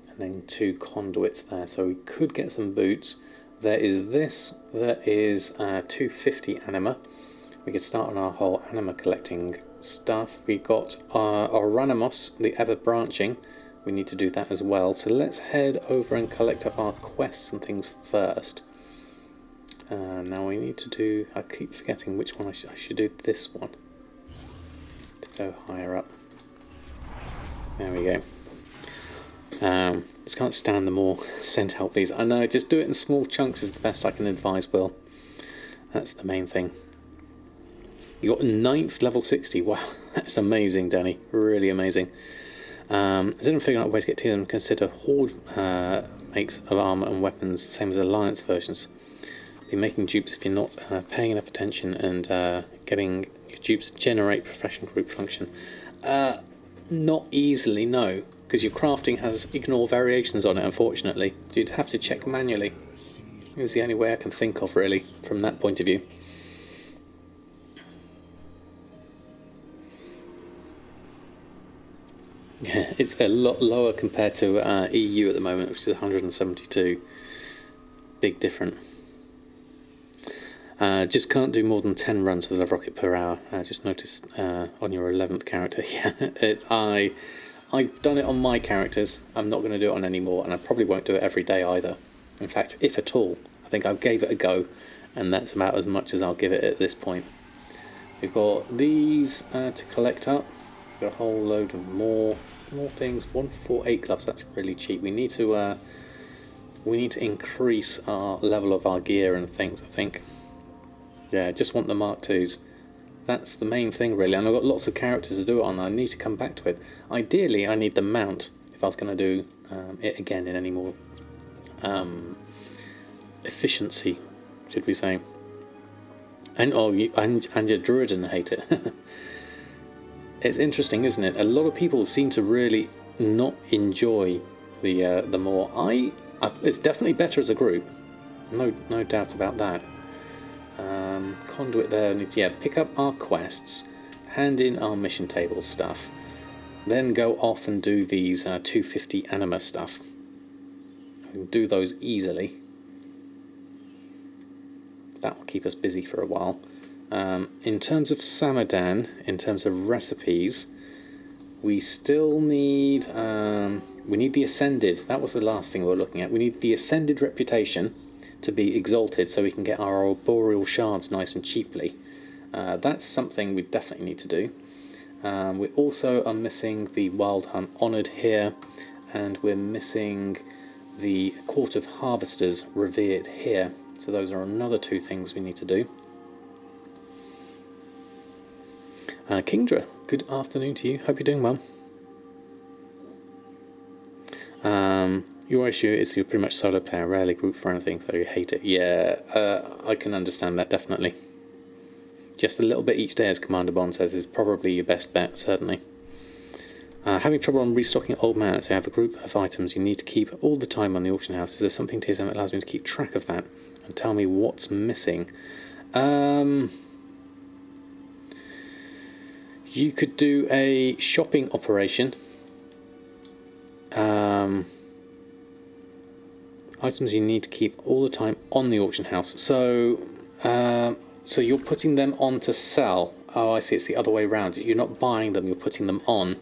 And then 2 conduits there, so we could get some boots. There is this, that is 250 anima. We could start on our whole anima collecting stuff. We got our Oranimos, the ever branching. We need to do that as well. So let's head over and collect up our quests and things first. Now we need to do, I keep forgetting which one I should do this one. To go higher up. There we go. Just can't stand the more send help these. I know, just do it in small chunks is the best I can advise, Will. That's the main thing. You got 9th level 60. Wow, that's amazing, Danny. Really amazing. Is anyone figuring out a way to get to them? Consider Horde makes of armor and weapons, same as Alliance versions. Be making dupes if you're not paying enough attention and getting your dupes to generate profession group function. Not easily, no, because your crafting has ignore variations on it, unfortunately. You'd have to check manually. It's the only way I can think of, really, from that point of view. Yeah, it's a lot lower compared to EU at the moment, which is 172. Big difference. Just can't do more than 10 runs of the rocket per hour. I just noticed on your 11th character. Yeah, I've done it on my characters. I'm not going to do it on any more, and I probably won't do it every day either. In fact, if at all, I think I gave it a go, and that's about as much as I'll give it at this point. We've got these to collect up. We've got a whole load of more things. 148 gloves. That's really cheap. We need to increase our level of our gear and things, I think. Yeah, just want the Mark IIs. That's the main thing, really. And I've got lots of characters to do it on. I need to come back to it. Ideally, I need the mount if I was going to do it again in any more efficiency, should we say. And your Druiden hate it. It's interesting, isn't it? A lot of people seem to really not enjoy the more. It's definitely better as a group. No doubt about that. Conduit there. Pick up our quests, hand in our mission table stuff, then go off and do these 250 anima stuff. We can do those easily. That will keep us busy for a while. In terms of Samadan, in terms of recipes, we still need we need the Ascended. That was the last thing we were looking at. We need the Ascended reputation to be exalted so we can get our arboreal shards nice and cheaply. That's something we definitely need to do. We also are missing the Wild Hunt Honoured here, and we're missing the Court of Harvesters Revered here. So those are another 2 things we need to do. Kingdra, good afternoon to you. Hope you're doing well. Your issue is you're pretty much solo player, rarely group for anything, so you hate it. Yeah, I can understand that, definitely. Just a little bit each day, as Commander Bond says, is probably your best bet, certainly. Having trouble on restocking old man, so you have a group of items you need to keep all the time on the auction house. Is there something TSM that allows me to keep track of that and tell me what's missing? You could do a shopping operation. Items you need to keep all the time on the auction house. So, so you're putting them on to sell. Oh, I see. It's the other way around. You're not buying them. You're putting them on.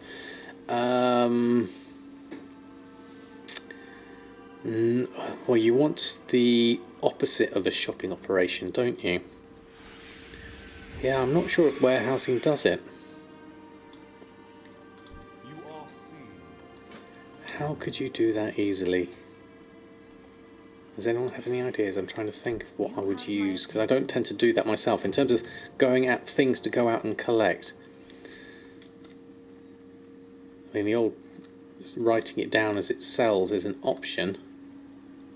Well, you want the opposite of a shopping operation, don't you? Yeah, I'm not sure if warehousing does it. How could you do that easily? Does anyone have any ideas? I'm trying to think of what I would use, because I don't tend to do that myself in terms of going at things to go out and collect. I mean, the old writing it down as it sells is an option,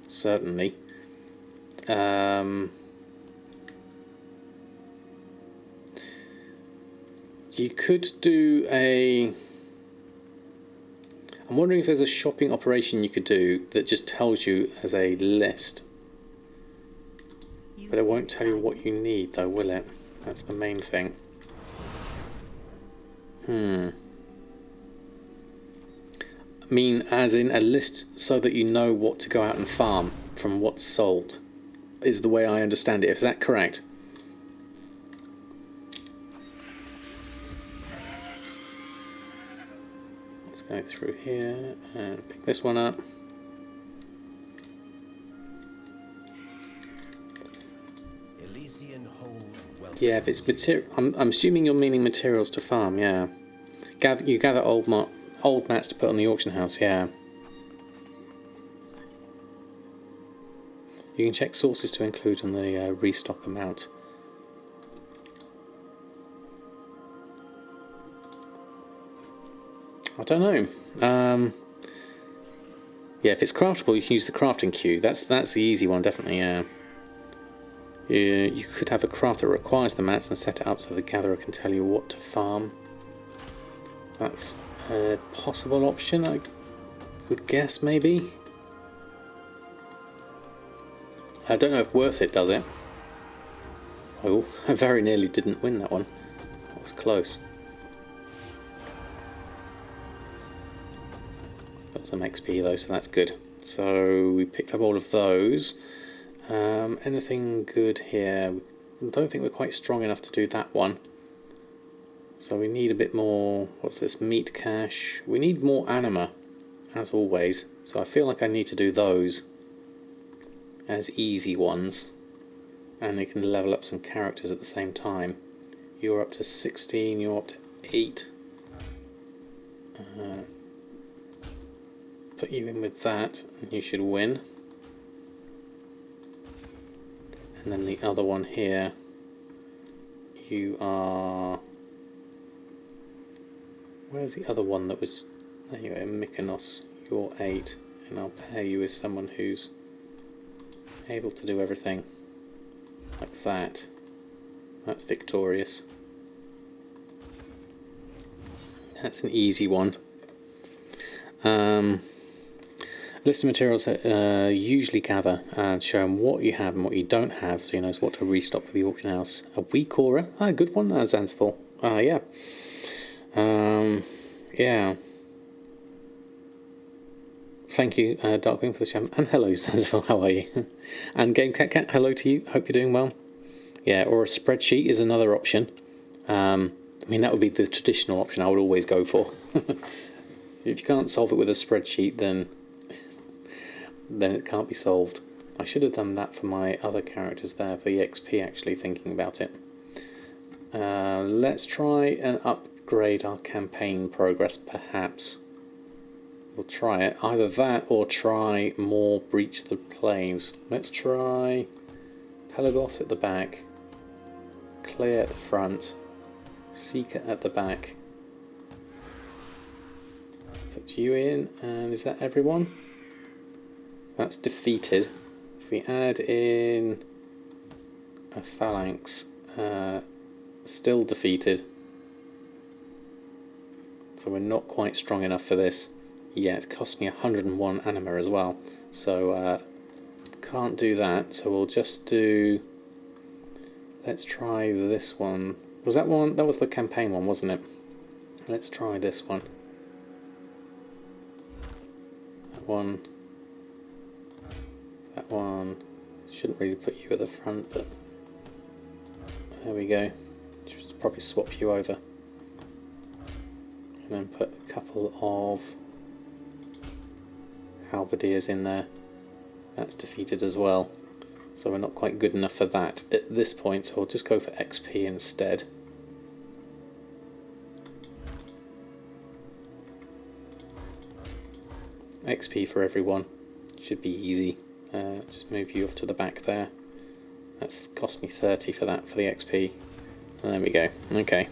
certainly. You could do a... I'm wondering if there's a shopping operation you could do that just tells you as a list. But it won't tell you what you need though, will it? That's the main thing. I mean, as in a list so that you know what to go out and farm from what's sold, is the way I understand it. Is that correct? Let's go through here and pick this one up. Yeah, if it's material, I'm assuming you're meaning materials to farm. Yeah, you gather old mats to put on the auction house. Yeah. You can check sources to include on the restock amount. I don't know. Yeah, if it's craftable, you can use the crafting queue. That's the easy one, definitely. Yeah. You could have a craft that requires the mats and set it up so the gatherer can tell you what to farm. That's a possible option, I would guess, maybe. I don't know if worth it does it. Oh, I very nearly didn't win that one. That was close. Got some XP though, so that's good. So we picked up all of those. Anything good here? I don't think we're quite strong enough to do that one. So we need a bit more. What's this? Meat cache. We need more anima, as always. So I feel like I need to do those as easy ones. And they can level up some characters at the same time. You're up to 16, you're up to 8. Put you in with that, and you should win. And then the other one here, you are... Where's the other one that was... There you go, Mykonos. You're 8, and I'll pair you with someone who's able to do everything. Like that. That's victorious. That's an easy one. List of materials that usually gather and show them what you have and what you don't have, so you know what to restock for the auction house. A weak aura, good one. Zanzibar. Yeah. Yeah. Thank you, Darkwing, for the chat. And hello, Zanzibar. How are you? And Game Cat, hello to you. Hope you're doing well. Yeah, or a spreadsheet is another option. I mean, that would be the traditional option I would always go for. If you can't solve it with a spreadsheet, then it can't be solved. I should have done that for my other characters there, for the XP, actually, thinking about it. Let's try and upgrade our campaign progress, perhaps. We'll try it. Either that or try more Breach the Plains. Let's try Pelagos at the back, Clear at the front, Seeker at the back. Put you in, and is that everyone? That's defeated. If we add in a phalanx, still defeated. So we're not quite strong enough for this yet. It cost me 101 anima as well. So can't do that. So we'll just do... Let's try this one. Was that one? That was the campaign one, wasn't it? Let's try this one. That one. Shouldn't really put you at the front, but there we go. Should probably swap you over. And then put a couple of halberdiers in there. That's defeated as well. So we're not quite good enough for that at this point, so I'll just go for XP instead. XP for everyone. Should be easy. Just move you off to the back there. That's cost me 30 for that, for the XP. And there we go. Okay.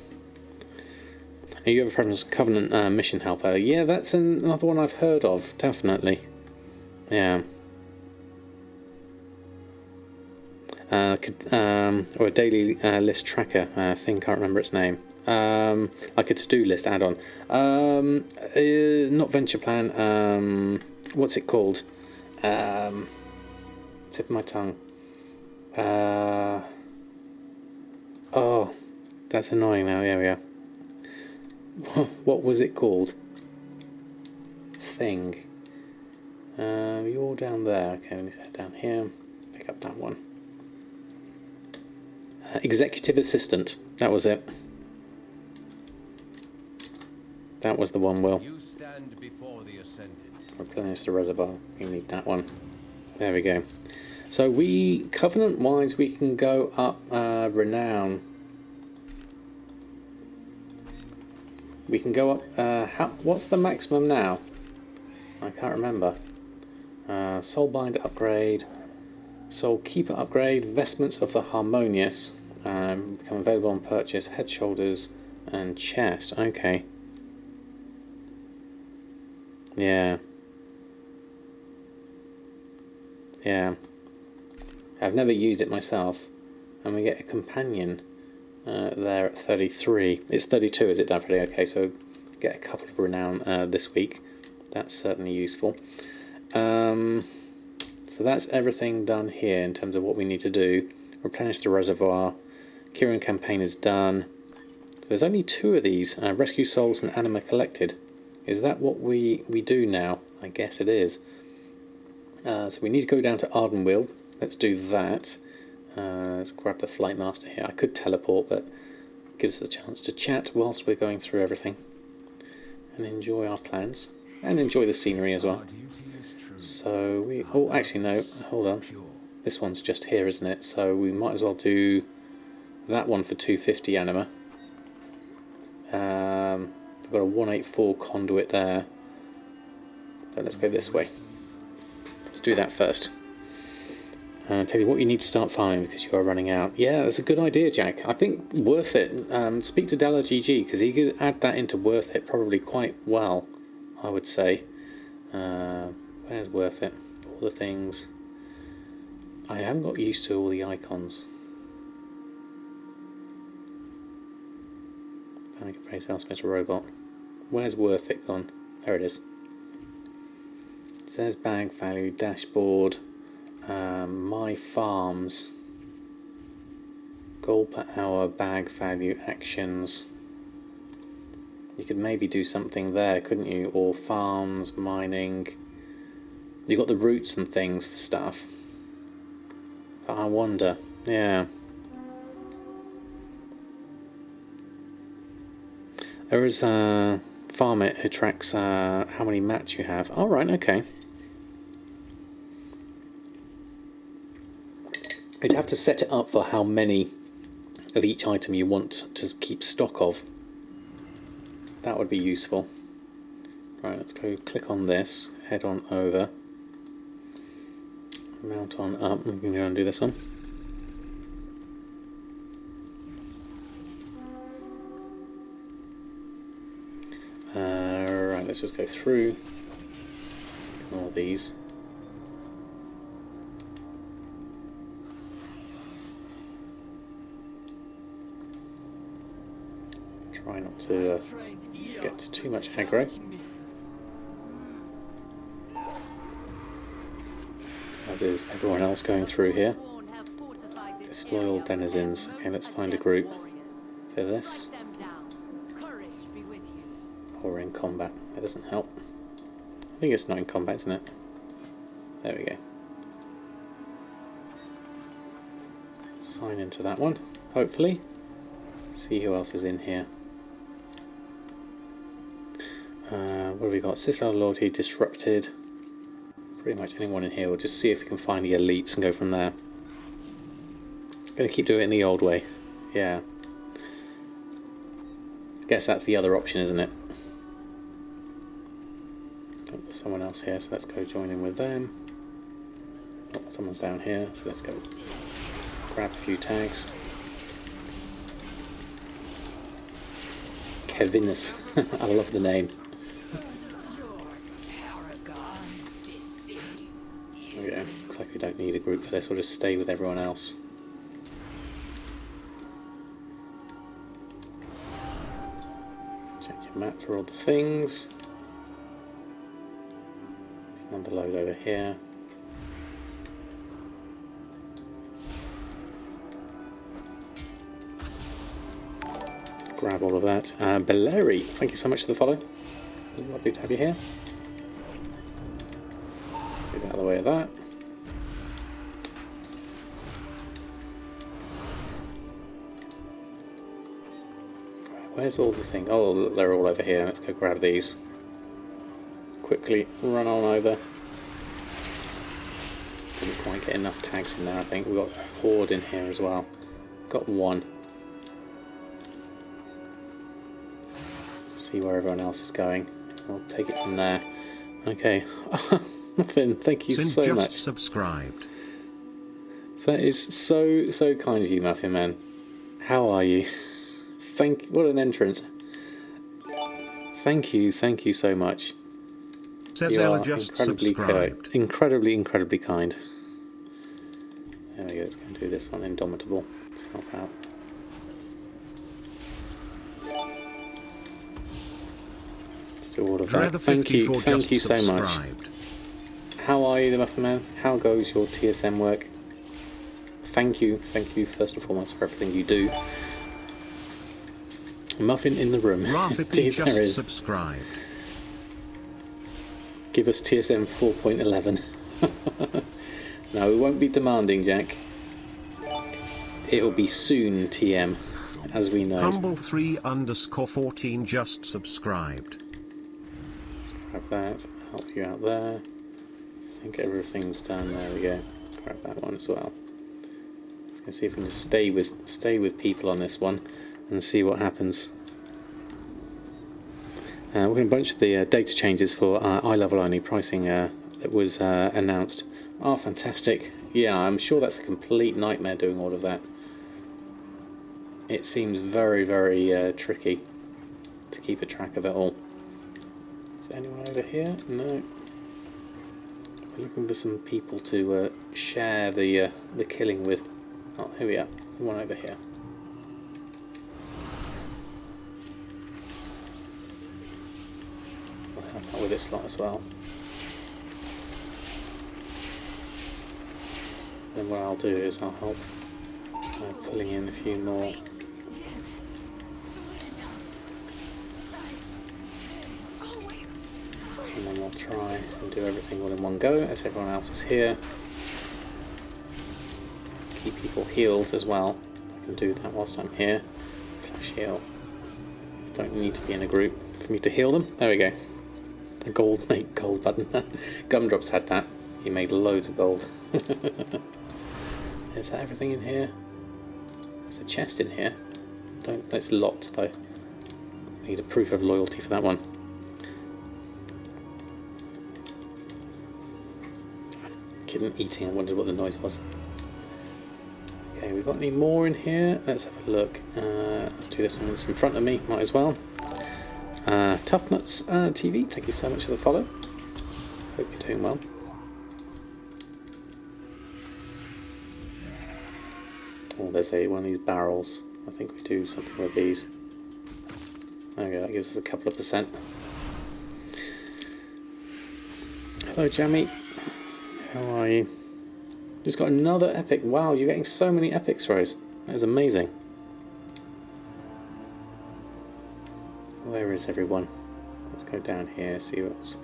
Are you ever present Covenant mission helper? Yeah, that's another one I've heard of, definitely. Yeah. Or a daily list tracker thing, can't remember its name. Like a to-do list add-on. Not venture plan. What's it called? Tip of my tongue. Oh, that's annoying now. There we are. What was it called? Thing. You're down there. Okay, let me head down here. Pick up that one. Executive assistant. That was it. That was the one, Will. You stand before the ascended. Replenish the reservoir. You need that one. There we go. So we, Covenant-wise, we can go up renown. We can go up. What's the maximum now? I can't remember. Soulbinder upgrade. Soul Keeper upgrade. Vestments of the Harmonious become available on purchase. Head, shoulders, and chest. Okay. Yeah. Yeah. I've never used it myself. And we get a companion there at 33. It's 32, is it, definitely? Okay, so get a couple of renown this week. That's certainly useful. So that's everything done here in terms of what we need to do. Replenish the reservoir. Kieran campaign is done. So there's only 2 of these. Rescue souls and anima collected. Is that what we do now? I guess it is. So we need to go down to Ardenweald. Let's do that. Let's grab the flight master here. I could teleport, but it gives us a chance to chat whilst we're going through everything. And enjoy our plans. And enjoy the scenery as well. So we... Oh, actually no. Hold on. This one's just here, isn't it? So we might as well do that one for 250 anima. We've got a 184 conduit there. So let's go this way. Let's do that first. Tell you what you need to start farming because you are running out. Yeah, that's a good idea, Jack. I think worth it. Speak to Della GG because he could add that into worth it probably quite well, I would say. Where's worth it? All the things. I haven't got used to all the icons. Panic and Praise House Robot. Where's worth it gone? There it is. It says bag value, dashboard, my farms, gold per hour, bag value, actions. You could maybe do something there, couldn't you? Or farms, mining. You got the routes and things for stuff. But I wonder, yeah. There is a farm it who tracks how many mats you have. All right, okay. You'd have to set it up for how many of each item you want to keep stock of. That would be useful. Right, let's go click on this, head on over, mount on up, we can go and do this one. Right, let's just go through all these. Try not to get too much aggro. As is everyone else going through here. Disloyal denizens. Okay, let's find a group for this. Or in combat. That doesn't help. I think it's not in combat, isn't it? There we go. sign into that one, hopefully. See who else is in here. What have we got? Citadel Loyalty disrupted. Pretty much anyone in here. We'll just see if we can find the elites and go from there. Gonna keep doing it in the old way. Yeah. I guess that's the other option, isn't it? Oh, there's someone else here, so let's go join in with them. Oh, someone's down here, so let's go grab a few tags. Kevinus. I love the name. Okay, looks like we don't need a group for this, we'll just stay with everyone else. Check your map for all the things. Another load over here. Grab all of that. Beleri, thank you so much for the follow. Lovely to have you here. Get out of the way of that. Where's all the things? Oh, they're all over here. Let's go grab these. Quickly run on over. Didn't quite get enough tags in there, I think. We've got Horde in here as well. Got one. See where everyone else is going. I'll take it from there. Okay. Muffin, thank you so much. Subscribed. That is so kind of you, Muffin Man. How are you? What an entrance. Thank you so much. Says You Ella are just incredibly subscribed. incredibly kind. There we go, let's go and do this one, Indomitable. Let's help out. Let's do all of that. Thank you so much. How are you, the Muffin Man? How goes your TSM work? Thank you first and foremost for everything you do. Muffin in the room. Rafiki just subscribed. Give us TSM 4.11. No, we won't be demanding, Jack. It'll be soon, TM, as we know. Humble3_14 just subscribed. Let's grab that, help you out there. I think everything's done. There we go. Grab that one as well. Let's go see if we can just stay with people on this one and see what happens. We're going to bunch of the data changes for eye level only pricing that was announced. Oh, fantastic. Yeah, I'm sure that's a complete nightmare doing all of that. It seems very tricky to keep a track of it all. Is there anyone over here? No. We're looking for some people to share the killing with. Oh, here we are. One over here. We'll help out with this lot as well. Then what I'll do is I'll help pulling in a few more. And then we'll try and do everything all in one go as everyone else is here. Keep people healed as well. I can do that whilst I'm here. Flash heal. Don't need to be in a group for me to heal them. There we go. The make gold button. Gumdrops had that. He made loads of gold. Is that everything in here? There's a chest in here. It's locked though. Need a proof of loyalty for that one. Kitten eating. I wondered what the noise was. Okay, we've got any more in here? Let's have a look. Let's do this one that's in front of me. Might as well. Tough Nuts TV. Thank you so much for the follow. Hope you're doing well. Oh, there's one of these barrels. I think we do something with these. Okay, that gives us a couple of %. Hello, Jammy. How are you? Just got another epic. Wow, you're getting so many epics, Rose. That is amazing. Where is everyone? Let's go down here, see what's...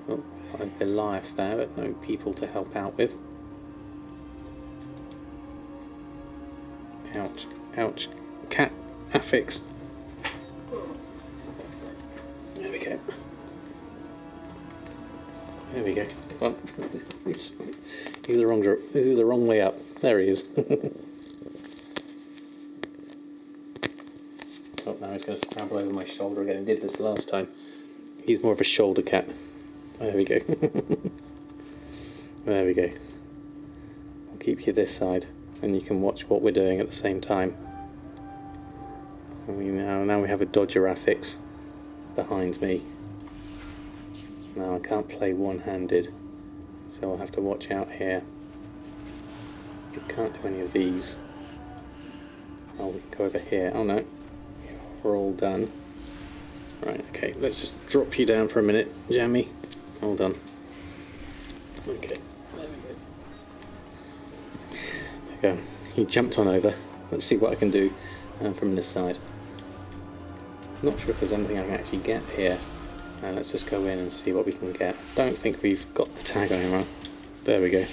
Oh, a Goliath there, but no people to help out with. Ouch. Ouch. Cat affix. There we go. There we go. Well, he's the wrong way up. There he is. Oh, now he's going to scramble over my shoulder again. He did this last time. He's more of a shoulder cat. There we go. There we go. I'll keep you this side, and you can watch what we're doing at the same time. And now we have a dodger affix behind me. Now I can't play one-handed, so I'll have to watch out here. You can't do any of these. I'll go over here. Oh no, we're all done. Right, okay, let's just drop you down for a minute, Jammy. All done. Okay, there we go. He jumped on over. Let's see what I can do from this side. Not sure if there's anything I can actually get here. Let's just go in and see what we can get. Don't think we've got the tag on him. There we go.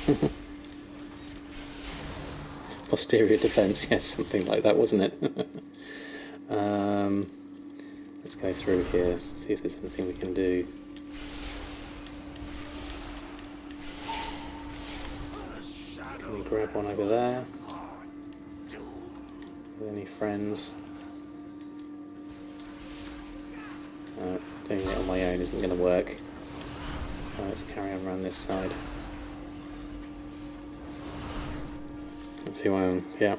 Posterior defense, yes, something like that, wasn't it? Let's go through here, see if there's anything we can do. Can we grab one over there? Any friends? Doing it on my own isn't going to work. So let's carry on around this side. Let's see why yeah.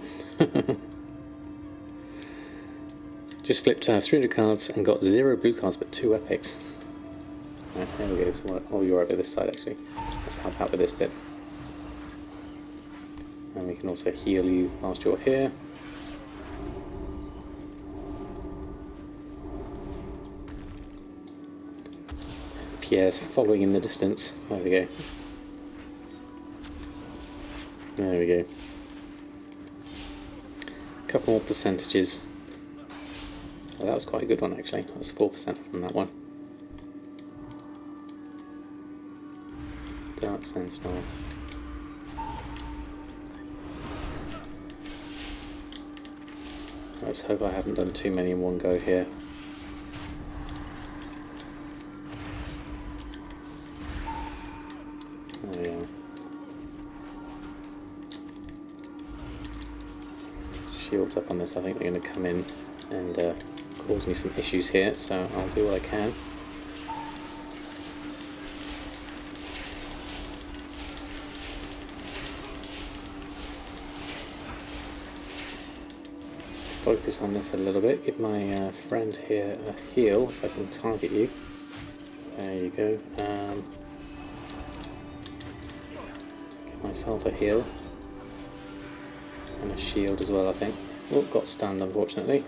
Just flipped 300 cards and got 0 blue cards but 2 epics. Right, there we go. So, oh, you're over this side actually. Let's help out with this bit. And we can also heal you whilst you're here. Pierre's following in the distance. There we go. There we go. A couple more percentages. Well, that was quite a good one actually. That was 4% from that one. Dark Sentinel. Let's hope I haven't done too many in one go here. There we are. Shields up on this. I think they're going to come in and cause me some issues here, so I'll do what I can. Focus on this a little bit, give my friend here a heal if I can target you. There you go. Give myself a heal. And a shield as well, I think. Oh, got stunned unfortunately.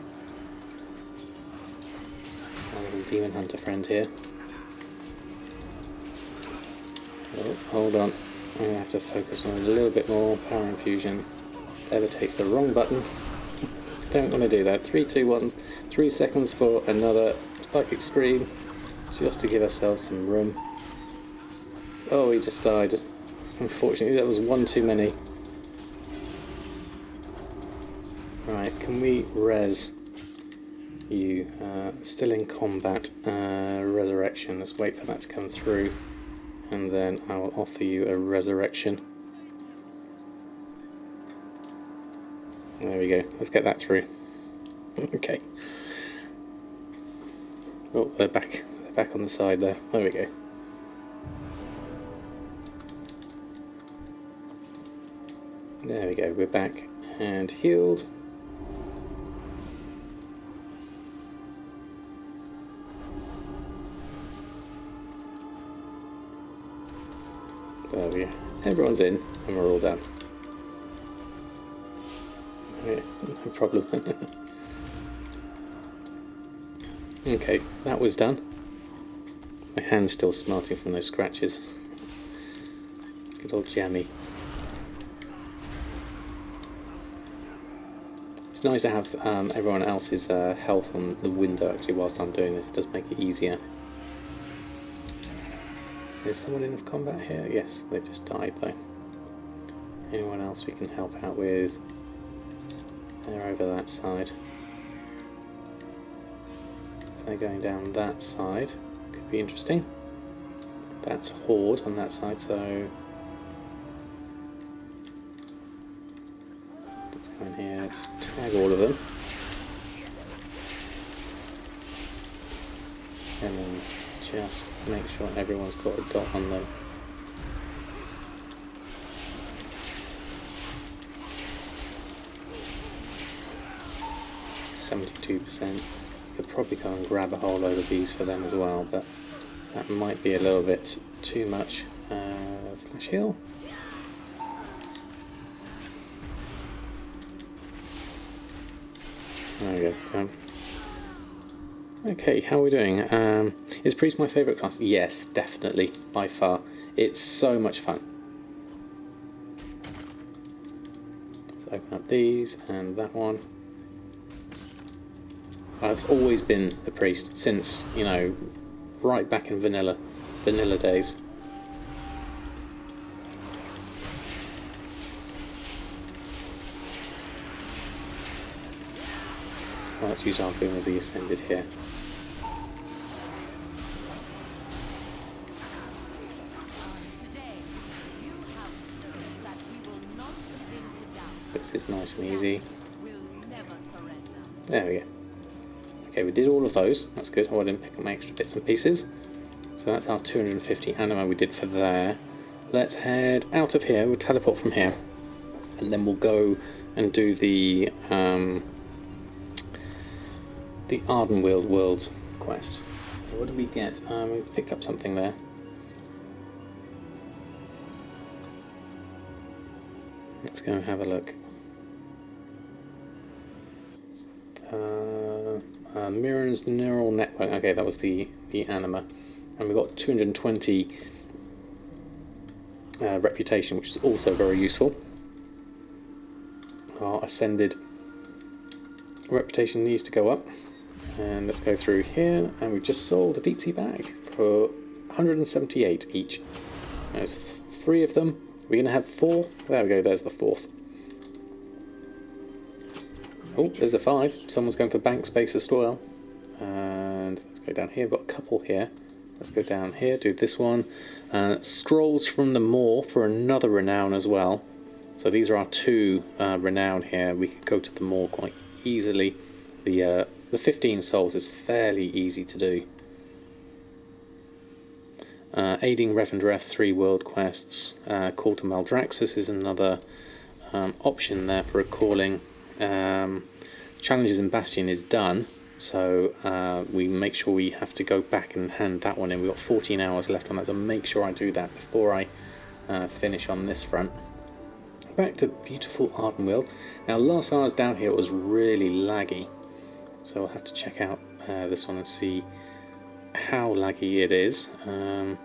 My little demon hunter friend here. Oh, hold on. I'm going to have to focus on a little bit more. Power infusion. Ever takes the wrong button. Don't want to do that. 3, 2, 1. 3 seconds for another psychic scream. Just to give ourselves some room. Oh, he just died. Unfortunately, that was one too many. Right, can we res you? Still in combat. Resurrection. Let's wait for that to come through. And then I will offer you a resurrection. There we go. Let's get that through. Okay. Oh, they're back. They're back on the side there. There we go. There we go. We're back and healed. There we go. Everyone's in, and we're all done. Yeah, no problem. Okay, that was done. My hand's still smarting from those scratches. Good old Jammy. It's nice to have everyone else's health on the window actually whilst I'm doing this. It does make it easier. Is someone in combat here? Yes, they've just died though. Anyone else we can help out with? They're over that side. If they're going down that side, could be interesting. That's Horde on that side, so let's go in here, just tag all of them. And then just make sure everyone's got a dot on them. %. Could probably go and grab a whole load of these for them as well, but that might be a little bit too much. Flash heal. There we go. Okay, how are we doing? Is Priest my favourite class? Yes, definitely, by far. It's so much fun. Let's open up these and that one. I've always been a priest since, you know, right back in vanilla days. Well, let's use our boom of the Ascended here. This is nice and easy. There we go. Okay, we did all of those. That's good. I didn't pick up my extra bits and pieces. So that's our 250 anima we did for there. Let's head out of here. We'll teleport from here, and then we'll go and do the Ardenweald World quest. What did we get? We picked up something there. Let's go and have a look. Mirren's neural network. Okay, that was the anima, and we got 220 reputation, which is also very useful. Our ascended reputation needs to go up, and let's go through here. And we just sold a deep sea bag for 178 each. There's 3 of them. We're gonna have 4. There we go. There's the 4th. Oh, there's a 5. Someone's going for bank space as well. And let's go down here. We've got a couple here. Let's go down here, do this one. Scrolls from the Maw for another renown as well. So these are our 2 renown here. We could go to the Maw quite easily. The 15 souls is fairly easy to do. Aiding Revendreth, 3 world quests. Call to Maldraxxus is another option there for a calling. Challenges in Bastion is done, so we make sure we have to go back and hand that one in. We've got 14 hours left on that, so make sure I do that before I finish on this front. Back to beautiful Ardenweald. Now, last time I was down here it was really laggy, so I'll have to check out this one and see how laggy it is. How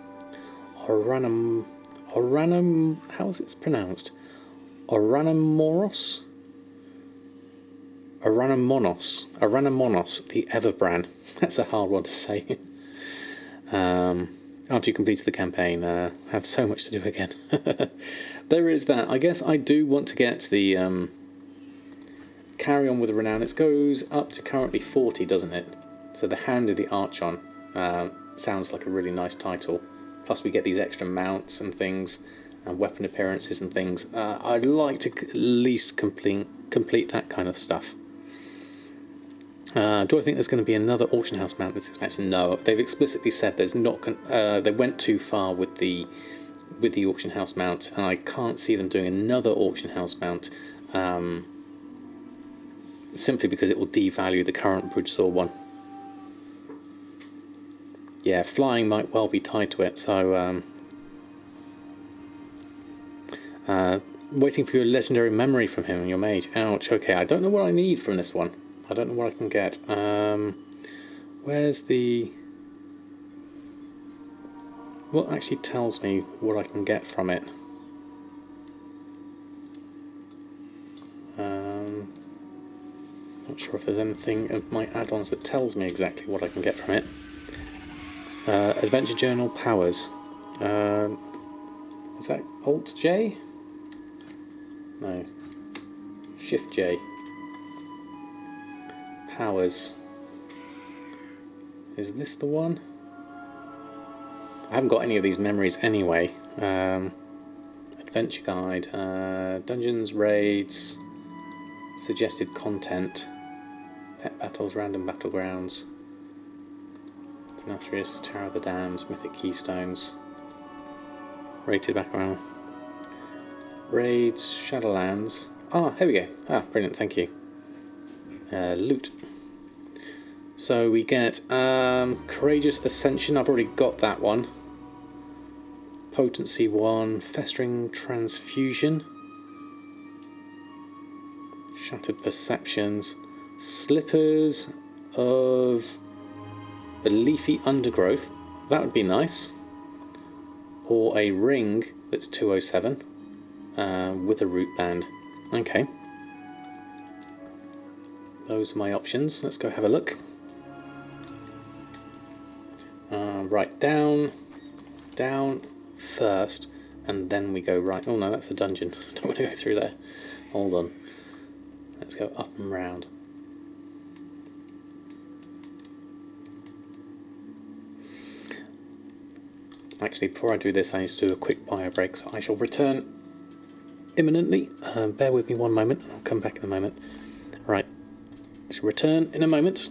is it pronounced? Oranamoros, the Everbrand. That's a hard one to say. After you completed the campaign, have so much to do again. There is that. I guess I do want to get the carry on with the renown. It goes up to currently 40, doesn't it? So the Hand of the Archon sounds like a really nice title. Plus we get these extra mounts and things, and weapon appearances and things. I'd like to at least complete that kind of stuff. Do I think there's going to be another auction house mount this expansion? No, they've explicitly said there's not. They went too far with the auction house mount, and I can't see them doing another auction house mount. Simply because it will devalue the current Bridgesaw one. Yeah, flying might well be tied to it, so waiting for your legendary memory from him and your mage. Ouch, okay, I don't know what I need from this one. I don't know what I can get. Where's the... What actually tells me what I can get from it? Not sure if there's anything in my add-ons that tells me exactly what I can get from it. Adventure Journal Powers. Is that Alt J? No. Shift J. powers. Is this the one? I haven't got any of these memories anyway. Adventure guide, dungeons, raids, suggested content, pet battles, random battlegrounds, Denathrius, Tower of the Dams, mythic keystones, rated background, raids, Shadowlands. Ah, here we go. Ah, brilliant, thank you. Loot. So we get Courageous Ascension. I've already got that one. Potency 1, Festering Transfusion, Shattered Perceptions, Slippers of the Leafy Undergrowth, that would be nice, or a ring that's 207 with a root band. Okay, those are my options. Let's go have a look. Right, down first, and then we go right. Oh no, that's a dungeon. Don't want to go through there. Hold on. Let's go up and round. Actually, before I do this, I need to do a quick bio break, so I shall return imminently. Bear with me one moment, and I'll come back in a moment. Right, let's return in a moment.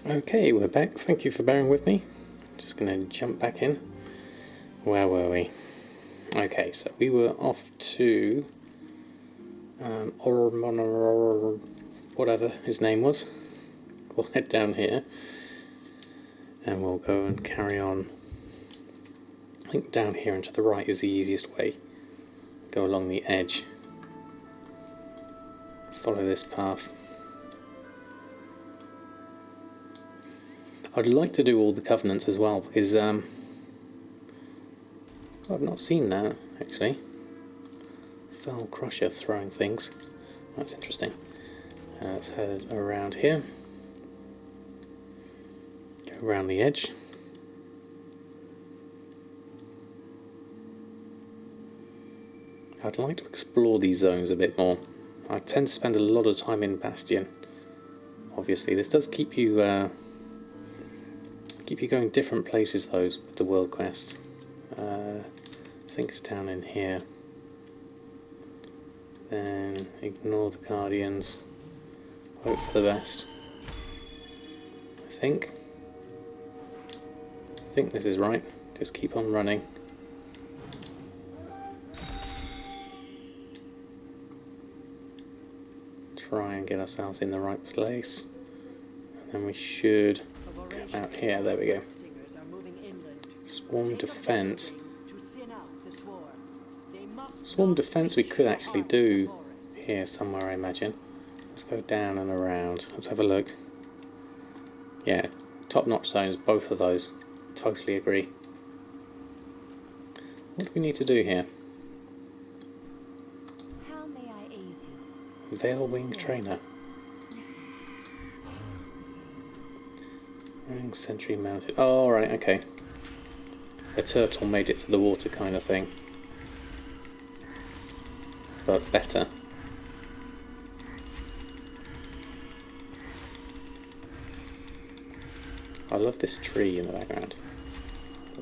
Okay, we're back. Thank you for bearing with me. Just going to jump back in. Where were we? Okay, so we were off to whatever his name was. We'll head down here and we'll go and carry on. I think down here and to the right is the easiest way. Go along the edge. Follow this path. I'd like to do all the covenants as well, because I've not seen that, actually. Fell Crusher throwing things. That's interesting. Let's head around here. Go around the edge. I'd like to explore these zones a bit more. I tend to spend a lot of time in Bastion. Obviously, this does keep you going different places, though, with the world quests. I think it's down in here. Then ignore the Guardians. Hope for the best. I think this is right. Just keep on running. Try and get ourselves in the right place. And then we should go out here. There we go. Swarm defense. Swarm defense we could actually do here somewhere, I imagine. Let's go down and around. Let's have a look. Yeah, top-notch zones, both of those. Totally agree. What do we need to do here? How may I aid you? Veil Wing Trainer. Ring Sentry mounted. Oh, right, okay. A turtle made it to the water kind of thing. But better. I love this tree in the background.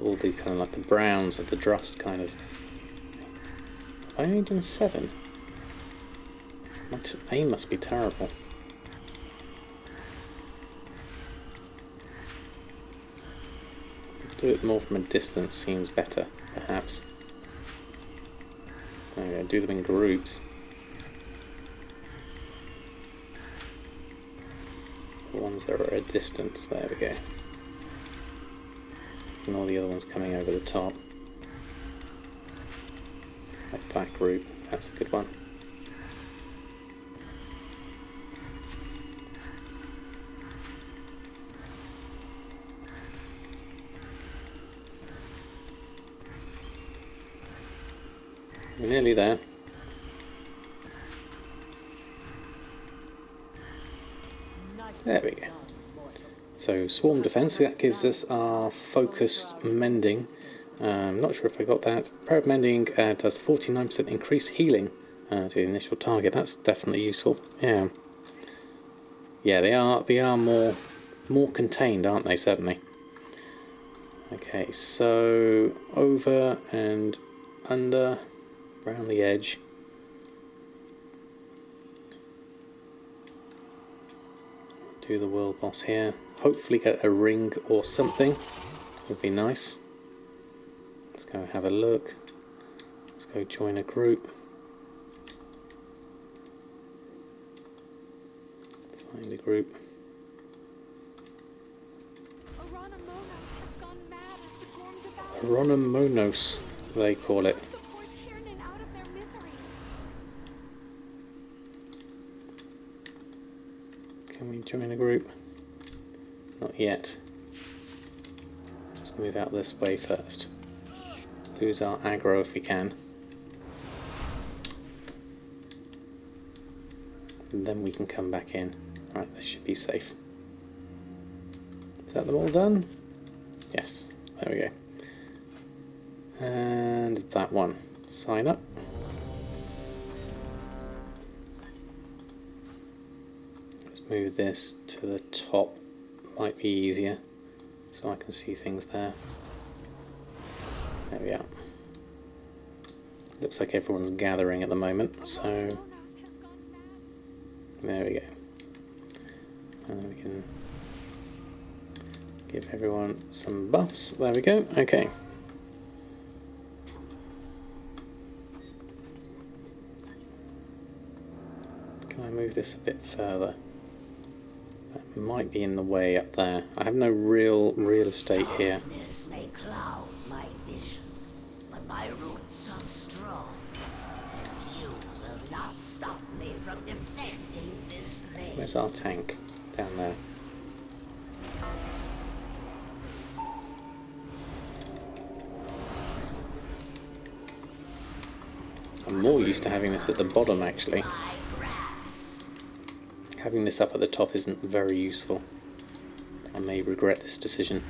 All the kind of like the browns of the Drust kind of. Have I only done 7? My aim must be terrible. Do it more from a distance seems better, perhaps. There we go, do them in groups. The ones that are at a distance, there we go. And all the other ones coming over the top. Like that group, that's a good one. We're nearly there. There we go. So swarm defense, that gives us our focused mending. Not sure if I got that. Prayer of Mending does 49% increased healing to the initial target. That's definitely useful. Yeah. Yeah, they are more contained, aren't they? Certainly. Okay, so over and under, around the edge. Do the world boss here. Hopefully get a ring or something. Would be nice. Let's go have a look. Let's go join a group. Find a group. Oronomonos, they call it. Can we join a group? Not yet. Just move out this way first. Lose our aggro if we can. And then we can come back in. Alright, this should be safe. Is that them all done? Yes, there we go. And that one. Sign up. Let's move this to the top. Might be easier, so I can see things there. There we are. Looks like everyone's gathering at the moment, so there we go. And we can give everyone some buffs. There we go. Okay. Can I move this a bit further? That might be in the way up there. I have no real estate here. Darkness may cloud my vision, but my roots are strong, and you will not stop me from defending this land. Where's our tank? Down there. I'm more used to having this at the bottom actually. Having this up at the top isn't very useful. I may regret this decision.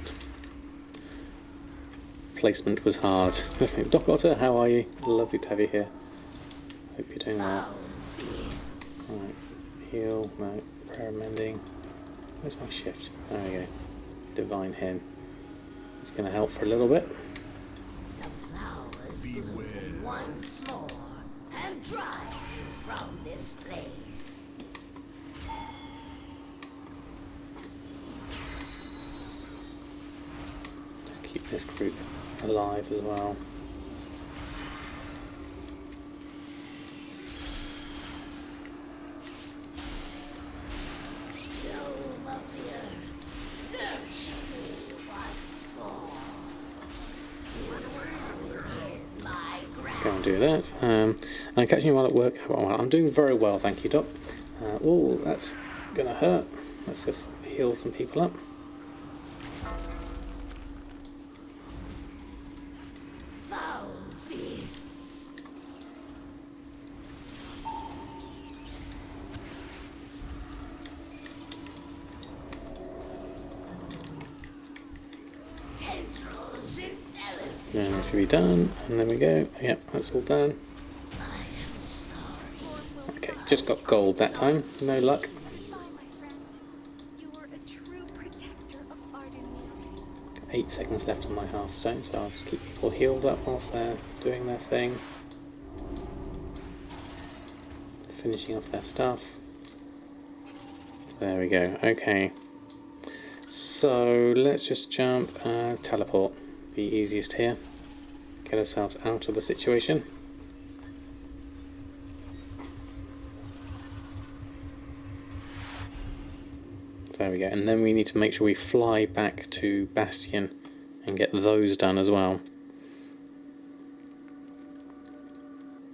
Placement was hard. Doc Otter, how are you? Lovely to have you here. Hope you're doing well. Right, heal, no, prayer mending. Where's my shift? There we go. Divine Hen. It's going to help for a little bit. The flowers bloom once more and drive you from this place. Just keep this group alive as well. Go and do that. I'm catching you while at work. Well, I'm doing very well, thank you, Doc. Oh, that's gonna hurt. Let's just heal some people up. Foul beasts. Tendrils envelop. And it should be done. And there we go. Yep, that's all done. I am sorry. Okay, just got gold that time. No luck. Goodbye, my friend. You are a true protector of Arden. 8 seconds left on my Hearthstone, so I'll just keep people healed up whilst they're doing their thing. Finishing off their stuff. There we go. Okay. So let's just jump, teleport. Be easiest here. Get ourselves out of the situation. There we go. And then we need to make sure we fly back to Bastion and get those done as well.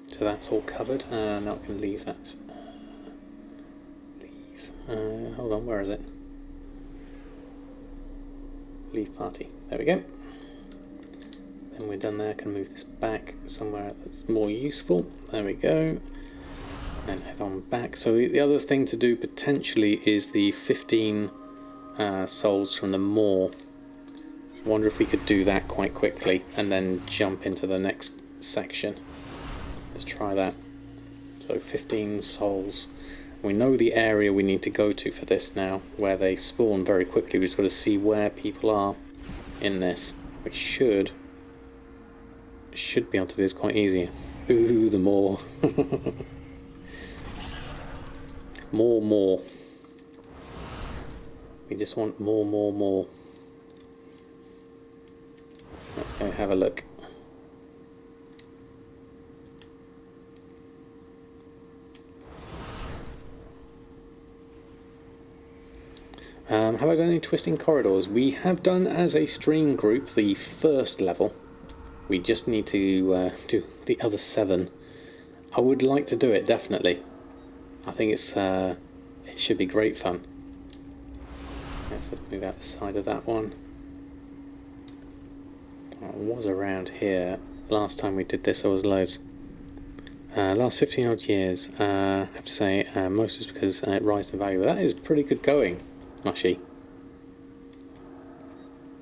So that's all covered. Now I can leave that. Leave. Hold on, where is it? Leave party. There we go. Then we're done there. Can move this back somewhere that's more useful. There we go. And head on back. So the other thing to do potentially is the 15 souls from the Maw. I wonder if we could do that quite quickly and then jump into the next section. Let's try that. So 15 souls. We know the area we need to go to for this now, where they spawn very quickly. We've just got to see where people are in this. We should be able to do this quite easy. Ooh, the Maw. More. We just want more. Let's go have a look. Have I done any twisting corridors? We have done as a stream group the first level. We just need to do the other 7. I would like to do it, definitely. I think it's it should be great fun. Let's move out the side of that one. I was around here last time we did this. There was loads. Last 15 odd years, I have to say, most is because it rises in value. That is pretty good going, Mushy.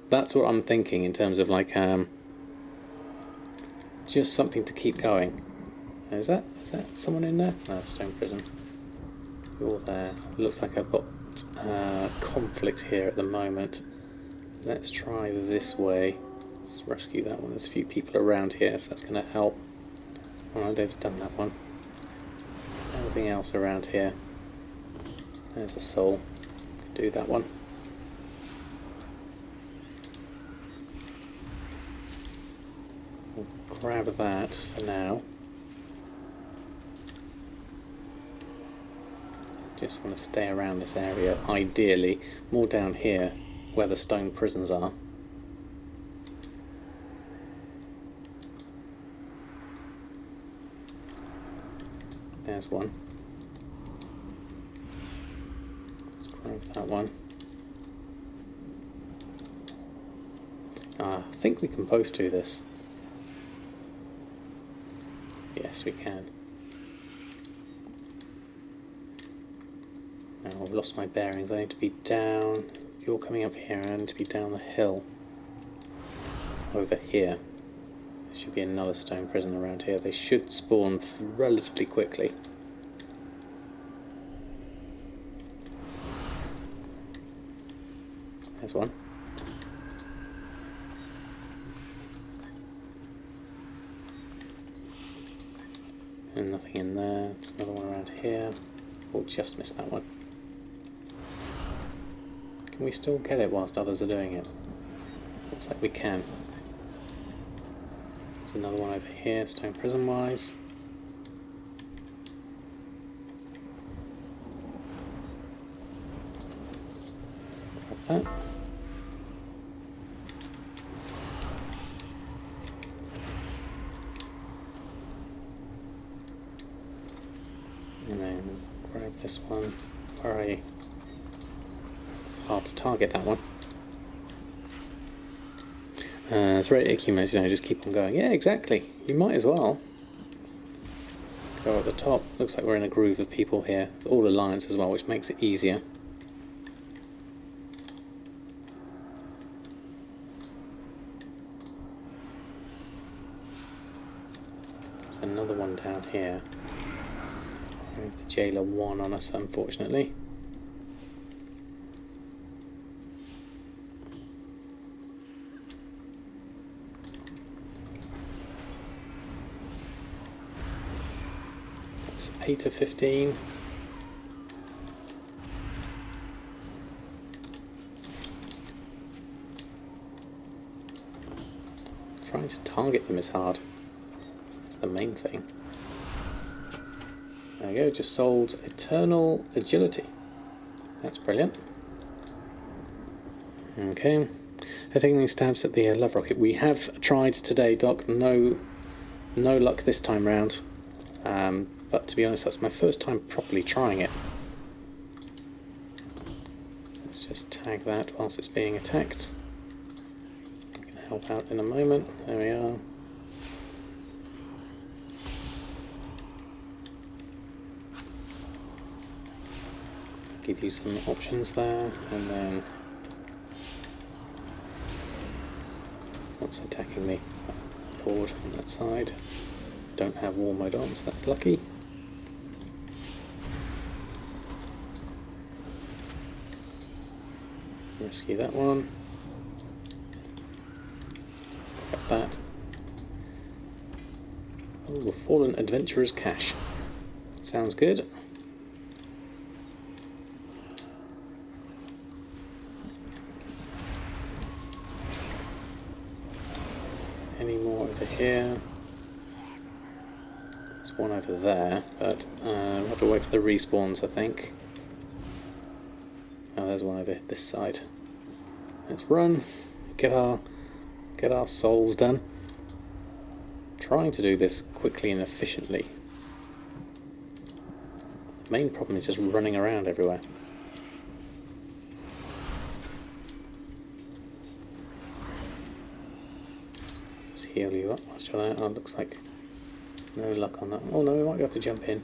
That's what I'm thinking in terms of like just something to keep going. Is that someone in there? No, stone prison. You're there. Looks like I've got conflict here at the moment. Let's try this way. Let's rescue that one. There's a few people around here, so that's going to help. Oh, they've done that one. Anything else around here? There's a soul. Do that one. We'll grab that for now. Just want to stay around this area, ideally more down here where the stone prisons are. There's one. Let's grab that one. I think we can both do this. Yes. best we can. Now I've lost my bearings. I need to be down. If you're coming up here, I need to be down the hill. Over here. There should be another stone prison around here. They should spawn relatively quickly. There's one. And nothing in there. There's another one around here. Oh, just missed that one. Can we still get it whilst others are doing it? Looks like we can. There's another one over here, stone prison wise. Grab that. And then grab this one. Where are you? It's hard to target that one. It's very icky, you know, just keep on going. Yeah, exactly. You might as well. Go at the top. Looks like we're in a groove of people here. All alliance as well, which makes it easier. There's another one down here. The jailer won on us, unfortunately. It's 8 of 15. Trying to target them is hard. That's the main thing. There we go, just sold Eternal Agility. That's brilliant. Okay, taking these stabs at the love rocket. We have tried today, Doc. No luck this time round. But to be honest, that's my first time properly trying it. Let's just tag that whilst it's being attacked. I can help out in a moment. There we are. Give you some options there, and then what's attacking me? Horde on that side. Don't have war mode on, so that's lucky. Rescue that one. Got that. Oh, Fallen Adventurer's Cache. Sounds good. Any more over here? There's one over there, but we'll have to wait for the respawns, I think. Oh, there's one over this side. Let's run. Get our souls done. Trying to do this quickly and efficiently. The main problem is just running around everywhere. Heal you up. Watch that. Oh, looks like no luck on that. Oh no, we might be able to jump in.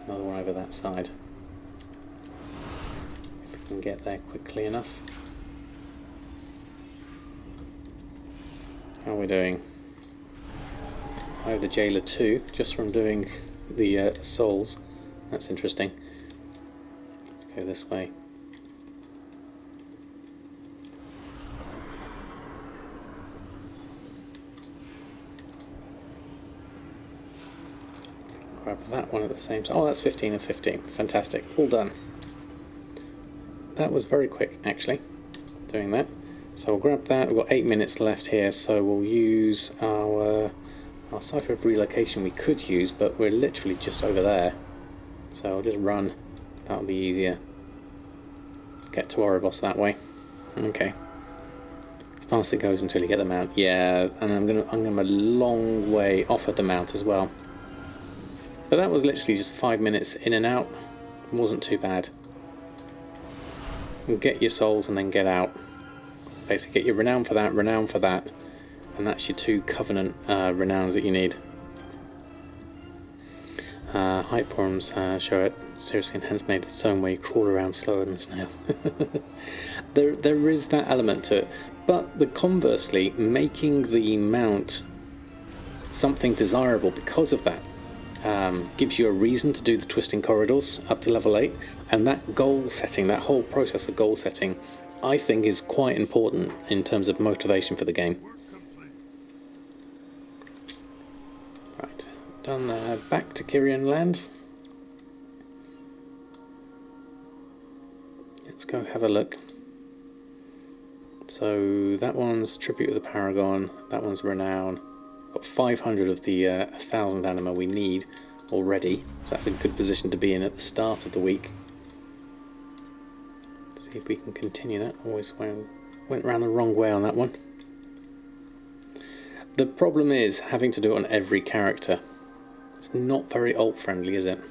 Another one over that side. If we can get there quickly enough. How are we doing? I have the jailer 2 just from doing the souls. That's interesting. Go this way. Grab that one at the same time. Oh, that's 15 of 15. Fantastic. All done. That was very quick, actually, doing that. So we'll grab that. We've got 8 minutes left here, so we'll use our cipher of relocation we could use, but we're literally just over there. So I'll just run. That'll be easier. Get to Ouroboros that way. Okay. As fast as it goes until you get the mount. Yeah, and I'm gonna a long way off of the mount as well. But that was literally just 5 minutes in and out. It wasn't too bad. And get your souls and then get out. Basically get your renown for that, and that's your 2 Covenant renowns that you need. Height forms show it seriously enhanced, made its own way, crawl around slower than a snail. There is that element to it, but conversely, making the mount something desirable because of that gives you a reason to do the twisting corridors up to level 8, and that goal setting, that whole process of goal setting, I think is quite important in terms of motivation for the game. Right, done back to Kyrian land. Let's go have a look. So that one's Tribute of the Paragon, that one's Renown. Got 500 of the 1,000 anima we need already, so that's a good position to be in at the start of the week. See if we can continue that. Always went around the wrong way on that one. The problem is having to do it on every character. It's not very ult friendly, is it?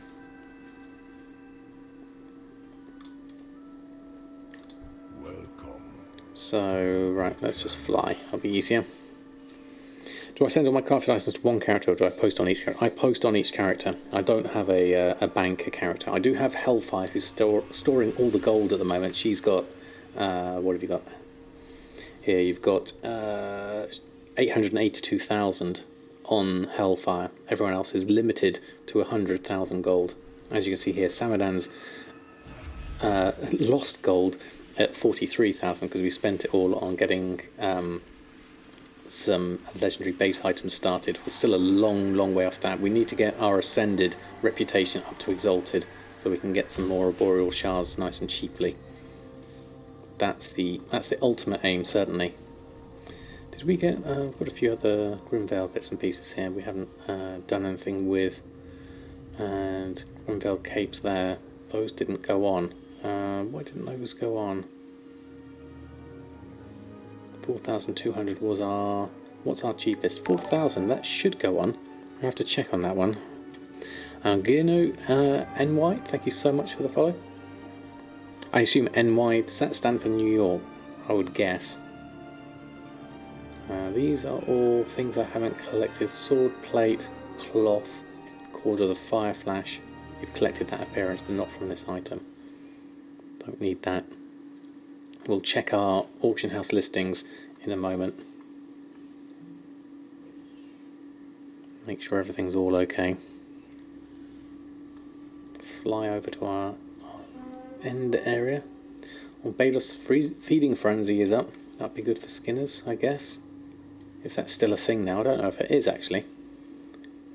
So, right, let's just fly. That'll be easier. Do I send all my crafting items to one character, or do I post on each character? I post on each character. I don't have a banker character. I do have Hellfire, who's still storing all the gold at the moment. She's got, what have you got? Here, you've got 882,000 on Hellfire. Everyone else is limited to 100,000 gold. As you can see here, Samadan's lost gold at 43,000 because we spent it all on getting some legendary base items started. We're still a long way off that. We need to get our ascended reputation up to exalted so we can get some more arboreal shards nice and cheaply. That's the ultimate aim, certainly. Did we get? We've got a few other Grimvale bits and pieces here we haven't done anything with, and Grimvale capes there. Those didn't go on. Why didn't those go on? 4,200 was our... What's our cheapest? 4,000. That should go on. I have to check on that one. Gino NY, thank you so much for the follow. I assume NY, does that stand for New York? I would guess. These are all things I haven't collected. Sword, plate, cloth, cord of the fire flash. You've collected that appearance, but not from this item. Don't need that. We'll check our auction house listings in a moment. Make sure everything's all okay. Fly over to our end area. Well, Balos feeding frenzy is up. That'd be good for skinners, I guess. If that's still a thing now. I don't know if it is actually.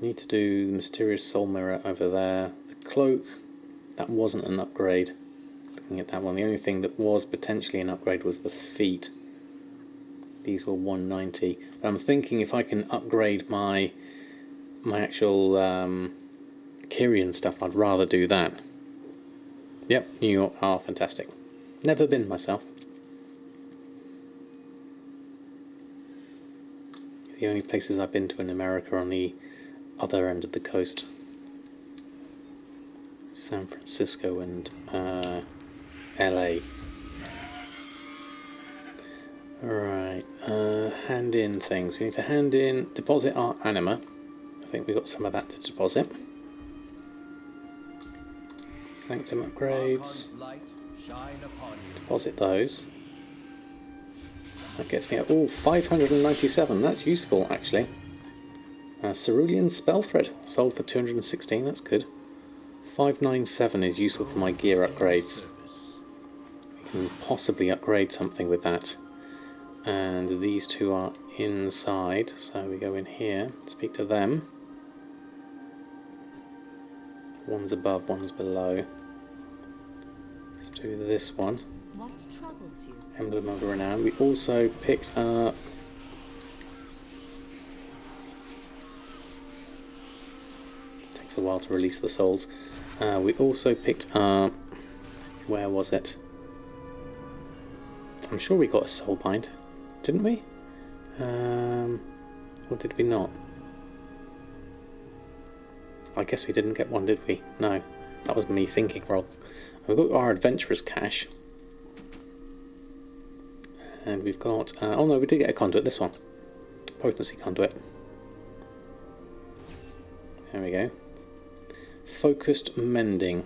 Need to do the mysterious soul mirror over there. The cloak, that wasn't an upgrade. Looking at that one, the only thing that was potentially an upgrade was the feet. These were 190. But I'm thinking if I can upgrade my actual Kyrian stuff, I'd rather do that. Yep, New York are fantastic. Never been myself. The only places I've been to in America are on the other end of the coast. San Francisco and LA. Alright, hand in things. We need to hand in, deposit our anima. I think we got some of that to deposit. Sanctum upgrades. Deposit those. That gets me at 597. That's useful actually. Cerulean spell thread sold for 216. That's good. 597 is useful for my gear upgrades. We can possibly upgrade something with that. And these two are inside, so we go in here, speak to them. One's above, one's below. Let's do this one. What troubles you? Emblem of Renown. We also picked up... Takes a while to release the souls. We also picked up... Where was it? I'm sure we got a soul bind, didn't we? Or did we not? I guess we didn't get one, did we? No, that was me thinking wrong. We've got our adventurer's cache. And we've got, oh no, we did get a conduit, this one. Potency conduit. There we go. Focused mending.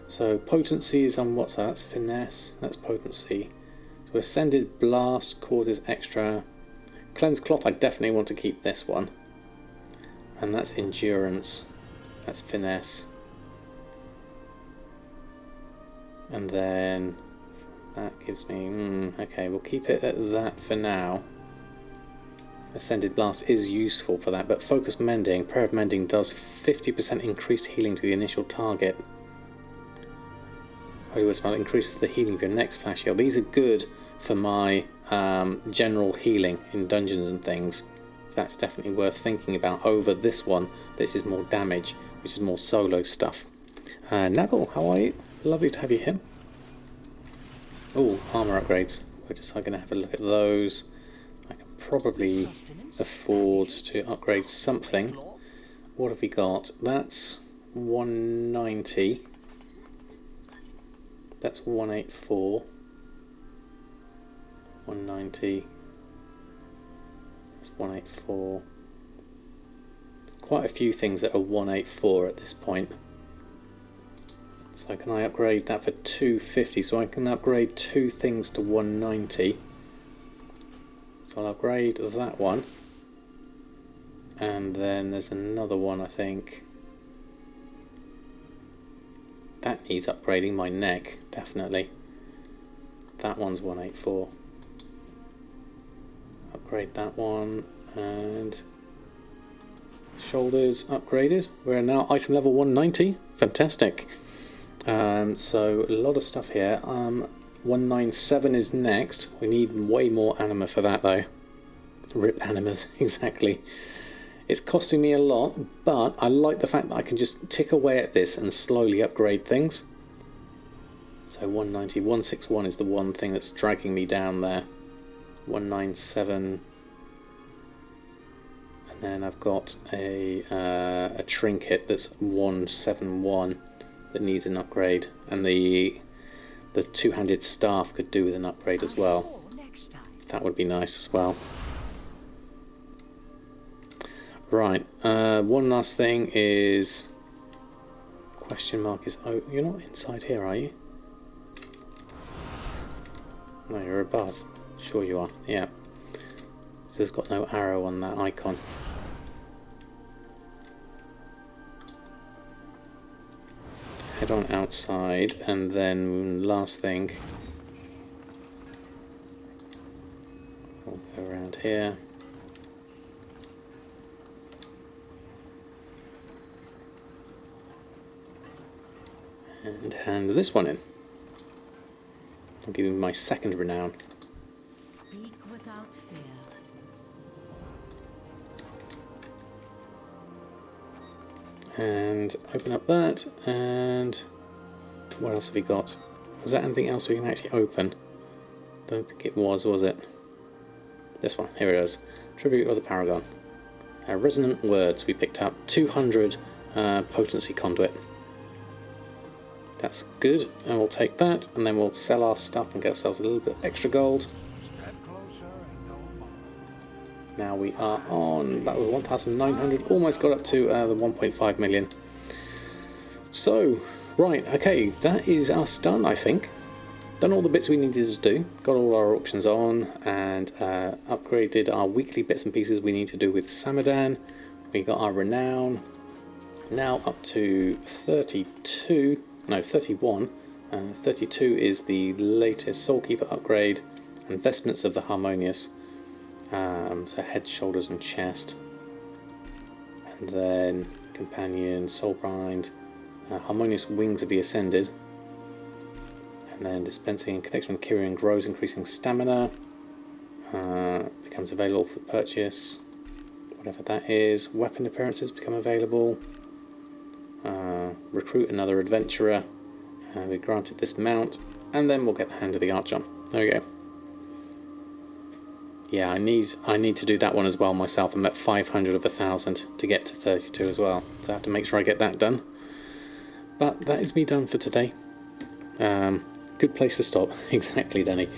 So potency is on what's that? That's finesse, that's potency. So ascended blast causes extra. Cleanse cloth, I definitely want to keep this one. And that's endurance. That's finesse. And then that gives me, okay, we'll keep it at that for now. Ascended blast is useful for that, but focus mending, prayer of mending does 50% increased healing to the initial target. Holy Word Smile increases the healing of your next flash heal. These are good for my general healing in dungeons and things. That's definitely worth thinking about over this one. This is more damage, which is more solo stuff. Neville, how are you? Lovely to have you here. Oh, armor upgrades. We're just going to have a look at those. I can probably afford to upgrade something. What have we got? That's 190. That's 184. 190. That's 184. Quite a few things that are 184 at this point. So can I upgrade that for 250? So I can upgrade two things to 190. So I'll upgrade that one. And then there's another one, I think. That needs upgrading, my neck, definitely. That one's 184. Upgrade that one, and shoulders upgraded. We're now item level 190. Fantastic. So a lot of stuff here. 197 is next. We need way more anima for that though. Rip animas, exactly. It's costing me a lot, but I like the fact that I can just tick away at this and slowly upgrade things. So 190, 161 is the one thing that's dragging me down there. 197, and then I've got a trinket that's 171 that needs an upgrade, and the two-handed staff could do with an upgrade as well. That would be nice as well. Right, one last thing is question mark is, oh, you're not inside here, are you? No, you're above. Sure you are, yeah. So it's got no arrow on that icon. Let's head on outside, and then last thing, we'll go around here. And hand this one in. I'll give him my second renown. Speak without fear. And open up that, and what else have we got? Was that anything else we can actually open? Don't think it was it? This one, here it is. Tribute of the Paragon. Resonant Words we picked up. 200 potency conduit. That's good, and we'll take that, and then we'll sell our stuff and get ourselves a little bit extra gold. Now we are on, that was 1,900, almost got up to the 1.5 million. So, right, okay, that is us done, I think. Done all the bits we needed to do, got all our auctions on, and upgraded our weekly bits and pieces we need to do with Samadan. We got our renown, now up to 32. No, 31. 32 is the latest Soul Keeper upgrade, and Vestments of the Harmonious. So head, shoulders and chest. And then Companion, Soul Bind, Harmonious Wings of the Ascended. And then Dispensing and Connection with Kyrian grows, increasing stamina. Becomes available for purchase. Whatever that is. Weapon appearances become available. Recruit another adventurer, and we're granted this mount, and then we'll get the Hand of the Archon. There we go. Yeah, I need to do that one as well myself. I'm at 500 of 1,000 to get to 32 as well, so I have to make sure I get that done. But that is me done for today. Good place to stop. Exactly, Danny.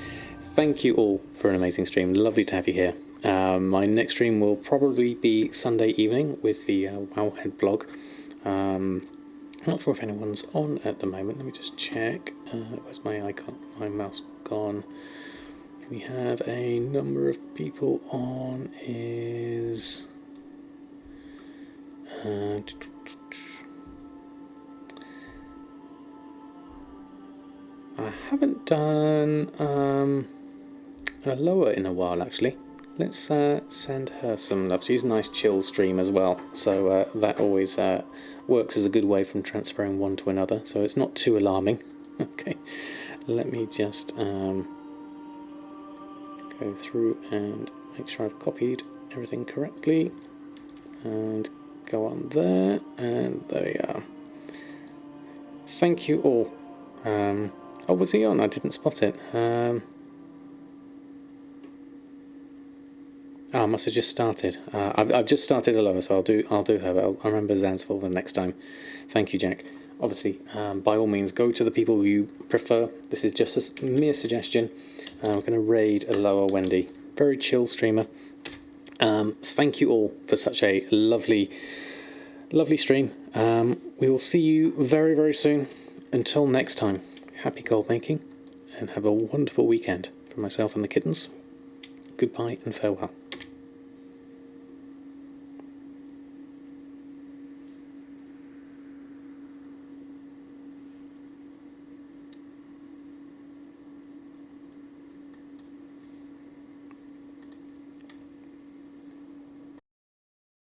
thank you all for an amazing stream. Lovely to have you here. My next stream will probably be Sunday evening with the Wowhead blog. I'm not sure if anyone's on at the moment. Let me just check. Where's my icon? My mouse gone. We have a number of people on. Is I haven't done a lower in a while actually. Let's send her some love. She's a nice chill stream as well, so that always works as a good way from transferring one to another, so it's not too alarming. Okay, let me just go through and make sure I've copied everything correctly, and go on there, and there we are. Thank you all. Oh, was he on? I didn't spot it. I must have just started. I've just started a lower, so I'll do her. But I'll remember Zan's for the next time. Thank you, Jack. Obviously, by all means, go to the people you prefer. This is just a mere suggestion. We're going to raid a lower Wendy. Very chill streamer. Thank you all for such a lovely stream. We will see you very, very soon. Until next time, happy gold making, and have a wonderful weekend. From myself and the kittens, goodbye and farewell.